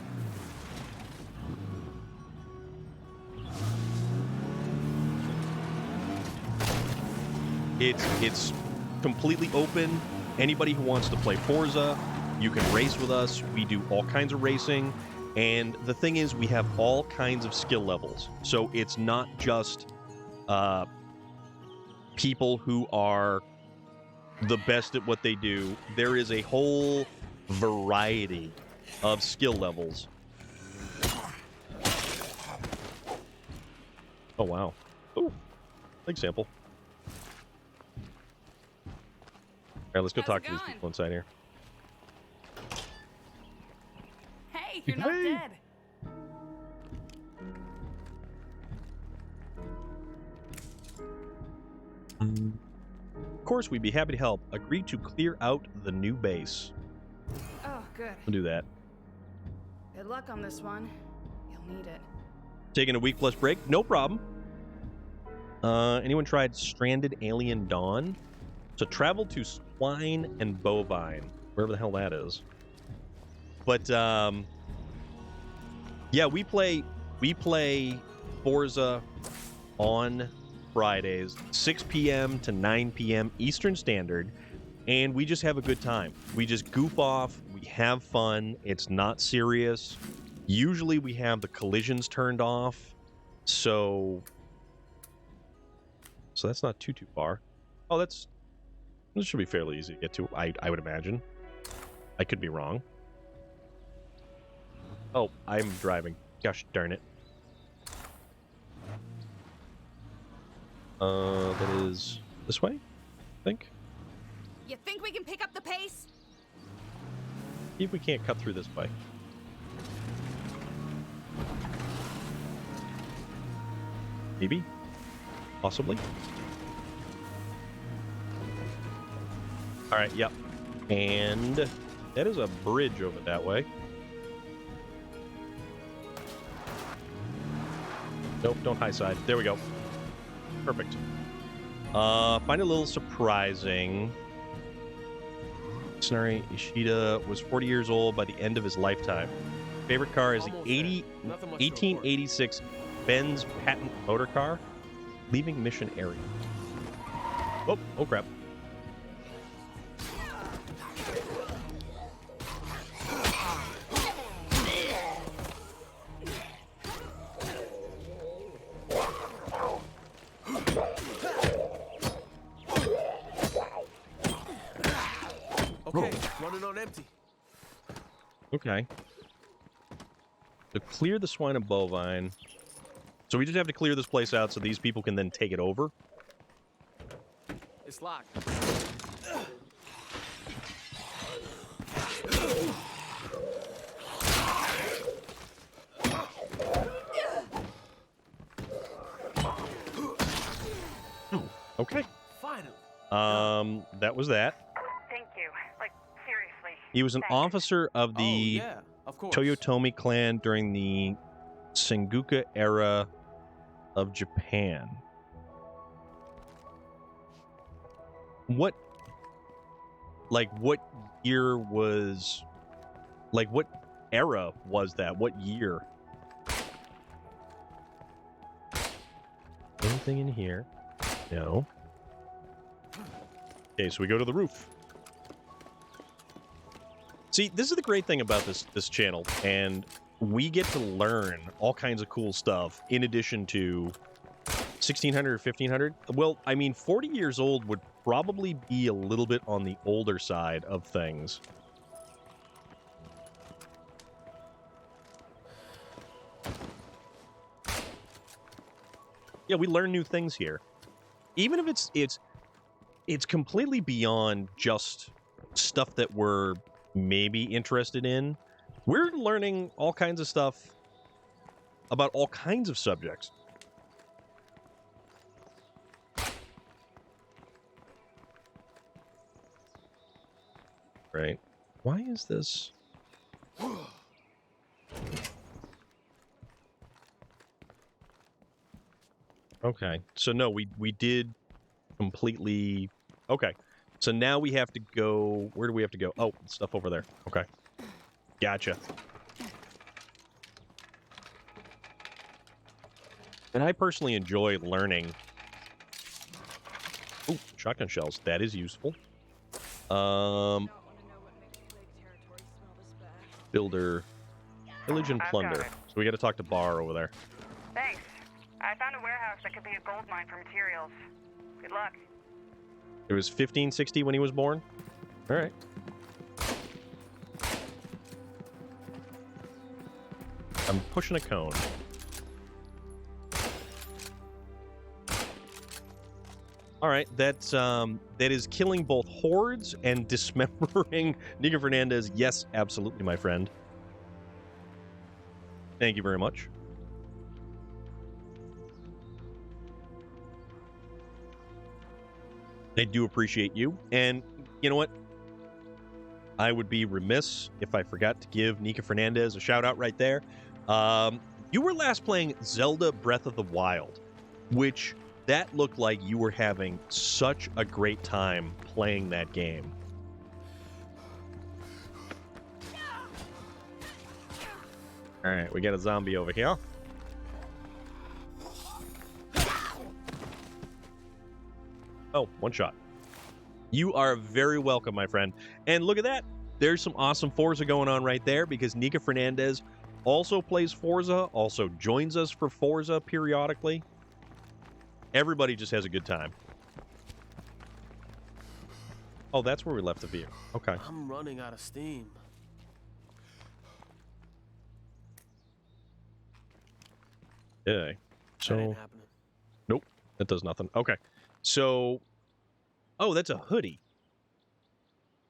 it's completely open. Anybody who wants to play Forza, you can race with us. We do all kinds of racing, and the thing is, we have all kinds of skill levels. So it's not just people who are the best at what they do. There is a whole variety of skill levels. Oh, wow. Ooh, big sample. All right, let's go talk to these people inside here. Hey, you're not dead. Of course, we'd be happy to help. Agree to clear out the new base. Oh, good. We'll do that. Good luck on this one. You'll need it. Taking a week plus break? No problem. Anyone tried Stranded Alien Dawn? So travel to Swine and Bovine, wherever the hell that is. But yeah, we play Forza on Fridays, 6 p.m. to 9 p.m. Eastern Standard, and we just have a good time. We just goof off, we have fun, it's not serious. Usually we have the collisions turned off, so that's not too far. Oh, this should be fairly easy to get to, I would imagine. I could be wrong. Oh, I'm driving. Gosh darn it. That is this way, I think. You think we can pick up the pace? See if we can't cut through this way. Maybe. Possibly. Alright, yep. And that is a bridge over that way. Nope, don't high side. There we go. Perfect. Find a little surprising. Tsunari Ishida was 40 years old by the end of his lifetime. Favorite car is the 1886 Benz patent motor car. Leaving mission area. Oh crap. Okay, running on empty. Okay. To clear the swine and bovine. So we just have to clear this place out so these people can then take it over? It's locked. Okay. Finally. That was that. Thank you. Like, seriously. He was an officer of Oh, the yeah, of course. Toyotomi clan during the Sengoku era of Japan. What year was... Like, what era was that? What year? Anything in here? No. Okay, so we go to the roof. See, this is the great thing about this channel, and we get to learn all kinds of cool stuff in addition to 1600 or 1500. Well, I mean, 40 years old would probably be a little bit on the older side of things. Yeah, we learn new things here. Even if it's completely beyond just stuff that we're maybe interested in. We're learning all kinds of stuff about all kinds of subjects. Right. Why is this? Okay. So no, we did completely... Okay. So now we have to go... Where do we have to go? Oh, stuff over there. Okay. Gotcha. And I personally enjoy learning... Oh, shotgun shells. That is useful. Builder. Pillage and plunder. So we got to talk to Bar over there. Thanks. I found a warehouse that could be a gold mine for materials. Good luck. It was 1560 when he was born? All right. I'm pushing a cone. All right, that is killing both hordes and dismembering Nico Fernandez. Yes, absolutely, my friend. Thank you very much. I do appreciate you. And you know what? I would be remiss if I forgot to give Nika Fernandez a shout out right there. You were last playing Zelda Breath of the Wild, which that looked like you were having such a great time playing that game. All right, we got a zombie over here. Oh, one shot. You are very welcome, my friend. And look at that. There's some awesome Forza going on right there because Nika Fernandez also plays Forza, also joins us for Forza periodically. Everybody just has a good time. Oh, that's where we left the vehicle. Okay. I'm running out of steam. Yeah. So, That ain't happening. nope, that does nothing. Okay. So, oh, that's a hoodie.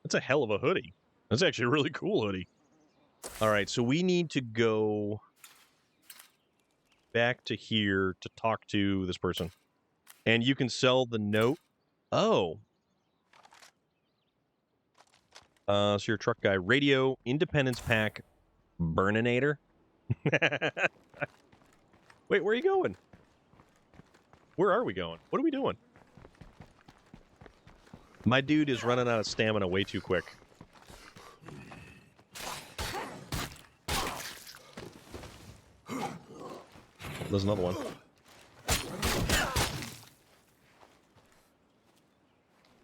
That's a hell of a hoodie. That's actually a really cool hoodie. All right, so we need to go back to here to talk to this person. And you can sell the note. Oh. So you're a truck guy. Radio, Independence Pack, Burninator. Wait, where are you going? Where are we going? What are we doing? My dude is running out of stamina way too quick. There's another one.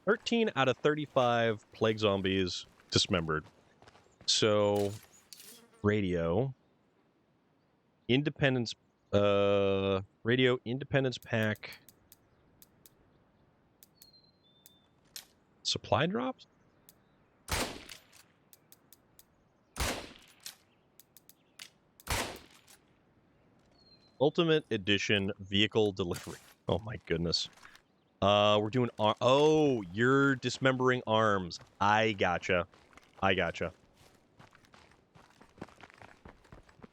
"13 out of 35 plague zombies dismembered." So, radio. Independence, radio, Independence Pack. Supply drops? Ultimate Edition vehicle delivery. Oh my goodness. We're doing... Oh, you're dismembering arms. I gotcha.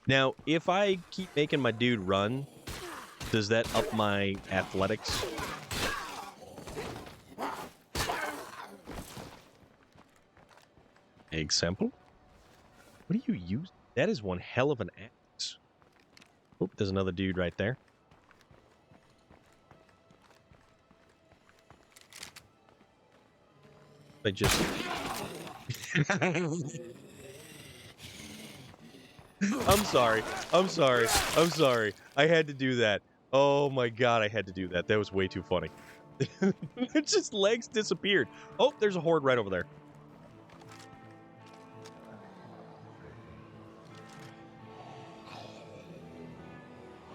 Now, if I keep making my dude run, does that up my athletics? Example? What do you use? That is one hell of an axe. Oh, there's another dude right there. I just... I'm sorry. I had to do that. Oh my god, I had to do that. That was way too funny. It just legs disappeared. Oh, there's a horde right over there.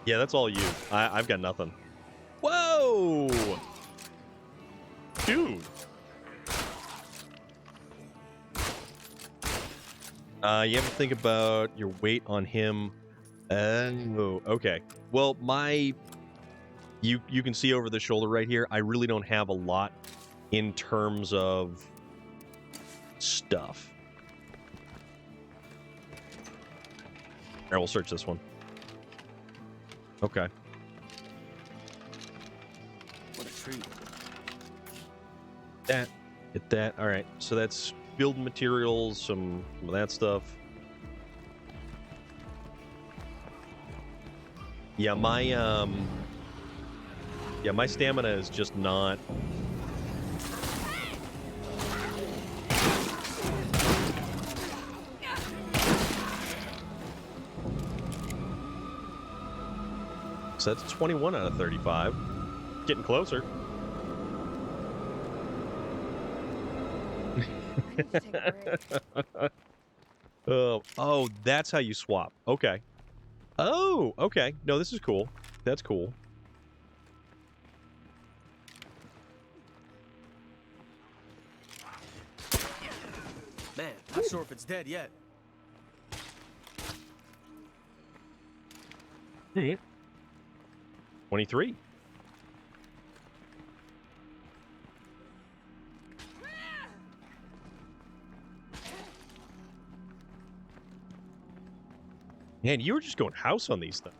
Yeah, that's all you. I've got nothing. Whoa! Dude. You have to think about your weight on him. Oh, okay. Well, you can see over the shoulder right here, I really don't have a lot in terms of stuff. All right, we'll search this one. Okay. What a treat. That. Get that. All right. So that's building materials, some of that stuff. Yeah, my stamina is just not... So that's 21 out of 35. Getting closer. Oh, that's how you swap. Okay. Oh, okay. No, this is cool. That's cool. Man, not sure if it's dead yet. Hey. 23. Man, you were just going house on these things.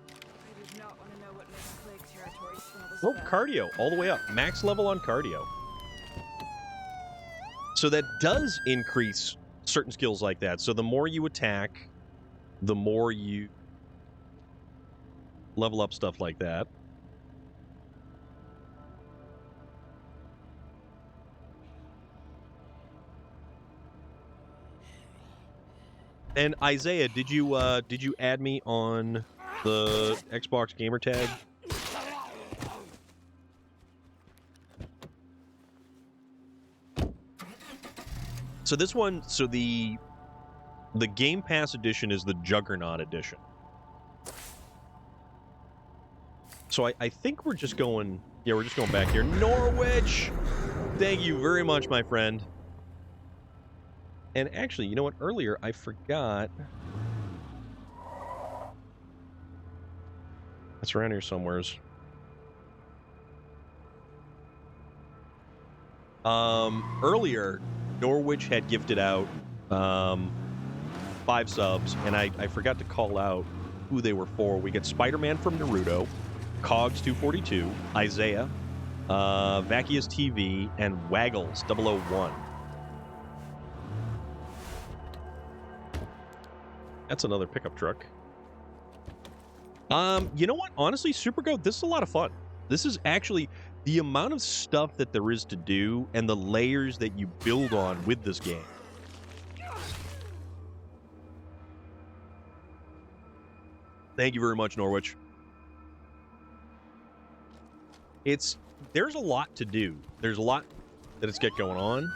I do not want to know what makes plague territory smell this Oh, bad. cardio, all the way up. Max level on cardio. So that does increase certain skills like that. So the more you attack, the more you level up stuff like that. And Isaiah, did you add me on the Xbox gamer tag? So this one, so the Game Pass edition is the Juggernaut edition. So I think we're just going, yeah, we're just going back here. Norwich! Thank you very much, my friend. And actually, you know what? Earlier, I forgot. It's around here somewheres. Earlier, Norwich had gifted out 5 subs, and I forgot to call out who they were for. We got Spider-Man from Naruto, Cogs 242, Isaiah, Vakia's TV, and Waggles 001. That's another pickup truck. You know what? Honestly, Supergoat, this is a lot of fun. This is actually the amount of stuff that there is to do and the layers that you build on with this game. Thank you very much, Norwich. There's a lot to do. There's a lot that it's got going on.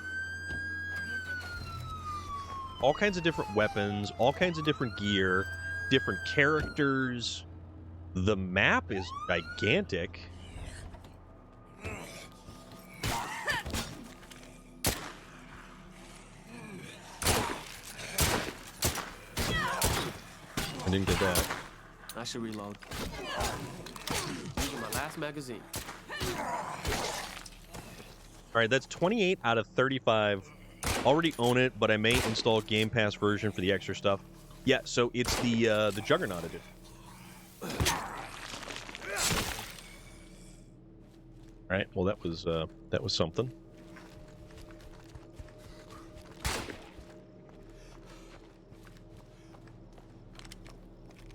All kinds of different weapons, all kinds of different gear, different characters. The map is gigantic. I didn't get that. I should reload. Using my last magazine. All right, that's 28 out of 35. Already own it, but I may install Game Pass version for the extra stuff. Yeah, so it's the Juggernaut edition. All right, well that was something.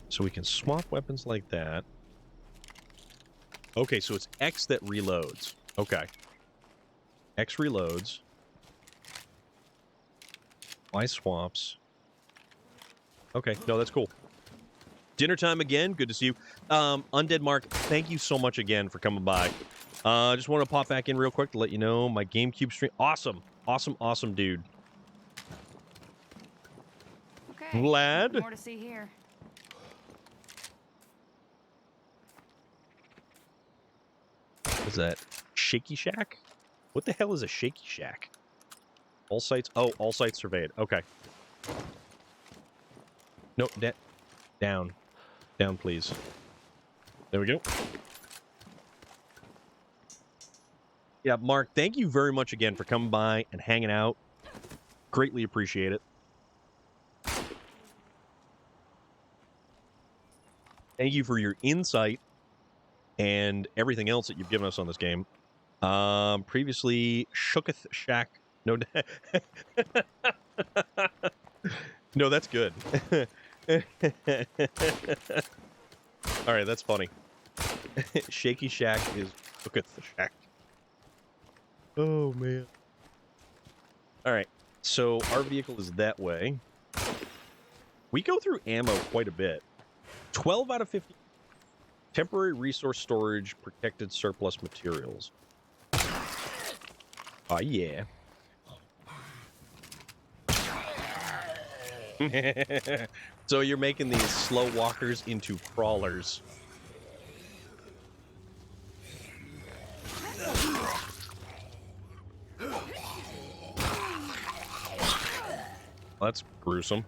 So we can swap weapons like that. Okay, so it's X that reloads. Okay. X reloads. Y swaps. Okay, no, that's cool. Dinner time again. Good to see you. Undead Mark, thank you so much again for coming by. Just want to pop back in real quick to let you know my GameCube stream. Awesome. Awesome, awesome dude. Okay. Vlad. More to see here. What is that? Shaky Shack? What the hell is a Shaky Shack? All sites. Oh, all sites surveyed. Okay. No, down. Down, please. There we go. Yeah, Mark, thank you very much again for coming by and hanging out. Greatly appreciate it. Thank you for your insight and everything else that you've given us on this game. Previously, Shooketh Shack. No, no, that's good. All right, that's funny. Shaky Shack is Shooketh Shack. Oh, man. All right, so our vehicle is that way. We go through ammo quite a bit. 12 out of 50. Temporary resource storage, protected surplus materials. Oh, yeah. So you're making these slow walkers into crawlers. That's gruesome.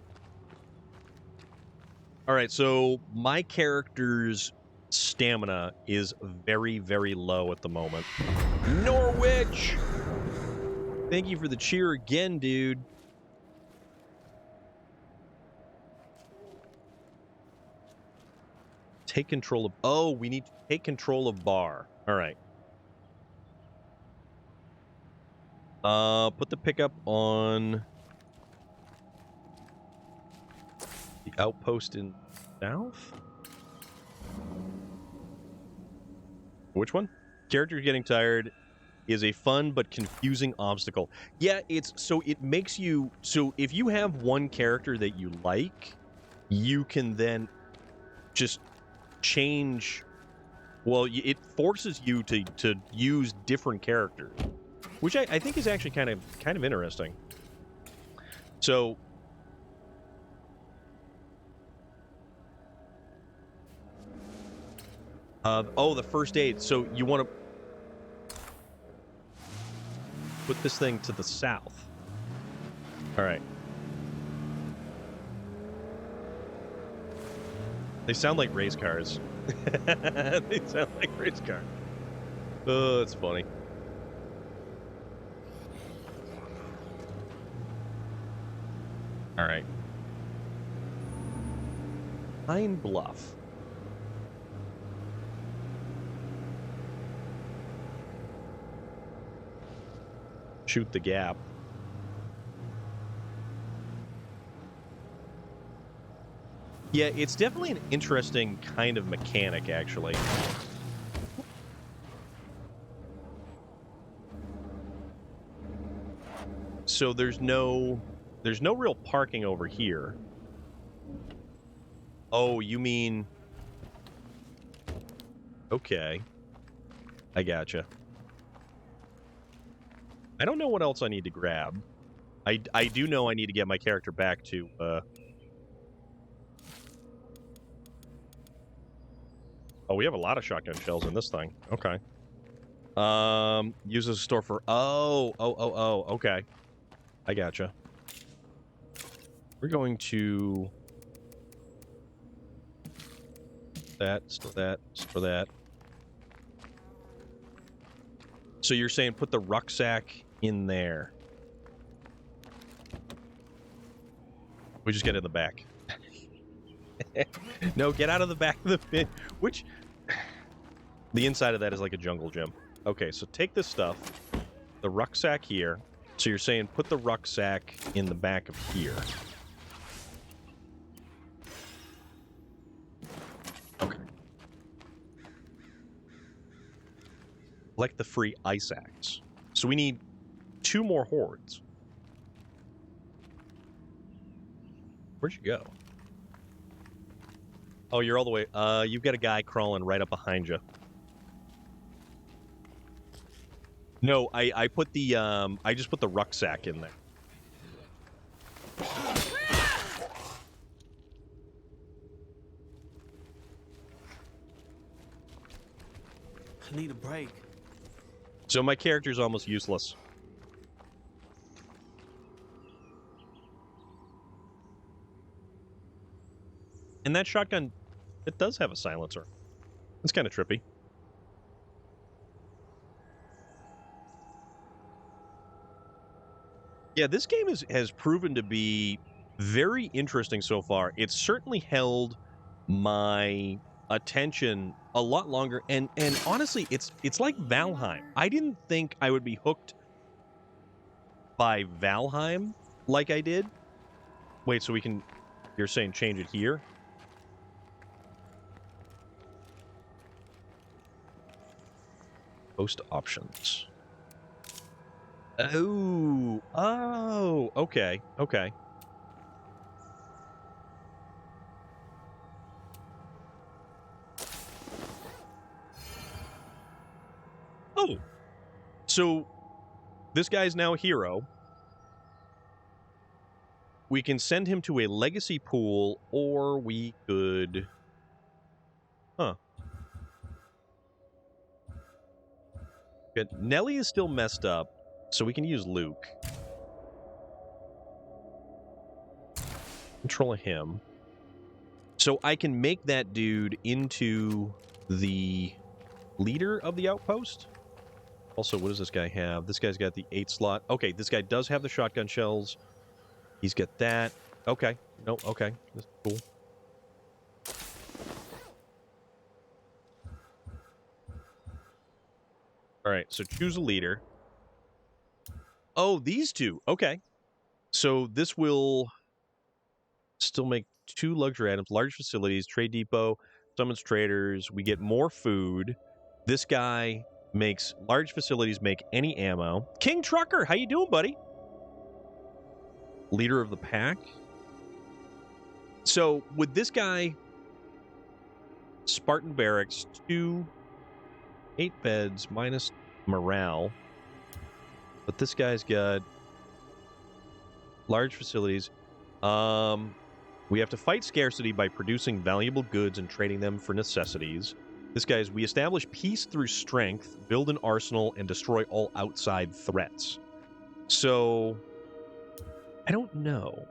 All right, so my character's stamina is very, very low at the moment. Norwich! Thank you for the cheer again, dude. Take control of... Oh, we need to take control of bar. All right. Put the pickup on the outpost in south? Which one? Characters getting tired is a fun but confusing obstacle. Yeah, it's... So it makes you... So if you have one character that you like, you can then just change... Well, it forces you to use different characters, which I think is actually kind of interesting. So oh, the first aid. So you want to put this thing to the south. All right. They sound like race cars. They sound like race cars. Oh, that's funny. All right. Pine Bluff. Shoot the gap. Yeah, it's definitely an interesting kind of mechanic, actually. So there's no real parking over here. Oh, you mean... Okay. I gotcha. I don't know what else I need to grab. I do know I need to get my character back to... Oh, we have a lot of shotgun shells in this thing. Okay. Use as a store for... Oh, okay. I gotcha. We're going to... that. So you're saying put the rucksack in there. We just get in the back. No, get out of the back of the pit. Which... The inside of that is like a jungle gym. Okay, so take this stuff. The rucksack here. So you're saying put the rucksack in the back of here. Okay. Collect the free ice axe. So we need 2 more hordes. Where'd you go? Oh, you're all the way... you've got a guy crawling right up behind you. No, I put the, I just put the rucksack in there. I need a break. So my character's almost useless. And that shotgun, it does have a silencer. It's kind of trippy. Yeah, this game has proven to be very interesting so far. It's certainly held my attention a lot longer, and honestly, it's like Valheim. I didn't think I would be hooked by Valheim like I did. Wait, so we can... You're saying change it here? Post options. Oh, okay, okay. Oh, so this guy's now a hero. We can send him to a legacy pool, or we could... Huh. Good. Nelly is still messed up. So we can use Luke. Control him. So I can make that dude into the leader of the outpost. Also, what does this guy have? This guy's got the 8 slot. Okay, this guy does have the shotgun shells. He's got that. Okay. No, okay. That's cool. All right, so choose a leader. Oh, these two. Okay. So this will still make 2 luxury items, large facilities, trade depot, summons traders. We get more food. This guy makes large facilities, make any ammo. King Trucker, how you doing, buddy? Leader of the pack. So with this guy, Spartan Barracks, 2, 8 beds, minus morale. But this guy's got large facilities. We have to fight scarcity by producing valuable goods and trading them for necessities. This guy's, we establish peace through strength, build an arsenal, and destroy all outside threats. So, I don't know.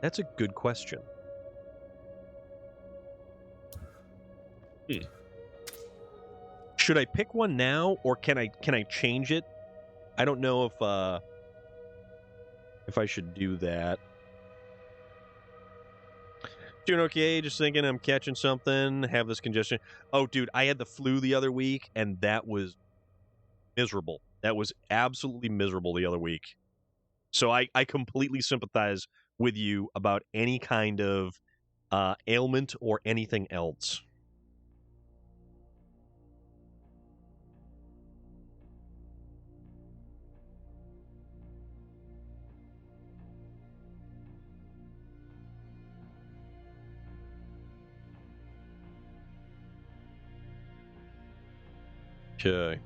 That's a good question. Should I pick one now, or can I change it? I don't know if I should do that. Doing okay, just thinking I'm catching something, have this congestion. Oh, dude, I had the flu the other week, and that was miserable. That was absolutely miserable the other week. So I completely sympathize with you about any kind of ailment or anything else. Okay.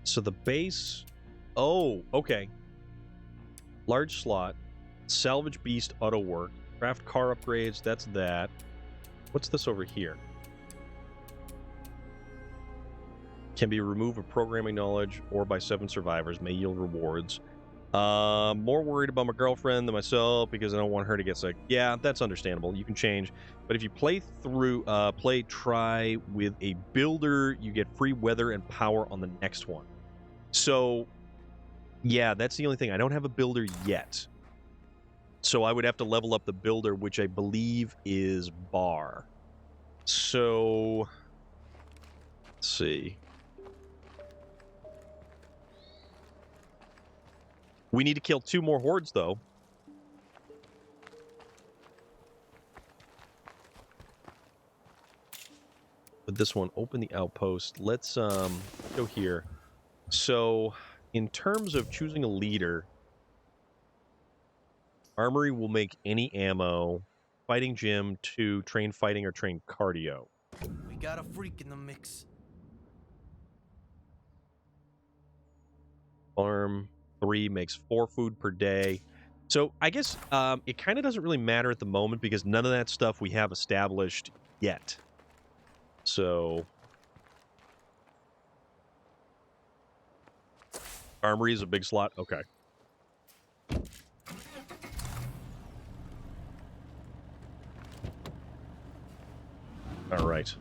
So the base... Oh, okay. Large slot. Salvage beast auto work. Craft car upgrades. That's that. What's this over here? Can be removed of programming knowledge or by 7 survivors. May yield rewards. More worried about my girlfriend than myself because I don't want her to get sick. Yeah, that's understandable. You can change. But if you play try with a builder, you get free weather and power on the next one. So, yeah, that's the only thing. I don't have a builder yet. So I would have to level up the builder, which I believe is Bar. So, let's see. We need to kill 2 more hordes, though. But this one, open the outpost. Let's go here. So, in terms of choosing a leader, Armory will make any ammo. Fighting gym 2, train fighting or train cardio. We got a freak in the mix. Farm 3 makes 4 food per day. So I guess it kind of doesn't really matter at the moment because none of that stuff we have established yet. So Armory is a big slot. Okay. All right.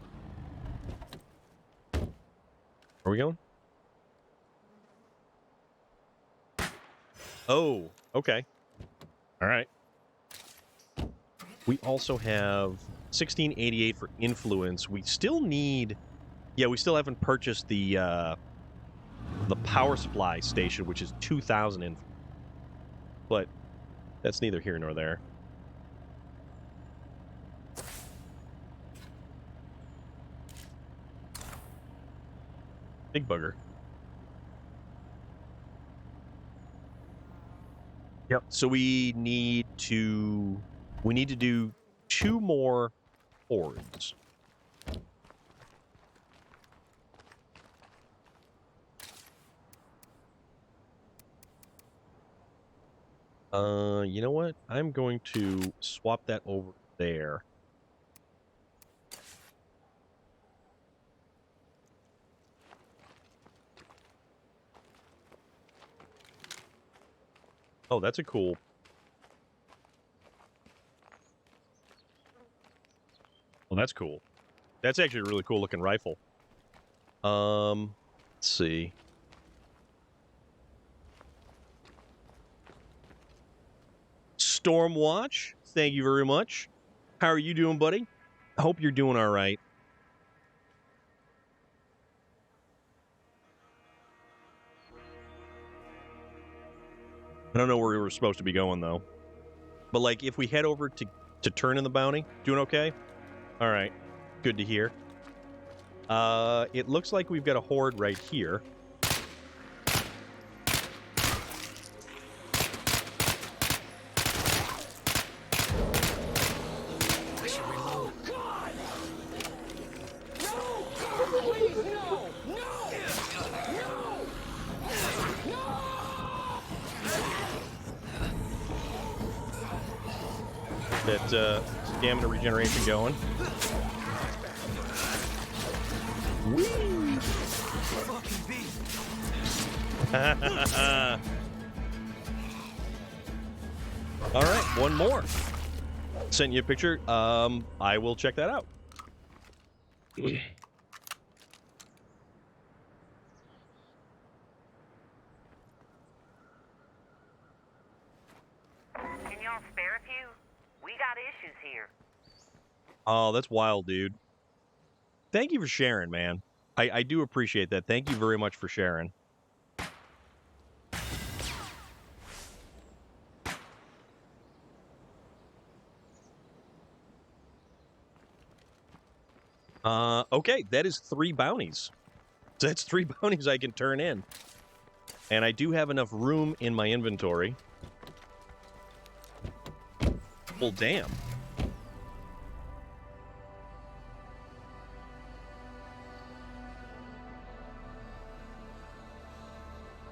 Where are we going? Oh, okay. All right. We also have 1688 for influence. We still need... Yeah, we still haven't purchased the power supply station, which is 2,000 influence. But that's neither here nor there. Big bugger. Yep. So we need to do 2 more hordes. You know what? I'm going to swap that over there. Oh, that's a cool... Well, that's cool. That's actually a really cool looking rifle. Let's see. Stormwatch, thank you very much. How are you doing, buddy? I hope you're doing all right. I don't know where we were supposed to be going, though. But, like, if we head over to turn in the bounty, doing okay? All right. Good to hear. It looks like we've got a horde right here. That stamina regeneration going. All right, one more. Sent you a picture. I will check that out. Can y'all spare a few? We got issues here. Oh, that's wild, dude. Thank you for sharing, man. I do appreciate that. Thank you very much for sharing. Okay, that is 3 bounties. So that's 3 bounties I can turn in. And I do have enough room in my inventory. Well, damn.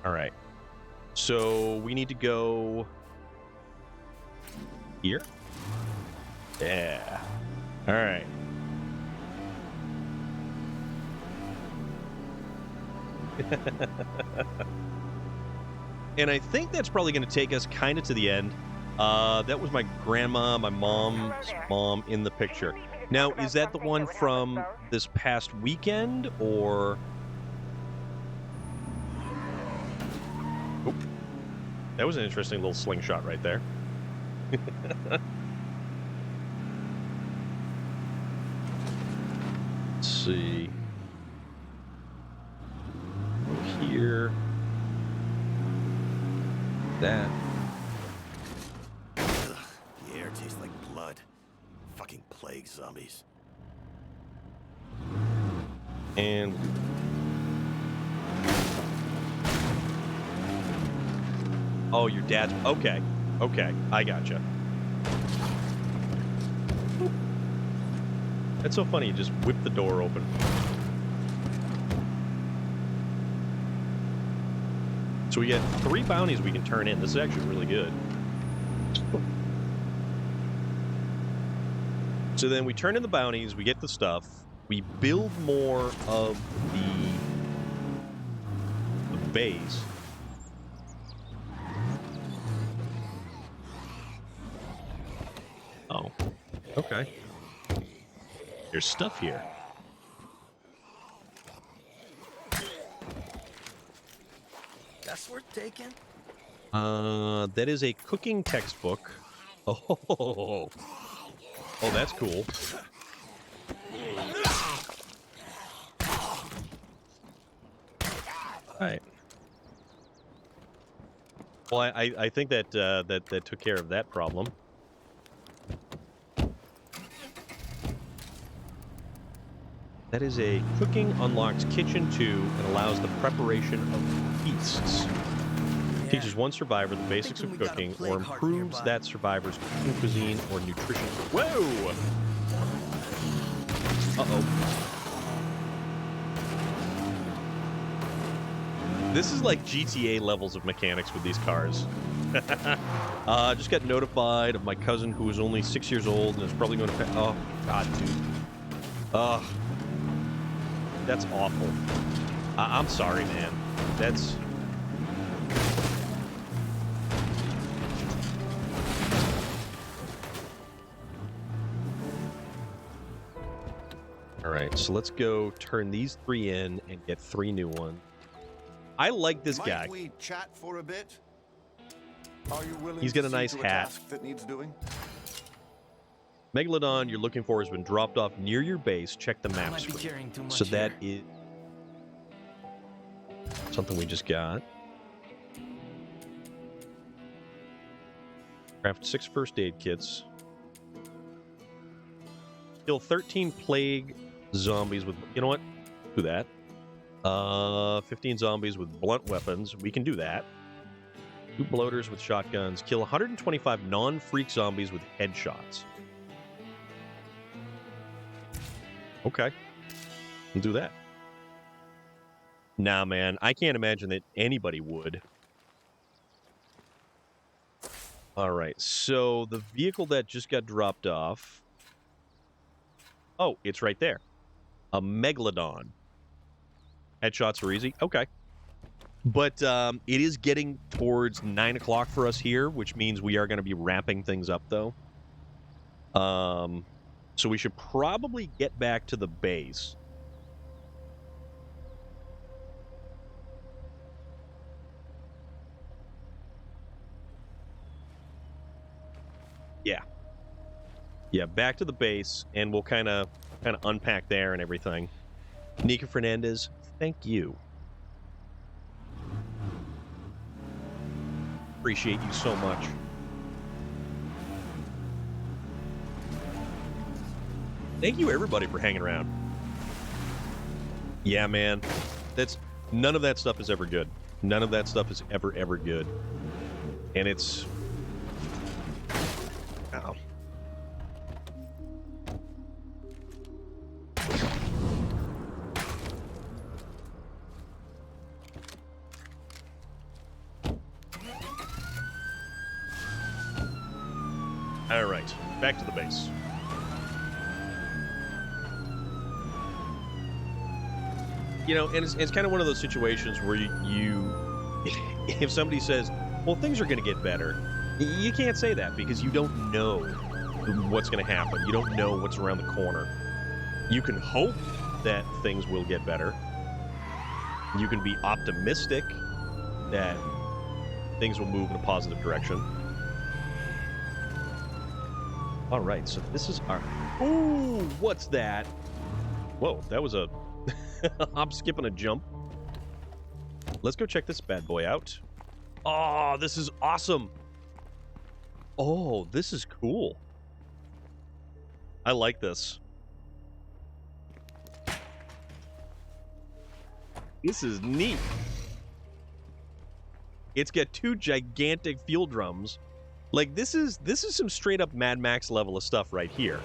All right. So we need to go here. Yeah. All right. And I think that's probably going to take us kind of to the end. That was my grandma, my mom's mom in the picture. Now, is that the one from this past weekend, or... Oh, that was an interesting little slingshot right there. Let's see. Here. That. Ugh, the air tastes like blood. Fucking plague zombies. And oh, your dad's okay. Okay, I gotcha. That's so funny. You just whip the door open. So we get 3 bounties we can turn in. This is actually really good. So then we turn in the bounties, we get the stuff, we build more of the base. Oh, okay. There's stuff here. That's worth taking? That is a cooking textbook. Oh, that's cool. All right. Well, I think that that took care of that problem. That is a cooking unlocks kitchen 2 and allows the preparation of feasts. Yeah. Teaches one survivor the basics of cooking or improves that survivor's cooking cuisine or nutrition. Whoa! Uh-oh. This is like GTA levels of mechanics with these cars. Just got notified of my cousin who is only 6 years old and is probably going to... Oh, God, dude. Ugh. That's awful. I'm sorry, man. That's... Alright, so let's go turn these 3 in and get 3 new ones. I like this guy. Might we chat for a bit? Are you willing He's got to a nice see to hat. task that needs doing? Megalodon you're looking for has been dropped off near your base. Check the map screen. So that is something we just got. Craft 6 first aid kits. Kill 13 plague zombies with... You know what? Do that. 15 zombies with blunt weapons. We can do that. 2 bloaters with shotguns. Kill 125 non-freak zombies with headshots. Okay. We'll do that. Nah, man. I can't imagine that anybody would. Alright, so the vehicle that just got dropped off... Oh, it's right there. A Megalodon. Headshots are easy. Okay. But it is getting towards 9 o'clock for us here, which means we are going to be wrapping things up, though. So we should probably get back to the base. Yeah. Yeah, back to the base, and we'll kind of unpack there and everything. Nika Fernandez, thank you. Appreciate you so much. Thank you, everybody, for hanging around. Yeah, man. None of that stuff is ever good. None of that stuff is ever good. And it's... Ow. All right, back to the base. You know, and it's kind of one of those situations where you if somebody says, well, things are going to get better, you can't say that because you don't know what's going to happen. You don't know what's around the corner. You can hope that things will get better. You can be optimistic that things will move in a positive direction. All right, so this is our... Ooh, what's that? Whoa, that was a hop, skip, and a jump. Let's go check this bad boy out. Oh, this is awesome. Oh, this is cool. I like this. This is neat. It's got 2 gigantic fuel drums. Like, this is some straight up Mad Max level of stuff right here.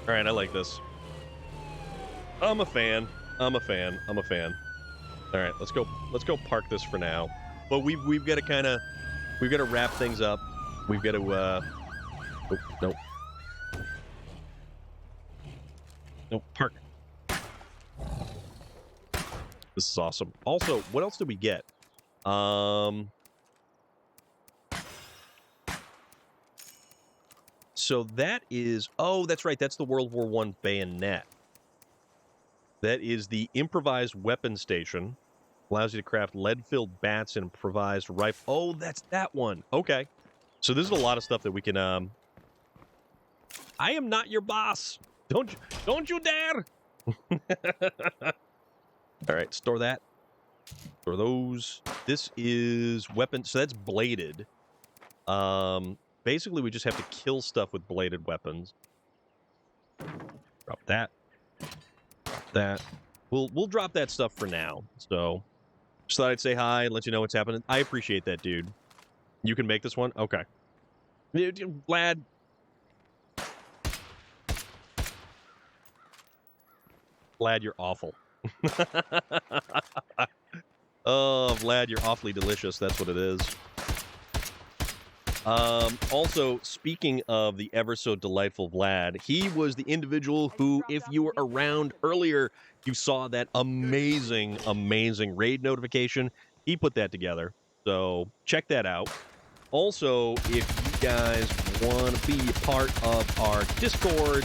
All right, I like this. I'm a fan. I'm a fan. I'm a fan. All right, let's go park this for now. But we've got to wrap things up. We've got to oh, no. No, park. This is awesome. Also, what else did we get? So that is... Oh, that's right. That's the World War I bayonet. That is the improvised weapon station. Allows you to craft lead-filled bats and improvised rifle. Oh, that's that one. Okay. So this is a lot of stuff that we can... I am not your boss. Don't you dare. All right, store that. Store those. This is weapon. So that's bladed. Basically, we just have to kill stuff with bladed weapons. Drop that. Drop that. We'll drop that stuff for now. So, just thought I'd say hi and let you know what's happening. I appreciate that, dude. You can make this one? Okay. Vlad. Vlad, you're awful. Oh, Vlad, you're awfully delicious. That's what it is. Also, speaking of the ever so delightful Vlad, he was the individual who, if you were around earlier, you saw that amazing, amazing raid notification. He put that together. So check that out. Also, if you guys want to be a part of our Discord,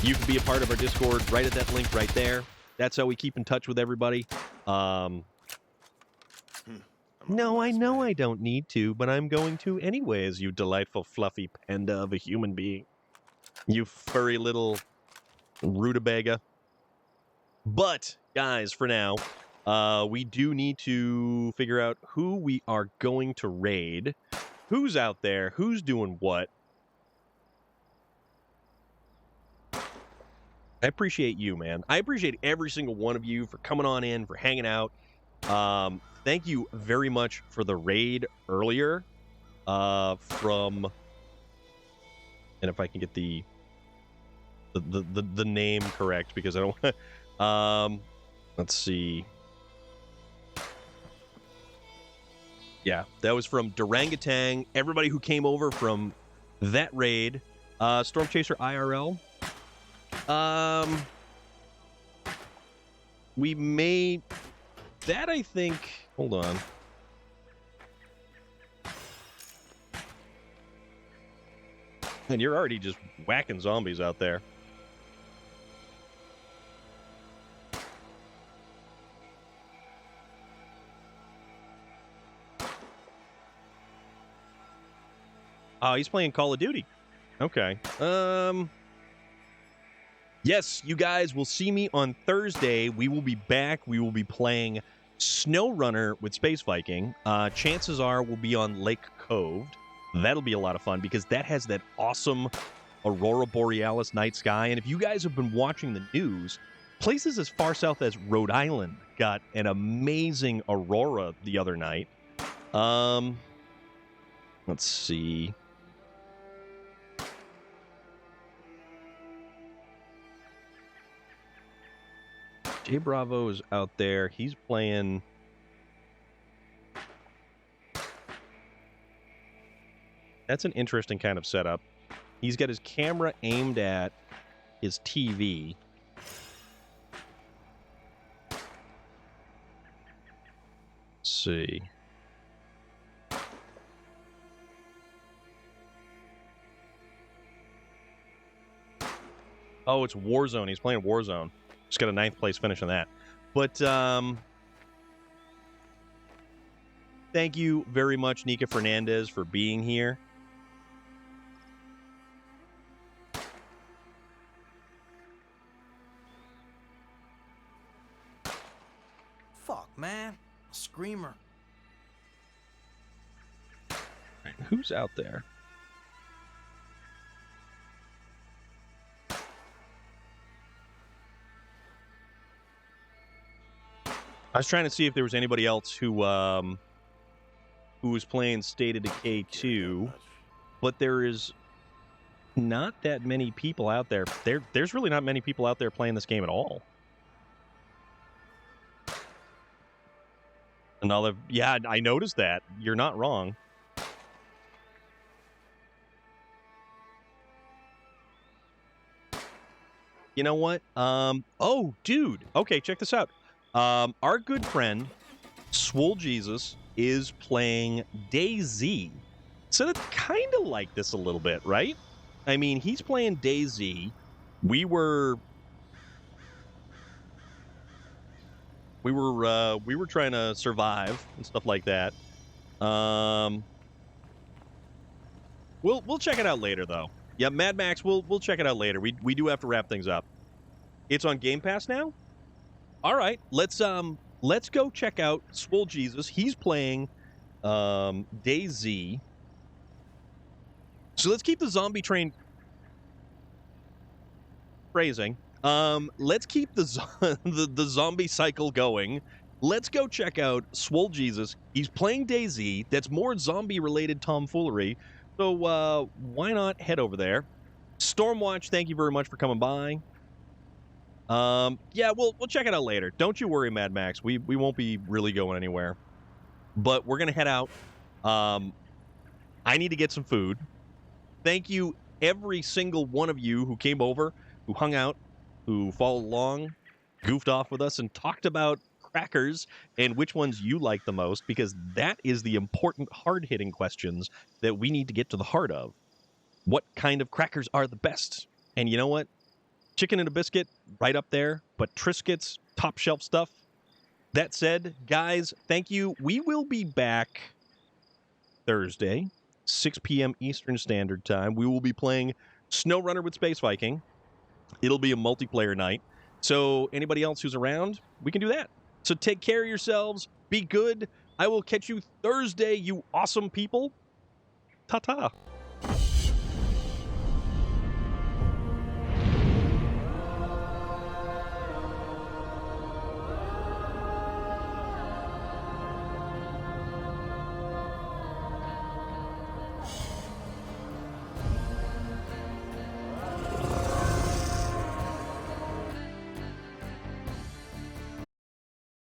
you can be a part of our Discord right at that link right there. That's how we keep in touch with everybody. No, I know I don't need to, but I'm going to anyways, you delightful, fluffy panda of a human being. You furry little rutabaga. But, guys, for now, we do need to figure out who we are going to raid. Who's out there? Who's doing what? I appreciate you, man. I appreciate every single one of you for coming on in, for hanging out. Thank you very much for the raid earlier. From, and if I can get the name correct, because I don't want. Let's see. Yeah, that was from Durangatang. Everybody who came over from that raid. Storm Chaser IRL. We made that, I think. Hold on. And you're already just whacking zombies out there. Oh, he's playing Call of Duty. Okay. Yes, you guys will see me on Thursday. We will be back. We will be playing SnowRunner with Space Viking. Chances are we'll be on Lake Cove. That'll be a lot of fun because that has that awesome Aurora Borealis night sky. And if you guys have been watching the news, places as far south as Rhode Island got an amazing aurora the other night. Let's see. J Bravo is out there. He's playing. That's an interesting kind of setup. He's got his camera aimed at his TV. Let's see. Oh, it's Warzone. He's playing Warzone. Just got a 9th place finish on that. But thank you very much, Nika Fernandez, for being here. Fuck, man. Screamer. Right, who's out there? I was trying to see if there was anybody else who was playing State of Decay 2, but there is not that many people out there. There's really not many people out there playing this game at all. And yeah, I noticed that. You're not wrong. You know what? Oh, dude. Okay, check this out. Our good friend, Swole Jesus, is playing DayZ. So that's kind of like this a little bit, right? I mean, he's playing DayZ. We were trying to survive and stuff like that. We'll check it out later, though. Yeah, Mad Max, we'll check it out later. We do have to wrap things up. It's on Game Pass now? All right, let's go check out Swole Jesus. He's playing DayZ. So let's keep the zombie train phrasing. Let's keep the zombie cycle going. Let's go check out Swole Jesus. He's playing DayZ. That's more zombie-related tomfoolery. So why not head over there? Stormwatch, thank you very much for coming by. Yeah, we'll check it out later. Don't you worry, Mad Max. We won't be really going anywhere. But we're gonna head out. I need to get some food. Thank you, every single one of you who came over, who hung out, who followed along, goofed off with us, and talked about crackers and which ones you like the most, because that is the important, hard-hitting questions that we need to get to the heart of. What kind of crackers are the best? And you know what? Chicken and a biscuit, right up there, but Triscuits, top shelf stuff. That said, guys, thank you. We will be back Thursday, 6 p.m. Eastern Standard Time. We will be playing SnowRunner with Space Viking. It'll be a multiplayer night. So anybody else who's around, we can do that. So take care of yourselves. Be good. I will catch you Thursday, you awesome people. Ta-ta.